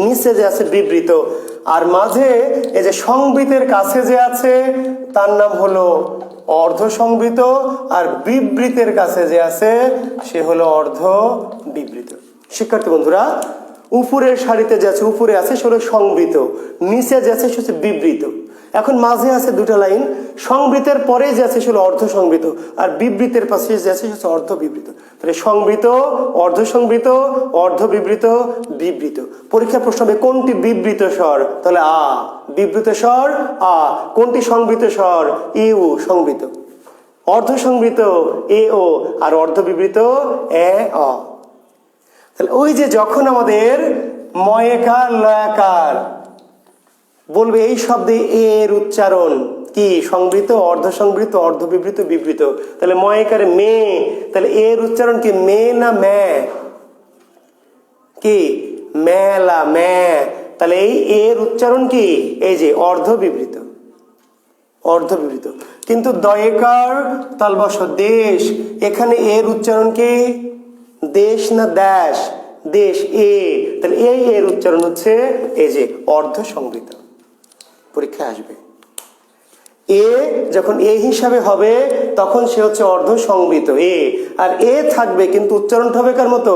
নিচে যে আছে বিবৃত, আর মাঝে এই যে সংবৃতের কাছে যে আছে তার নাম হলো অর্ধ সংবৃত, আর বিবৃতের কাছে যে আছে সে হলো অর্ধ বিবৃত। শিক্ষার্থী বন্ধুরা, উপরের সারিতে যে আছে, উপরে আছে সে হলো সংবৃত, নিচে যে আছে সে হচ্ছে বিবৃত। এখন মাঝে আছে 2টা লাইন, সংবৃতের পরে যে আছে সে হলো অর্ধ সংবৃত, আর বিবৃতের পাশে যে আছে সে হচ্ছে অর্ধ বিবৃত। তাহলে সংবৃত, অর্ধ সংবৃত, অর্ধ বিবৃত, বিবৃত। পরীক্ষা প্রশ্ন হবে কোনটি বিবৃত স্বর? তাহলে আ। বিবৃত স্বর আ। কোনটি সংবৃত স্বর? ইউ, সংবৃত। অর্ধ সংবৃত এ ও, আর অর্ধ বিবৃত এ অ। তাহলে ওই যে যখন আমাদের ময়েকার লয়াকার বলবে এই শব্দে এর উচ্চারণ কি সংবৃত, অর্ধসংবৃত, অর্ধবিবৃত, বিবৃত। তাহলে ময়েকার মে, তাহলে এর উচ্চারণ কি মে না ম্যা? কি মেলা ম্যা। তাহলে এই এর উচ্চারণ কি এই যে অর্ধবিবৃত, অর্ধবিবৃত। কিন্তু দয়েকার তালবস দেশ, এখানে এর উচ্চারণ কি দেশ না দেশ? দেশ এ। তাহলে এই এর উচ্চারণ হচ্ছে এই যে অর্ধসংবৃত। পরীক্ষায় আসবে এ যখন এ হিসাবে হবে তখন সে হচ্ছে অর্ধসংবৃত এ, আর এ থাকবে কিন্তু উচ্চারণটা হবে কার মতো?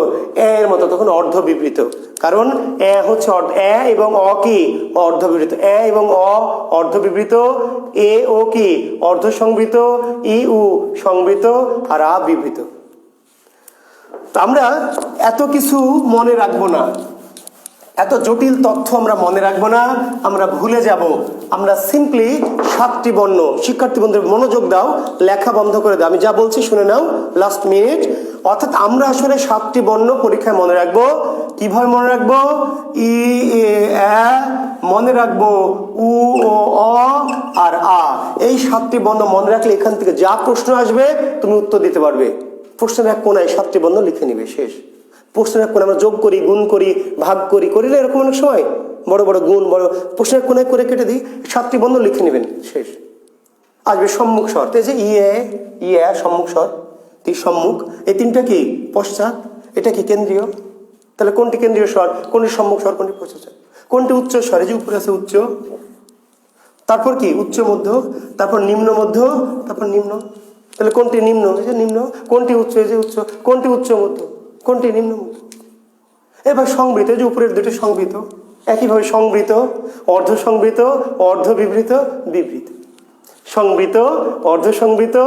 এর মতো, তখন অর্ধবিবৃত। কারণ এ হচ্ছে এ এবং অ কি অর্ধবিবৃত, এ এবং অ অর্ধবিবৃত, এ ও কি অর্ধসংবৃত, ই উ সংবৃত, আর আ বিবৃত। তো আমরা এত কিছু মনে রাখবো না, এত জটিল তথ্য আমরা মনে রাখবো না, আমরা ভুলে যাব। আমরা সিম্পলি 7টি বর্ণ, শিক্ষার্থী বন্ধুদের মনোযোগ দাও, লেখা বন্ধ করে দাও, আমি যা বলছি শুনে নাও লাস্ট মিনিট। অর্থাৎ আমরা আসলে 7টি বর্ণ পরীক্ষায় মনে রাখবো। কিভাবে মনে রাখবো? ই এ মনে রাখবো, উ ও অ আর আ, এই 7টি বর্ণ মনে রাখলে এখান থেকে যা প্রশ্ন আসবে তুমি উত্তর দিতে পারবে। প্রশ্নের এক কোনায় 7টি বর্ণ লিখে নিবে, শেষ। প্রশ্নের এক কোণে আমরা যোগ করি, গুণ করি, ভাগ করি, করি না এরকম অনেক সময়, বড় বড় গুণ, বড় প্রশ্নের কোণায় করে কেটে দিই, 7টি বর্ণ লিখে নেবেন, শেষ। আসবে সম্মুখ স্বর, এই যে ইয়ে সম্মুখ স্বর, সম্মুখ, এই 3টা কি পশ্চাৎ, এটা কি কেন্দ্রীয়। তাহলে কোনটি কেন্দ্রীয় স্বর, কোনটি সম্মুখ স্বর, কোনটি পশ্চাৎ, কোনটি উচ্চ স্বর? এই যে উপরে আছে উচ্চ, তারপর কি উচ্চ মধ্য, তারপর নিম্ন মধ্য, তারপর নিম্ন। তাহলে কোনটি নিম্ন? এই যে নিম্ন। কোনটি উচ্চ? এই যে উচ্চ। কোনটি উচ্চ মধ্য, কোনটি নিম্ন মধ্য। এবার সংবৃত, এই যে উপরের দুটো সংবৃত, একইভাবে সংবৃত, অর্ধসংবৃত, অর্ধবিবৃত, বিবৃত। সংবৃত, অর্ধসংবৃত,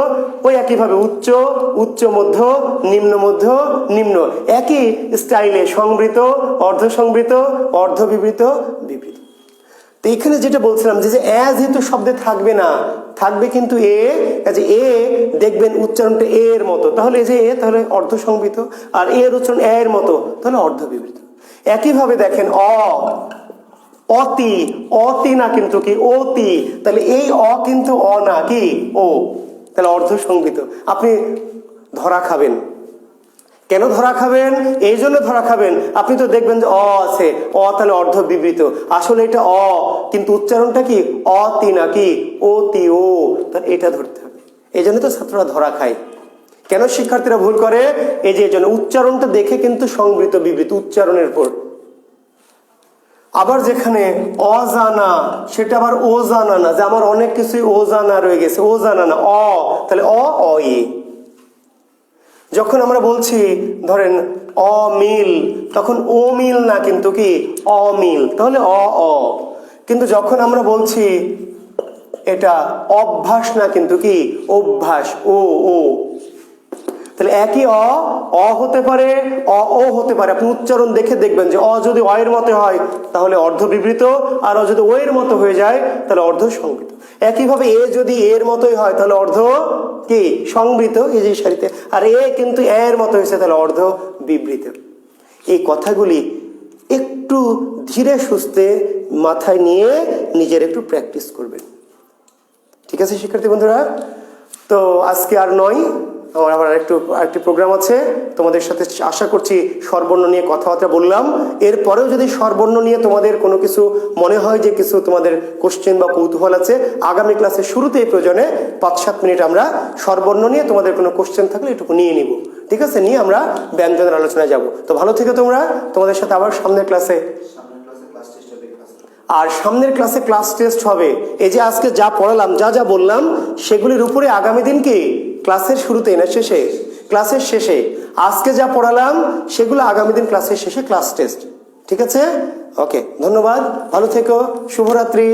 ওই একইভাবে উচ্চ, উচ্চ মধ্য, নিম্ন মধ্য, নিম্ন, একই স্টাইলে সংবৃত, অর্ধসংবৃত, অর্ধবিবৃত, বিবৃত। তো এখানে যেটা বলছিলাম যে যেহেতু শব্দে থাকবে না, থাকবে কিন্তু এ, এ দেখবেন উচ্চারণটা এর মতো, তাহলে এই যে এ তাহলে অর্ধসংবৃত, আর এর উচ্চারণ এর মতো তাহলে অর্ধবিবৃত। একইভাবে দেখেন অতি, অতি না কিন্তু কি অতি, তাহলে এই অ কিন্তু অ না কি ও, তাহলে অর্ধসংবৃত। আপনি ধরা খাবেন। কেন ধরা খাবেন? এই জন্য ধরা খাবেন, আপনি তো দেখবেন যে অ আছে, অ তাহলে অর্ধবিবৃত, আসলে এটা অ কিন্তু উচ্চারণটা কি অতি না কি অতি ও, তাহলে এটা ধরতে হবে। এই জন্য তো ছাত্ররা ধরা খায়। কেন শিক্ষার্থীরা ভুল করে? এই যে জন্য উচ্চারণটা দেখে কিন্তু সংবৃত বিবৃত উচ্চারণের পর। আবার যেখানে অজানা সেটা আবার ও জানা না, যে আমার অনেক কিছুই ও জানা রয়ে গেছে, ও জানা না তাহলে অ যখন আমরা বলছি ধরেন অমিল, তখন ও মিল না কিন্তু কি অমিল, তাহলে অ। কিন্তু যখন আমরা বলছি এটা অভ্যাস না কিন্তু কি অভ্যাস, ও, তাহলে একই অ হতে পারে, ও হতে পারে। আপনি উচ্চারণ দেখে দেখবেন যে অ যদি অ এর মতো হয় তাহলে অর্ধবিবৃত, আর অ যদি ও এর মতো হয়ে যায় তাহলে অর্ধসংবৃত। একইভাবে এ যদি এর মতোই হয় তাহলে অর্ধ কি সংবৃত, এই যে সারিতে, আর এ কিন্তু এর মতো হয়েছে তাহলে অর্ধ বিবৃত। এই কথাগুলি একটু ধীরে সুস্থে মাথায় নিয়ে নিজের একটু প্র্যাকটিস করবেন, ঠিক আছে শিক্ষার্থী বন্ধুরা? তো আজকে আর নয়, আমার আবার আরেকটি প্রোগ্রাম আছে তোমাদের সাথে। আশা করছি স্বরবর্ণ নিয়ে কথাবার্তা বললাম। এরপরেও যদি স্বরবর্ণ নিয়ে তোমাদের কোনো কিছু মনে হয় যে কিছু তোমাদের কোশ্চেন বা কৌতূহল আছে, আগামী ক্লাসের শুরুতেই প্রয়োজনে 5-7 মিনিট আমরা স্বরবর্ণ নিয়ে তোমাদের কোনো কোশ্চেন থাকলে এটুকু নিয়ে নিব, ঠিক আছে? নিয়ে আমরা ব্যঞ্জনের আলোচনায় যাব। তো ভালো থেকো তোমরা, তোমাদের সাথে আবার সামনের ক্লাসে। আর সামনের ক্লাসে ক্লাস টেস্ট হবে। এই যে আজকে যা পড়ালাম, যা বললাম, সেগুলির উপরে আগামী দিন কি ক্লাসের শুরুতে না শেষে, ক্লাসের শেষে আজকে যা পড়ালাম সেগুলো আগামী দিন ক্লাসের শেষে ক্লাস টেস্ট, ঠিক আছে? ওকে, ধন্যবাদ, ভালো থেকো, শুভরাত্রি।